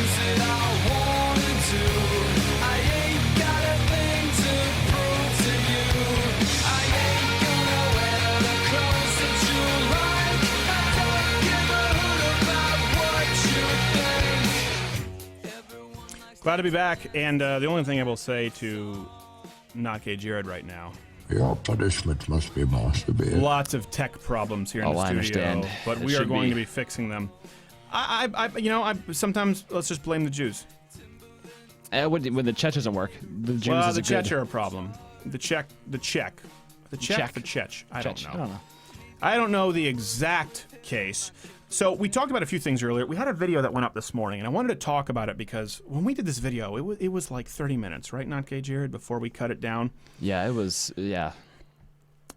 Glad to be back. And the only thing I will say to not gay Jared right now. Your punishment must be more severe. Lots of tech problems here in the studio. Understand. But we are going to be fixing them. I sometimes let's just blame the Jews. When the Czech doesn't work, the Jews well, is the a Czech good... are a problem. The Czech. The Czech. The Czech. I don't know. I don't know. I don't know the exact case. So we talked about a few things earlier. We had a video that went up this morning, and I wanted to talk about it because when we did this video, it was like 30 minutes, right, not gay Jared, before we cut it down? Yeah, it was, yeah.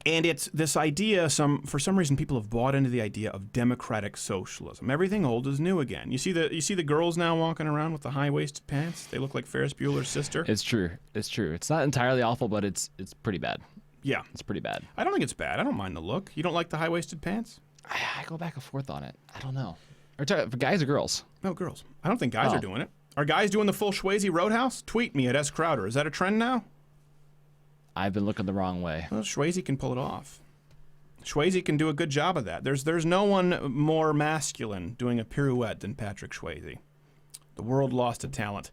And it's this idea, for some reason people have bought into the idea of democratic socialism. Everything old is new again. You see the girls now walking around with the high-waisted pants? They look like Ferris Bueller's sister. It's true. It's not entirely awful, but it's pretty bad. Yeah. It's pretty bad. I don't think it's bad. I don't mind the look. You don't like the high-waisted pants? I go back and forth on it. I don't know. Are you talking for guys or girls? No, girls. I don't think guys are doing it. Are guys doing the full Swayze Roadhouse? Tweet me at S. Crowder. Is that a trend now? I've been looking the wrong way. Well, Swayze can pull it off. Swayze can do a good job of that. There's no one more masculine doing a pirouette than Patrick Swayze. The world lost a talent.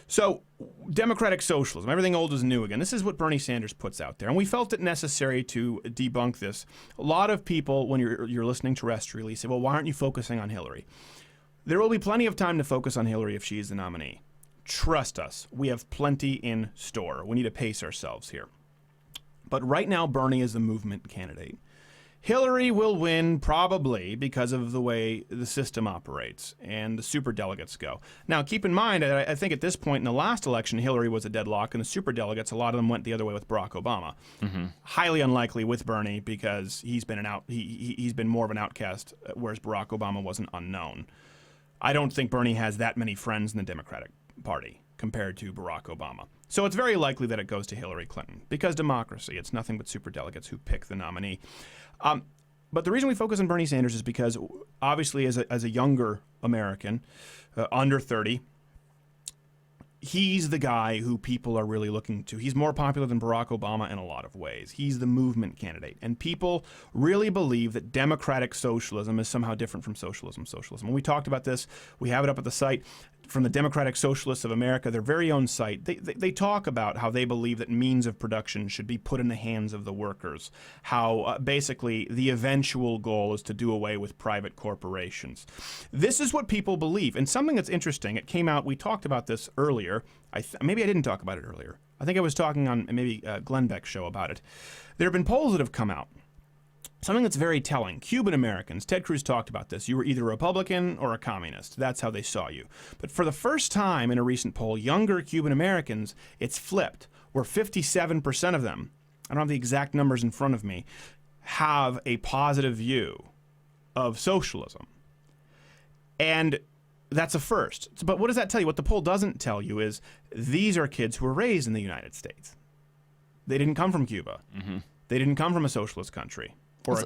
So, democratic socialism, everything old is new again. This is what Bernie Sanders puts out there, and we felt it necessary to debunk this. A lot of people, when you're listening terrestrially, say, well, why aren't you focusing on Hillary? There will be plenty of time to focus on Hillary if she is the nominee. Trust us, we have plenty in store. We need to pace ourselves here. But right now, Bernie is the movement candidate. Hillary will win probably because of the way the system operates and the superdelegates go. Now, keep in mind, I think at this point in the last election, Hillary was a deadlock, and the superdelegates, a lot of them went the other way with Barack Obama. Mm-hmm. Highly unlikely with Bernie because he's been he's been more of an outcast, whereas Barack Obama was an unknown. I don't think Bernie has that many friends in the Democratic Party compared to Barack Obama. So it's very likely that it goes to Hillary Clinton because democracy, it's nothing but superdelegates who pick the nominee. But the reason we focus on Bernie Sanders is because obviously as a younger American, under 30, he's the guy who people are really looking to. He's more popular than Barack Obama in a lot of ways. He's the movement candidate. And people really believe that democratic socialism is somehow different from socialism. When we talked about this, we have it up at the site from the Democratic Socialists of America, their very own site. They talk about how they believe that means of production should be put in the hands of the workers, how basically the eventual goal is to do away with private corporations. This is what people believe. And something that's interesting, it came out, we talked about this earlier. Maybe I didn't talk about it earlier. I think I was talking on maybe Glenn Beck's show about it. There have been polls that have come out. Something that's very telling. Cuban Americans, Ted Cruz talked about this. You were either a Republican or a communist. That's how they saw you. But for the first time in a recent poll, younger Cuban Americans, it's flipped, where 57% of them, I don't have the exact numbers in front of me, have a positive view of socialism. And that's a first. But what does that tell you? What the poll doesn't tell you is these are kids who were raised in the United States. They didn't come from Cuba. Mm-hmm. They didn't come from a socialist country.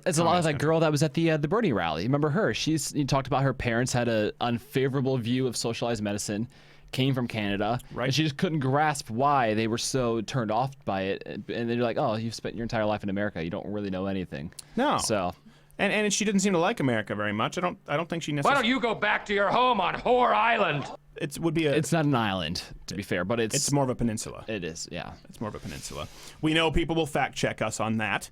It's a lot of that girl that was at the Bernie rally. Remember her? You talked about her parents had an unfavorable view of socialized medicine, came from Canada, right? And she just couldn't grasp why they were so turned off by it. And then you're like, oh, you've spent your entire life in America. You don't really know anything. No. So, and she didn't seem to like America very much. I don't think she necessarily. Why don't you go back to your home on Whore Island? It's not an island, to be fair, but it's more of a peninsula. It is, yeah. It's more of a peninsula. We know people will fact check us on that.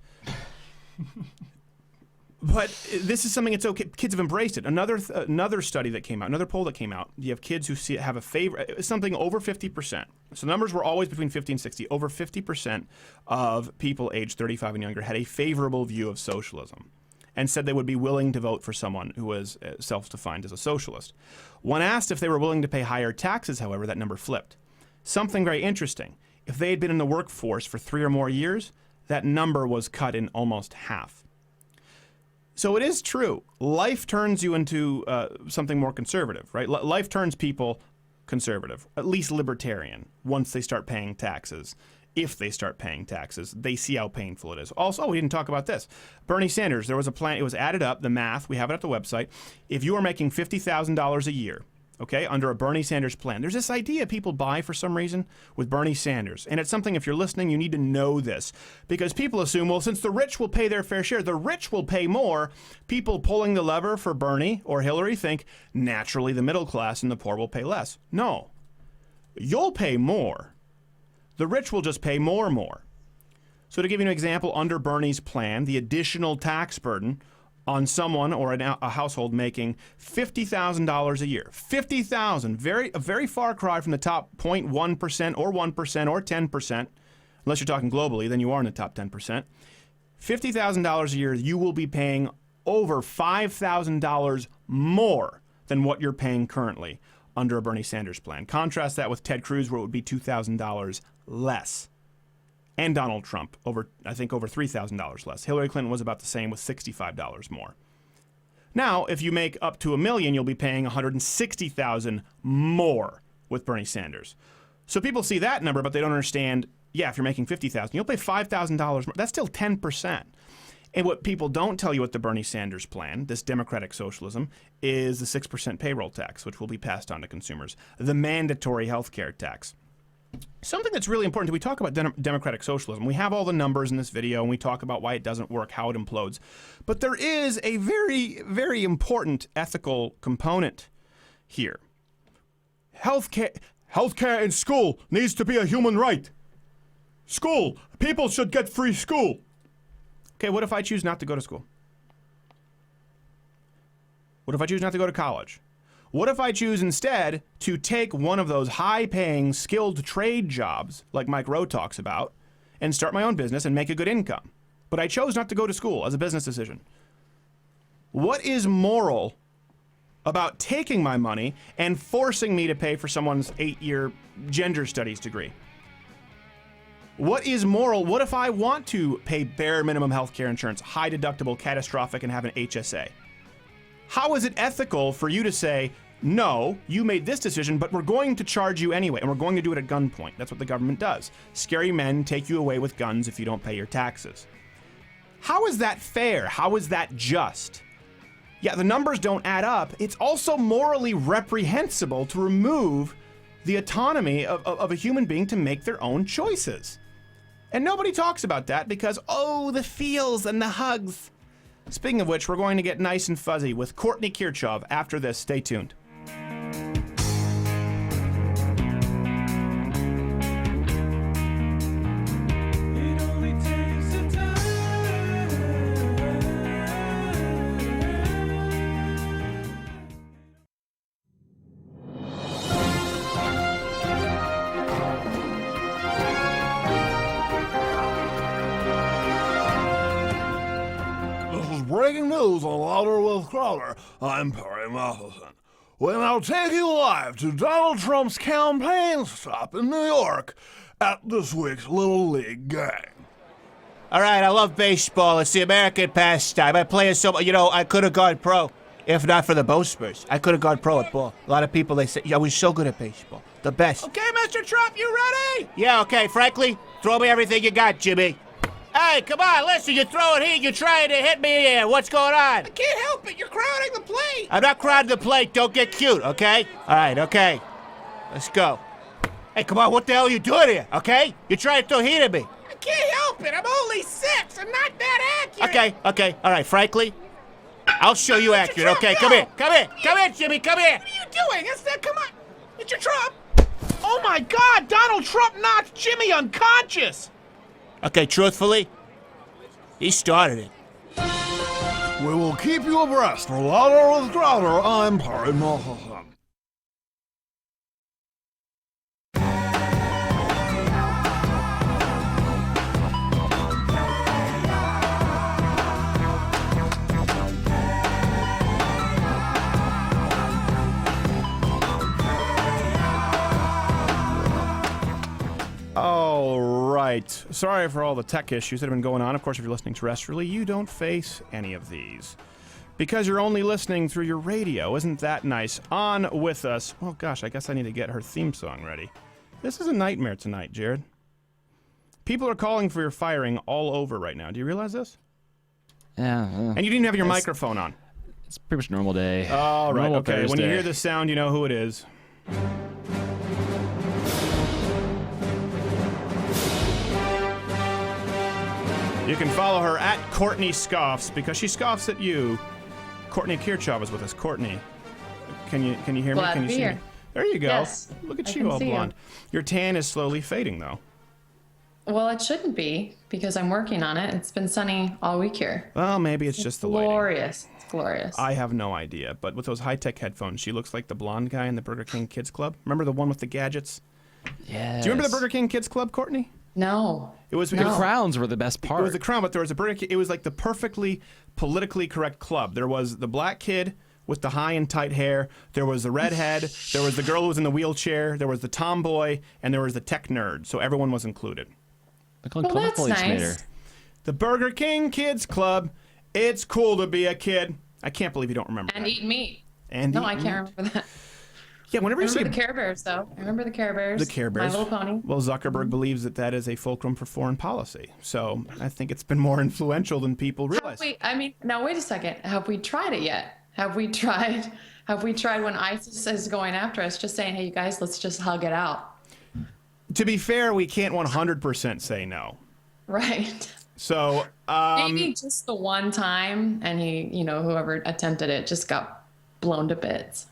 But this is something it's okay. Kids have embraced it. Another study that came out, another poll that came out, you have kids who have a favor, something over 50%. So numbers were always between 50 and 60. Over 50% of people aged 35 and younger had a favorable view of socialism and said they would be willing to vote for someone who was self-defined as a socialist. When asked if they were willing to pay higher taxes, however, that number flipped. Something very interesting. If they had been in the workforce for 3 or more years, that number was cut in almost half. So it is true. Life turns you into something more conservative, right? Life turns people conservative, at least libertarian, once they start paying taxes. If they start paying taxes, they see how painful it is. Also, we didn't talk about this. Bernie Sanders, there was a plan. It was added up, the math. We have it at the website. If you are making $50,000 a year, okay, under a Bernie Sanders plan, there's this idea people buy for some reason with Bernie Sanders. And it's something, if you're listening, you need to know this. Because people assume, well, since the rich will pay their fair share, the rich will pay more. People pulling the lever for Bernie or Hillary think, naturally, the middle class and the poor will pay less. No. you'll pay more. The rich will just pay more. So to give you an example, under Bernie's plan, the additional tax burden on someone or a household making $50,000 a year. $50,000, a very far cry from the top 0.1% or 1% or 10%, unless you're talking globally, then you are in the top 10%. $50,000 a year, you will be paying over $5,000 more than what you're paying currently under a Bernie Sanders plan. Contrast that with Ted Cruz, where it would be $2,000 less. And Donald Trump, I think over $3,000 less. Hillary Clinton was about the same with $65 more. Now, if you make up to $1 million, you'll be paying $160,000 more with Bernie Sanders. So people see that number, but they don't understand, if you're making $50,000, you'll pay $5,000 more. That's still 10%. And what people don't tell you with the Bernie Sanders plan, this democratic socialism, is the 6% payroll tax, which will be passed on to consumers, the mandatory health care tax. Something that's really important, we talk about democratic socialism. We have all the numbers in this video, and we talk about why it doesn't work, how it implodes. But there is a very, very important ethical component here. Healthcare in school needs to be a human right. School. People should get free school. Okay, what if I choose not to go to school? What if I choose not to go to college? What if I choose instead to take one of those high-paying, skilled trade jobs, like Mike Rowe talks about, and start my own business and make a good income? But I chose not to go to school as a business decision. What is moral about taking my money and forcing me to pay for someone's 8-year gender studies degree? What is moral? What if I want to pay bare minimum health care insurance, high deductible, catastrophic, and have an HSA? How is it ethical for you to say, no, you made this decision, but we're going to charge you anyway, and we're going to do it at gunpoint? That's what the government does. Scary men take you away with guns if you don't pay your taxes. How is that fair? How is that just? Yeah, the numbers don't add up. It's also morally reprehensible to remove the autonomy of a human being to make their own choices. And nobody talks about that because, the feels and the hugs. Speaking of which, we're going to get nice and fuzzy with Courtney Kirchoff after this. Stay tuned. Breaking news on Louder with Crowder. I'm Perry Matheson. We now take you live to Donald Trump's campaign stop in New York at this week's Little League game. All right, I love baseball. It's the American pastime. I play it so much. I could have gone pro if not for the Bowspurs. I could have gone pro at ball. A lot of people, they say, I was so good at baseball. The best. Okay, Mr. Trump, you ready? Yeah, okay. Frankly, throw me everything you got, Jimmy. Hey, come on, listen, you throw it here, you're trying to hit me here. What's going on? I can't help it, you're crowding the plate. I'm not crowding the plate, don't get cute, okay? All right, okay. Let's go. Hey, come on, what the hell are you doing here, okay? You're trying to throw heat at me. I can't help it, I'm only 6, I'm not that accurate. Okay, all right, frankly, I'll show you accurate, Trump, okay? no. Come here, Jimmy, come here. What are you doing? Come on, Mr. Trump. Oh my God, Donald Trump knocked Jimmy unconscious. Okay, truthfully, he started it. We will keep you abreast. For Louder with Crowder, I'm Perry Matheson. All right. Sorry for all the tech issues that have been going on. Of course, if you're listening terrestrially, you don't face any of these because you're only listening through your radio. Isn't that nice? On with us. Oh, gosh, I guess I need to get her theme song ready. This is a nightmare tonight, Jared. People are calling for your firing all over right now. Do you realize this? Yeah. And you didn't have your microphone on. It's pretty much a normal day. All right, Normal okay. Thursday. When you hear this sound, you know who it is. You can follow her at Courtney Scoffs because she scoffs at you. Courtney Kirchoff is with us. Courtney, can you hear me? Glad Can to you be see here. me? There you go. Yes, Look at I you, can all see blonde. Your tan is slowly fading, though. Well, it shouldn't be because I'm working on it. It's been sunny all week here. Well, maybe it's just the lighting. Glorious. It's glorious. I have no idea, but with those high-tech headphones, she looks like the blonde guy in the Burger King Kids Club. Remember the one with the gadgets? Yeah. Do you remember the Burger King Kids Club, Courtney? No. It was The crowns were the best part. It was the crown, but there was a Burger King. It was like the perfectly politically correct club. There was the black kid with the high and tight hair. There was the redhead. There was the girl who was in the wheelchair. There was the tomboy, and there was the tech nerd. So everyone was included. Well, that's nice. The Burger King Kids Club. It's cool to be a kid. I can't believe you don't remember And that. eat meat. And no, eat I can't meat. remember that. Yeah, whenever I you see remember the Care Bears, though. I remember the Care Bears. the Care Bears. My Little Pony. Well, Zuckerberg believes that that is a fulcrum for foreign policy. So I think it's been more influential than people realize. Now wait a second. Have we tried it yet? Have we tried when ISIS is going after us, just saying, hey, you guys, let's just hug it out? To be fair, we can't 100% say no. Right. So Maybe just the one time, and whoever attempted it just got blown to bits.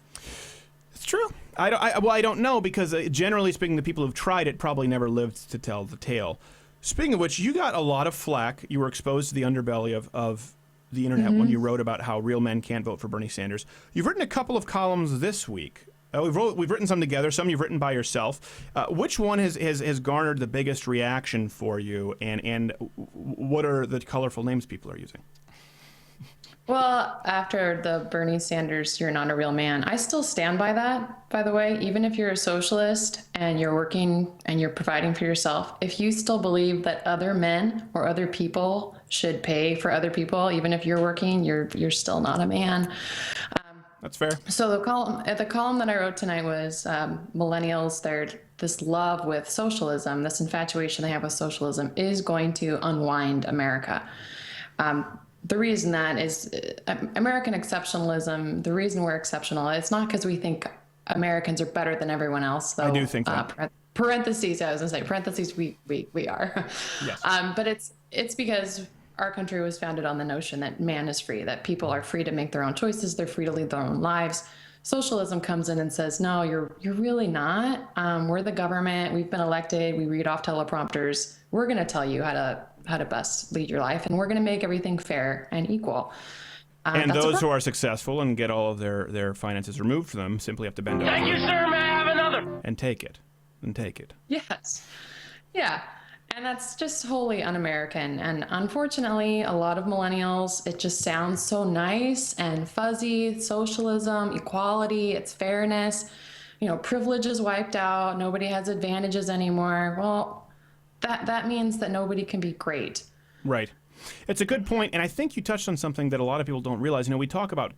It's true. I don't know because generally speaking, the people who've tried it probably never lived to tell the tale. Speaking of which, you got a lot of flack. You were exposed to the underbelly of the internet when you wrote about how real men can't vote for Bernie Sanders. You've written a couple of columns this week. We've written some together. Some you've written by yourself. Which one has garnered the biggest reaction for you, and what are the colorful names people are using? Well, after the Bernie Sanders, you're not a real man, I still stand by that, by the way. Even if you're a socialist and you're working and you're providing for yourself, if you still believe that other men or other people should pay for other people, even if you're working, you're still not a man. That's fair. So the column that I wrote tonight was millennials, this love with socialism, this infatuation they have with socialism is going to unwind America. The reason that is American exceptionalism, the reason we're exceptional, it's not because we think Americans are better than everyone else. Though, I do think that. Parentheses, I was going to say, parentheses, we are. Yes. But it's because our country was founded on the notion that man is free, that people are free to make their own choices, they're free to lead their own lives. Socialism comes in and says, no, you're really not. We're the government. We've been elected. We read off teleprompters. We're going to tell you how to best lead your life, and we're going to make everything fair and equal. And those who are successful and get all of their finances removed from them simply have to bend over. Thank you, sir. May I have another? And take it. Yes. Yeah. And that's just wholly un-American. And unfortunately, a lot of millennials, it just sounds so nice and fuzzy. Socialism, equality, it's fairness. Privilege is wiped out. Nobody has advantages anymore. Well, that means that nobody can be great. Right. It's a good point, and I think you touched on something that a lot of people don't realize. We talk about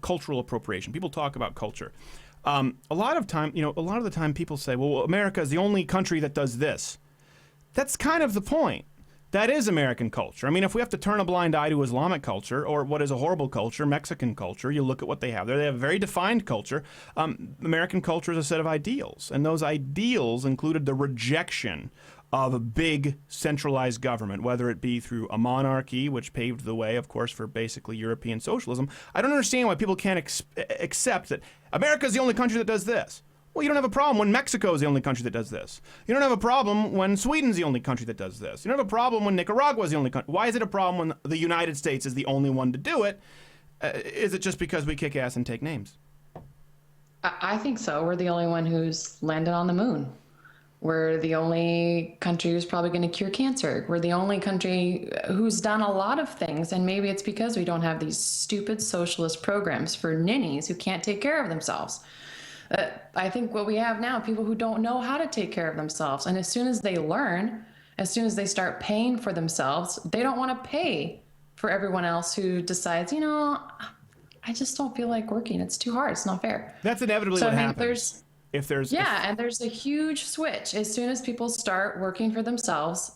cultural appropriation. People talk about culture. A lot of the time people say, well, America is the only country that does this. That's kind of the point. That is American culture. I mean, if we have to turn a blind eye to Islamic culture or what is a horrible culture, Mexican culture, you look at what they have there. They have a very defined culture. American culture is a set of ideals, and those ideals included the rejection of a big centralized government, whether it be through a monarchy, which paved the way, of course, for basically European socialism. I don't understand why people can't accept that America is the only country that does this. Well, you don't have a problem when Mexico is the only country that does this. You don't have a problem when Sweden's the only country that does this. You don't have a problem when Nicaragua is the only country. Why is it a problem when the United States is the only one to do it? Is it just because we kick ass and take names? I think so. We're the only one who's landed on the moon. We're the only country who's probably going to cure cancer. We're the only country who's done a lot of things, and maybe it's because we don't have these stupid socialist programs for ninnies who can't take care of themselves. I think what we have now, people who don't know how to take care of themselves, and as soon as they learn, as soon as they start paying for themselves, they don't want to pay for everyone else who decides, I just don't feel like working. It's too hard. It's not fair. That's inevitably what happens. And there's a huge switch. As soon as people start working for themselves,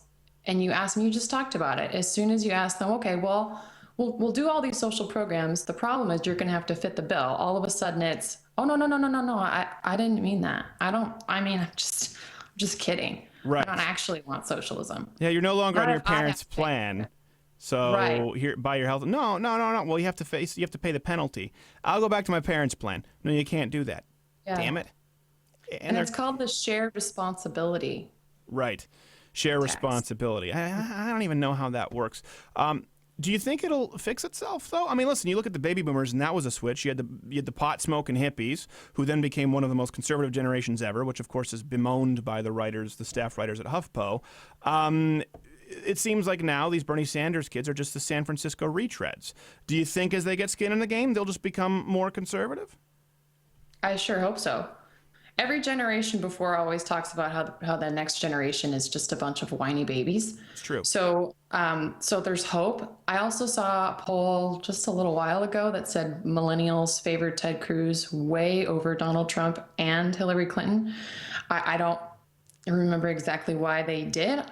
and you ask them, you just talked about it. As soon as you ask them, okay, well, we'll do all these social programs. The problem is you're going to have to fit the bill. All of a sudden it's, oh, no. I didn't mean that. I'm just kidding. Right. I don't actually want socialism. Yeah, you're no longer on your parents' plan. So here, buy your health. No. Well, you have to pay the penalty. I'll go back to my parents' plan. No, you can't do that. Yeah. Damn it. And it's called the shared responsibility. Right. Share responsibility. I don't even know how that works. Do you think it'll fix itself, though? I mean, listen, you look at the baby boomers, and that was a switch. You had the pot-smoking hippies, who then became one of the most conservative generations ever, which, of course, is bemoaned by the staff writers at HuffPo. It seems like now these Bernie Sanders kids are just the San Francisco retreads. Do you think as they get skin in the game, they'll just become more conservative? I sure hope so. Every generation before always talks about how the next generation is just a bunch of whiny babies. It's true. So there's hope. I also saw a poll just a little while ago that said millennials favored Ted Cruz way over Donald Trump and Hillary Clinton. I don't remember exactly why they did.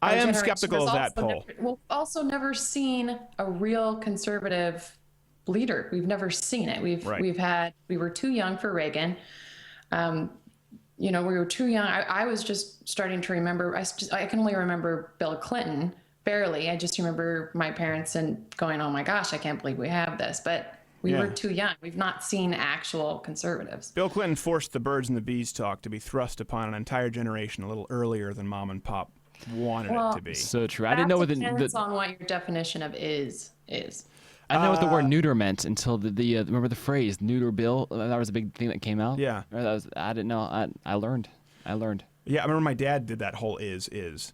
I am skeptical of that poll. We've also never seen a real conservative leader. We've never seen it. We were too young for Reagan. We were too young. I was just starting to remember. I can only remember Bill Clinton barely. I just remember my parents and going, "Oh my gosh, I can't believe we have this." But we were too young. We've not seen actual conservatives. Bill Clinton forced the birds and the bees talk to be thrust upon an entire generation a little earlier than mom and pop wanted it to be. So true. I didn't know what depends on what your definition of is. I didn't know what the word neuter meant until the remember the phrase neuter bill. That was a big thing that came out. Yeah. I didn't know. I learned. Yeah, I remember my dad did that whole is. I was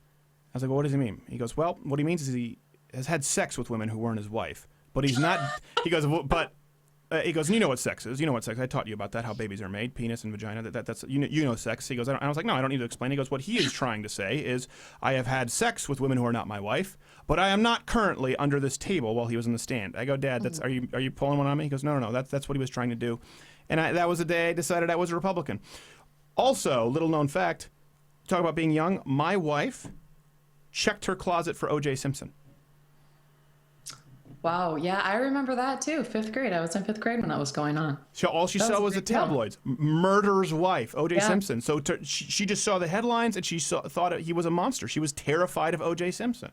like, well, what does he mean? He goes, well, what he means is he has had sex with women who weren't his wife, but he's not. He goes, he goes, and you know what sex is. You know what sex. I taught you about that. How babies are made, penis and vagina. That's you know sex. He goes, I was like, no, I don't need to explain. He goes, what he is trying to say is, I have had sex with women who are not my wife, but I am not currently under this table while he was in the stand. I go, Dad, are you pulling one on me? He goes, no. That's what he was trying to do, and that was the day I decided I was a Republican. Also, little known fact, talk about being young. My wife checked her closet for O.J. Simpson. Wow, yeah, I remember that too. 5th grade. I was in 5th grade when that was going on. So all she saw was the tabloids. Murderer's wife, O.J. Simpson. So she just saw the headlines and she thought he was a monster. She was terrified of O.J. Simpson.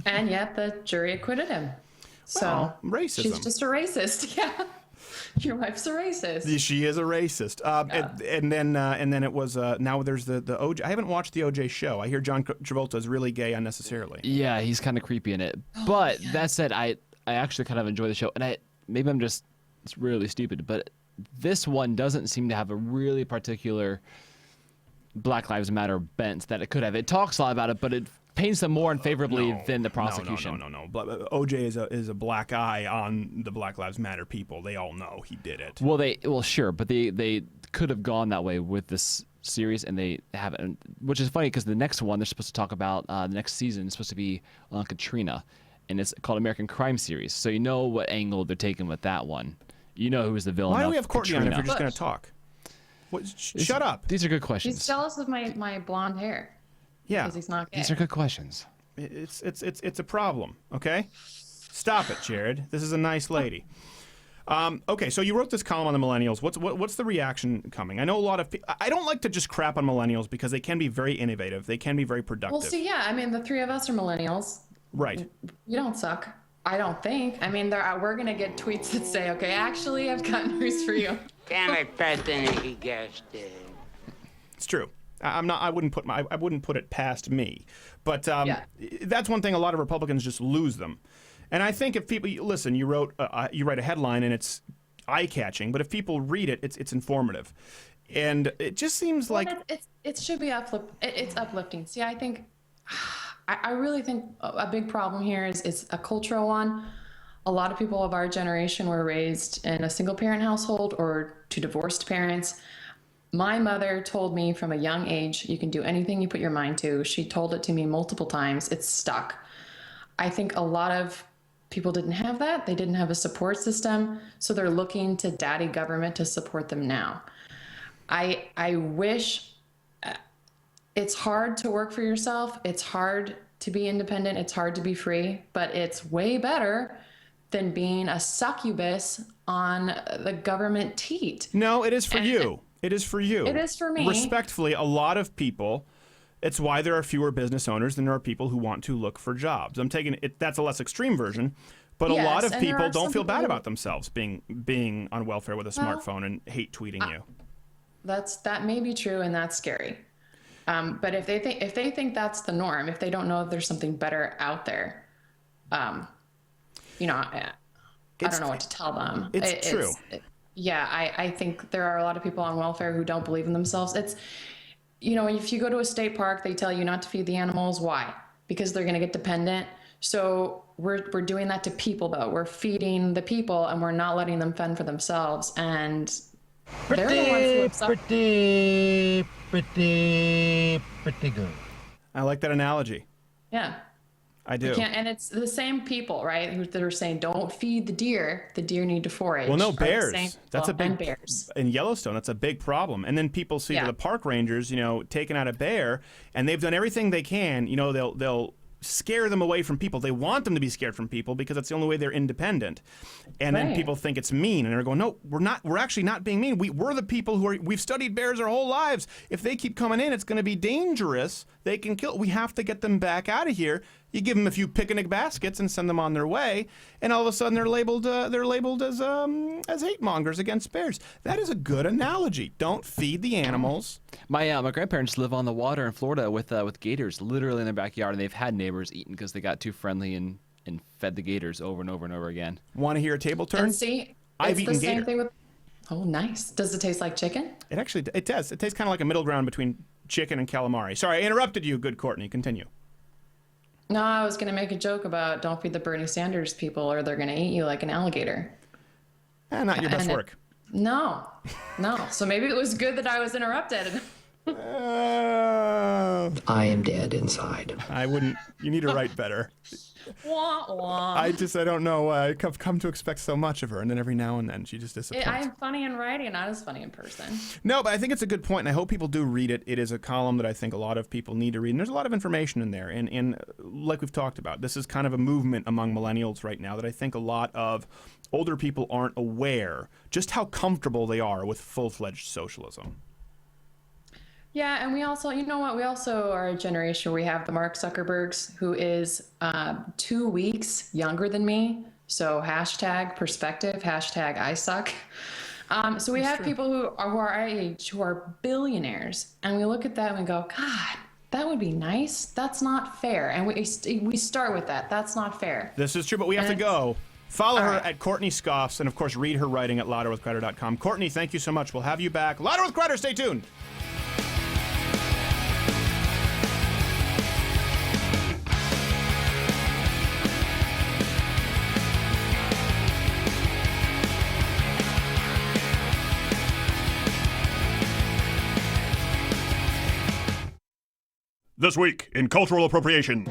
And yet the jury acquitted him. So racism. She's just a racist. Yeah. Your wife's a racist. She is a racist. And then it was now there's the OJ. I haven't watched the OJ show. I hear John Travolta is really gay unnecessarily. Yeah, he's kind of creepy in it. But that said, I actually kind of enjoy the show, and maybe I'm just really stupid, but this one doesn't seem to have a really particular Black Lives Matter bent that it could have. It talks a lot about it, but it paints them more unfavorably than the prosecution. No. OJ is a black eye on the Black Lives Matter people. They all know he did it. Well, sure, but they could have gone that way with this series, and they haven't. Which is funny because the next one they're supposed to talk about, the next season is supposed to be on Katrina, and it's called American Crime Series. So you know what angle they're taking with that one. You know who's the villain. Why do we have Courtney on if you're just going to talk? Shut up. These are good questions. He's jealous of my blonde hair. Yeah, because he's not gay. These are good questions. It's a problem. Okay, stop it, Jared. This is a nice lady. Okay, so you wrote this column on the millennials. What's the reaction coming? I know a lot of people. I don't like to just crap on millennials because they can be very innovative. They can be very productive. Well, see, yeah, I mean, the three of us are millennials. Right. You don't suck. I don't think. I mean, we're gonna get tweets that say, "Okay, actually, I've got news for you." Damn it, President, he guessed it. It's true. I wouldn't put it past me, but that's one thing. A lot of Republicans just lose them, and I think if people listen, you write a headline and it's eye-catching, but if people read it, it's informative, and it just seems like it should be it's uplifting. See, I think I really think a big problem here is a cultural one. A lot of people of our generation were raised in a single-parent household or to divorced parents. My mother told me from a young age, you can do anything you put your mind to. She told it to me multiple times. It's stuck. I think a lot of people didn't have that. They didn't have a support system, so they're looking to daddy government to support them now. I wish it's hard to work for yourself. It's hard to be independent. It's hard to be free, but it's way better than being a succubus on the government teat. No, it is for you. It is for you. It is for me. Respectfully, a lot of people, it's why there are fewer business owners than there are people who want to look for jobs. I'm taking it, that's a less extreme version, but Yes, a lot of and people there are don't some feel bad people about themselves being on welfare with a smartphone and hate tweeting you. that may be true, and that's scary. But if they think that's the norm, if they don't know that there's something better out there, I don't know what to tell them. It's true. I think there are a lot of people on welfare who don't believe in themselves. It's, if you go to a state park, they tell you not to feed the animals. Why? Because they're going to get dependent. So we're doing that to people, though. We're feeding the people, and we're not letting them fend for themselves. And they're the ones who have suffered. Pretty good. I like that analogy. Yeah. I do. And it's the same people, right? That are saying, don't feed the deer. The deer need to forage. Well, no, Are the bears. same That's a people, big and bears. in Yellowstone. That's a big problem. And then people see the park rangers, taking out a bear, and they've done everything they can. They'll scare them away from people. They want them to be scared from people because that's the only way they're independent. And then people think it's mean, and they're going, no, we're not. We're actually not being mean. We're the people we've studied bears our whole lives. If they keep coming in, it's going to be dangerous. They can kill. We have to get them back out of here. You give them a few picnic baskets and send them on their way, and all of a sudden they're labeled as hate mongers against bears. That is a good analogy. Don't feed the animals. My grandparents live on the water in Florida with gators literally in their backyard, and they've had neighbors eaten because they got too friendly and fed the gators over and over and over again. Want to hear a table turn? And see, I've it's the eaten same gator. thing with. Oh, nice. Does it taste like chicken? It does. It tastes kind of like a middle ground between chicken and calamari. Sorry, I interrupted you, good Courtney. Continue. No, I was going to make a joke about don't feed the Bernie Sanders people or they're going to eat you like an alligator. Not your best work. No. So maybe it was good that I was interrupted. I am dead inside. I wouldn't. You need to write better. Wah, wah. I don't know. I've come to expect so much of her, and then every now and then she just disappoints. I'm funny in writing, not as funny in person. No, but I think it's a good point, and I hope people do read it. It is a column that I think a lot of people need to read, and there's a lot of information in there. And like we've talked about, this is kind of a movement among millennials right now that I think a lot of older people aren't aware just how comfortable they are with full-fledged socialism. Yeah, and we also, we also are a generation where we have the Mark Zuckerbergs, who is 2 weeks younger than me. So #perspective, #I suck. So we have people who are our age who are billionaires, and we look at that and we go, God, that would be nice. That's not fair. And we start with that. That's not fair. This is true, but we have to go. Follow her at Courtney Scoffs, and of course read her writing at louderwithcrowder.com. Courtney, thank you so much. We'll have you back. Louder with Crowder, stay tuned. This week in cultural appropriation.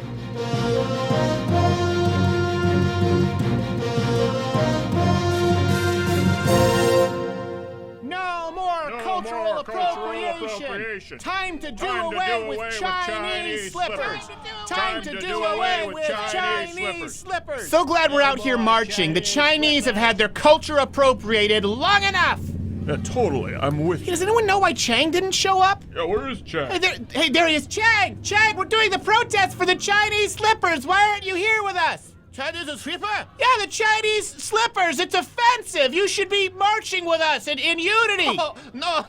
No more cultural appropriation. Time to do away with Chinese slippers. Time to do away with Chinese slippers. So glad we're out here marching. The Chinese have had their culture appropriated long enough. Yeah, totally. I'm with you. Does anyone know why Chang didn't show up? Yeah, where is Chang? Hey, there he is. Chang! Chang, we're doing the protest for the Chinese slippers. Why aren't you here with us? Chinese slipper? Yeah, the Chinese slippers. It's offensive. You should be marching with us in unity. Oh, no.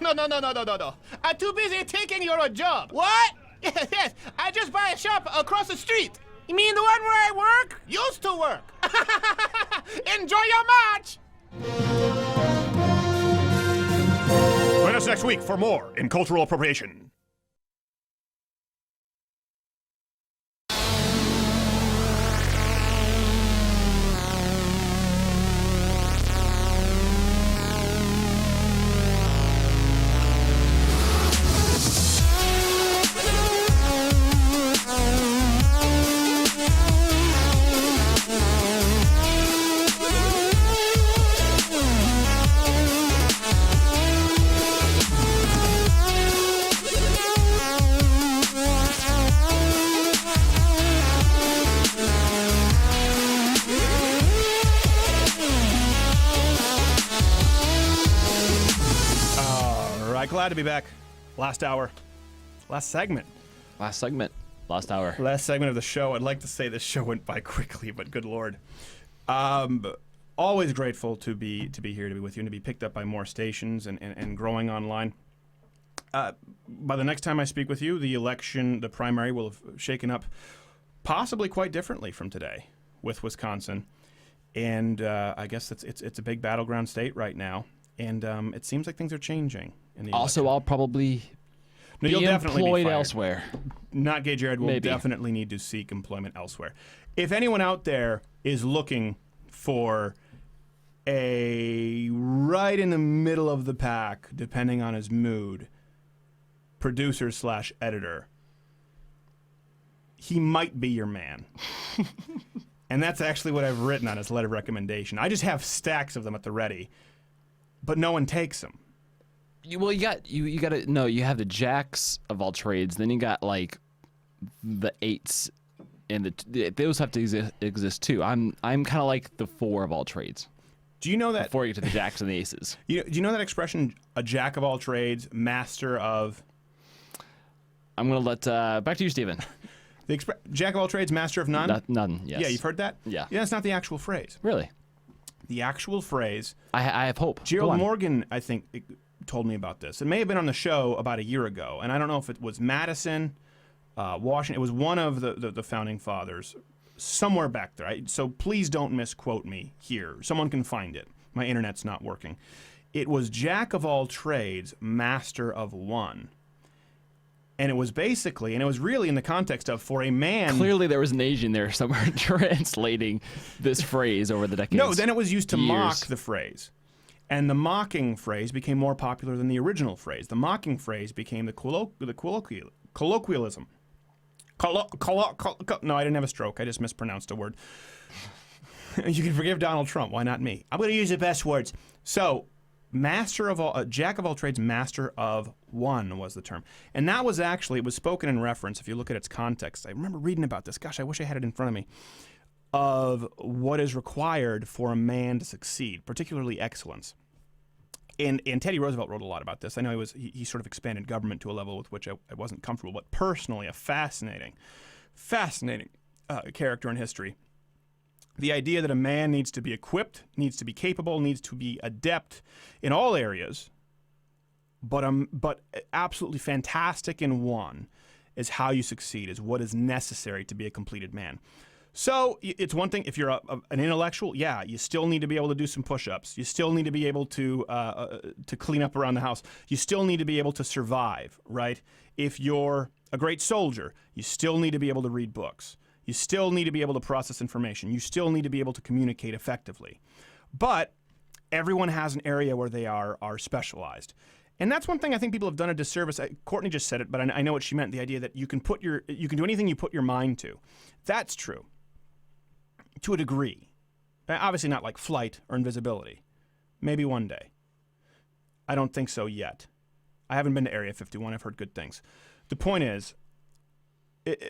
I'm too busy taking your job. What? Yes, I just buy a shop across the street. You mean the one where I work? Used to work. Enjoy your march. Join us next week for more in cultural appropriation. Glad to be back. Last hour. Last segment. Last hour. Last segment of the show. I'd like to say this show went by quickly, but good Lord. Always grateful to be here, to be with you, and to be picked up by more stations and growing online. by the next time I speak with you, the primary will have shaken up possibly quite differently from today with Wisconsin. And I guess it's a big battleground state right now. And it seems like things are changing. In the also, election. I'll probably No, be you'll definitely be employed fired. elsewhere. Not Gay Jared will Maybe. definitely need to seek employment elsewhere. If anyone out there is looking for a right in the middle of the pack, depending on his mood, producer/editor, he might be your man. And that's actually what I've written on his letter of recommendation. I just have stacks of them at the ready, but no one takes them. You got to no. You have the jacks of all trades. Then you got like the eights, and those have to exist too. I'm kind of like the four of all trades. Do you know that before you get to the jacks and the aces? Do you know that expression? A jack of all trades, master of. I'm gonna let back to you, Stephen. Jack of all trades, master of none. None. Yes. Yeah, you've heard that. Yeah. Yeah, that's not the actual phrase. Really? The actual phrase. I have hope. Gerald Morgan, I think, told me about this. It may have been on the show about a year ago, and I don't know if it was Madison, Washington. It was one of the founding fathers, somewhere back there. So please don't misquote me here. Someone can find it. My internet's not working. It was Jack of all trades, master of one. And it was basically, and it was really in the context of, for a man... Clearly there was an Asian there somewhere translating this phrase over the decades. No, then it was used to mock the phrase. And the mocking phrase became more popular than the original phrase. The mocking phrase became the colloquialism. No, I didn't have a stroke. I just mispronounced a word. You can forgive Donald Trump. Why not me? I'm going to use the best words. So... jack of all trades, master of one was the term. And that was actually, it was spoken in reference, if you look at its context. I remember reading about this. Gosh, I wish I had it in front of me. Of what is required for a man to succeed, particularly excellence. And Teddy Roosevelt wrote a lot about this. I know he sort of expanded government to a level with which I wasn't comfortable, but personally a fascinating character in history. The idea that a man needs to be equipped, needs to be capable, needs to be adept in all areas, but absolutely fantastic in one is how you succeed, is what is necessary to be a completed man. So it's one thing, if you're an intellectual, yeah, you still need to be able to do some push-ups. You still need to be able to clean up around the house. You still need to be able to survive, right? If you're a great soldier, you still need to be able to read books. You still need to be able to process information. You still need to be able to communicate effectively. But everyone has an area where they are specialized. And that's one thing I think people have done a disservice. Courtney just said it, but I know what she meant, the idea that you can do anything you put your mind to. That's true. To a degree. Obviously not like flight or invisibility. Maybe one day. I don't think so yet. I haven't been to Area 51. I've heard good things. The point is,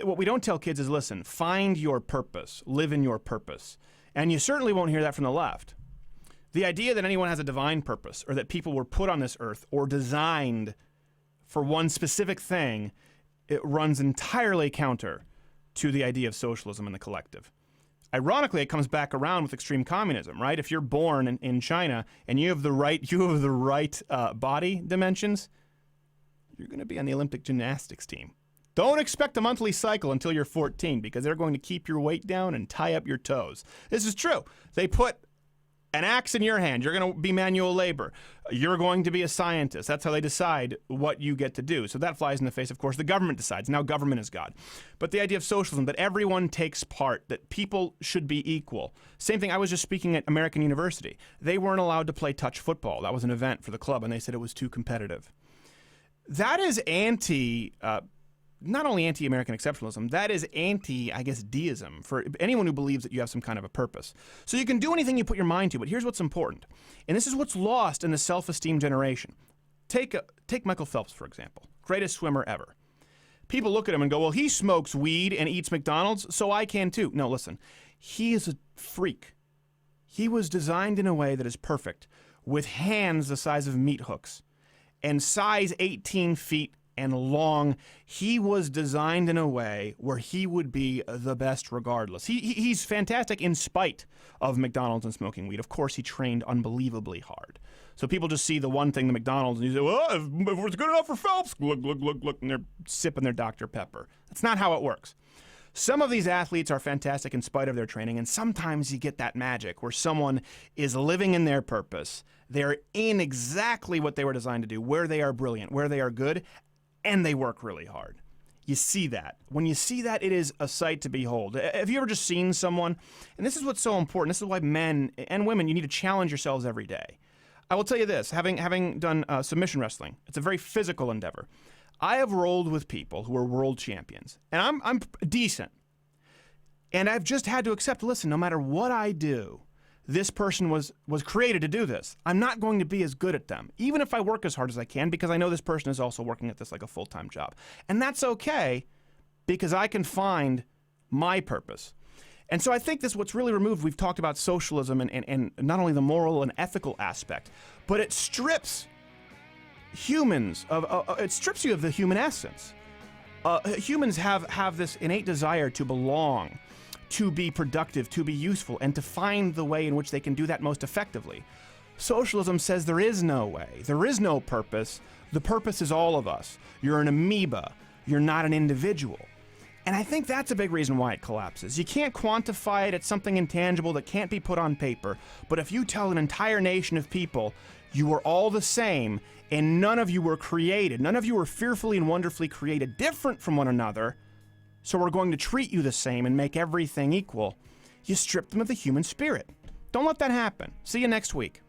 what we don't tell kids is, listen, find your purpose, live in your purpose. And you certainly won't hear that from the left. The idea that anyone has a divine purpose or that people were put on this earth or designed for one specific thing, it runs entirely counter to the idea of socialism and the collective. Ironically, it comes back around with extreme communism, right? If you're born in China and you have the right body dimensions, you're going to be on the Olympic gymnastics team. Don't expect a monthly cycle until you're 14 because they're going to keep your weight down and tie up your toes. This is true. They put an axe in your hand. You're going to be manual labor. You're going to be a scientist. That's how they decide what you get to do. So that flies in the face, of course. The government decides. Now government is God. But the idea of socialism, that everyone takes part, that people should be equal. Same thing, I was just speaking at American University. They weren't allowed to play touch football. That was an event for the club, and they said it was too competitive. That is not only anti-American exceptionalism, that is deism for anyone who believes that you have some kind of a purpose. So you can do anything you put your mind to, but here's what's important. And this is what's lost in the self-esteem generation. Take Michael Phelps, for example, greatest swimmer ever. People look at him and go, well, he smokes weed and eats McDonald's, so I can too. No, listen, he is a freak. He was designed in a way that is perfect, with hands the size of meat hooks and size 18 feet and long. He was designed in a way where he would be the best regardless. He's fantastic in spite of McDonald's and smoking weed. Of course, he trained unbelievably hard. So people just see the one thing, the McDonald's, and you say, well, if it's good enough for Phelps, look, and they're sipping their Dr. Pepper. That's not how it works. Some of these athletes are fantastic in spite of their training, and sometimes you get that magic where someone is living in their purpose. They're in exactly what they were designed to do, where they are brilliant, where they are good, and they work really hard. You see that. When you see that, it is a sight to behold. Have you ever just seen someone, and this is what's so important, this is why men and women, you need to challenge yourselves every day. I will tell you this, having done submission wrestling, it's a very physical endeavor. I have rolled with people who are world champions, and I'm decent. And I've just had to accept, listen, no matter what I do, this person was created to do this. I'm not going to be as good at them, even if I work as hard as I can, because I know this person is also working at this like a full-time job. And that's okay, because I can find my purpose. And so I think this what's really removed. We've talked about socialism and not only the moral and ethical aspect, but it strips humans it strips you of the human essence. Humans have this innate desire to belong, to be productive, to be useful, and to find the way in which they can do that most effectively. Socialism says there is no way, there is no purpose. The purpose is all of us. You're an amoeba. You're not an individual. And I think that's a big reason why it collapses. You can't quantify it. It's something intangible that can't be put on paper. But if you tell an entire nation of people you are all the same and none of you were created, none of you were fearfully and wonderfully created different from one another, so we're going to treat you the same and make everything equal, you strip them of the human spirit. Don't let that happen. See you next week.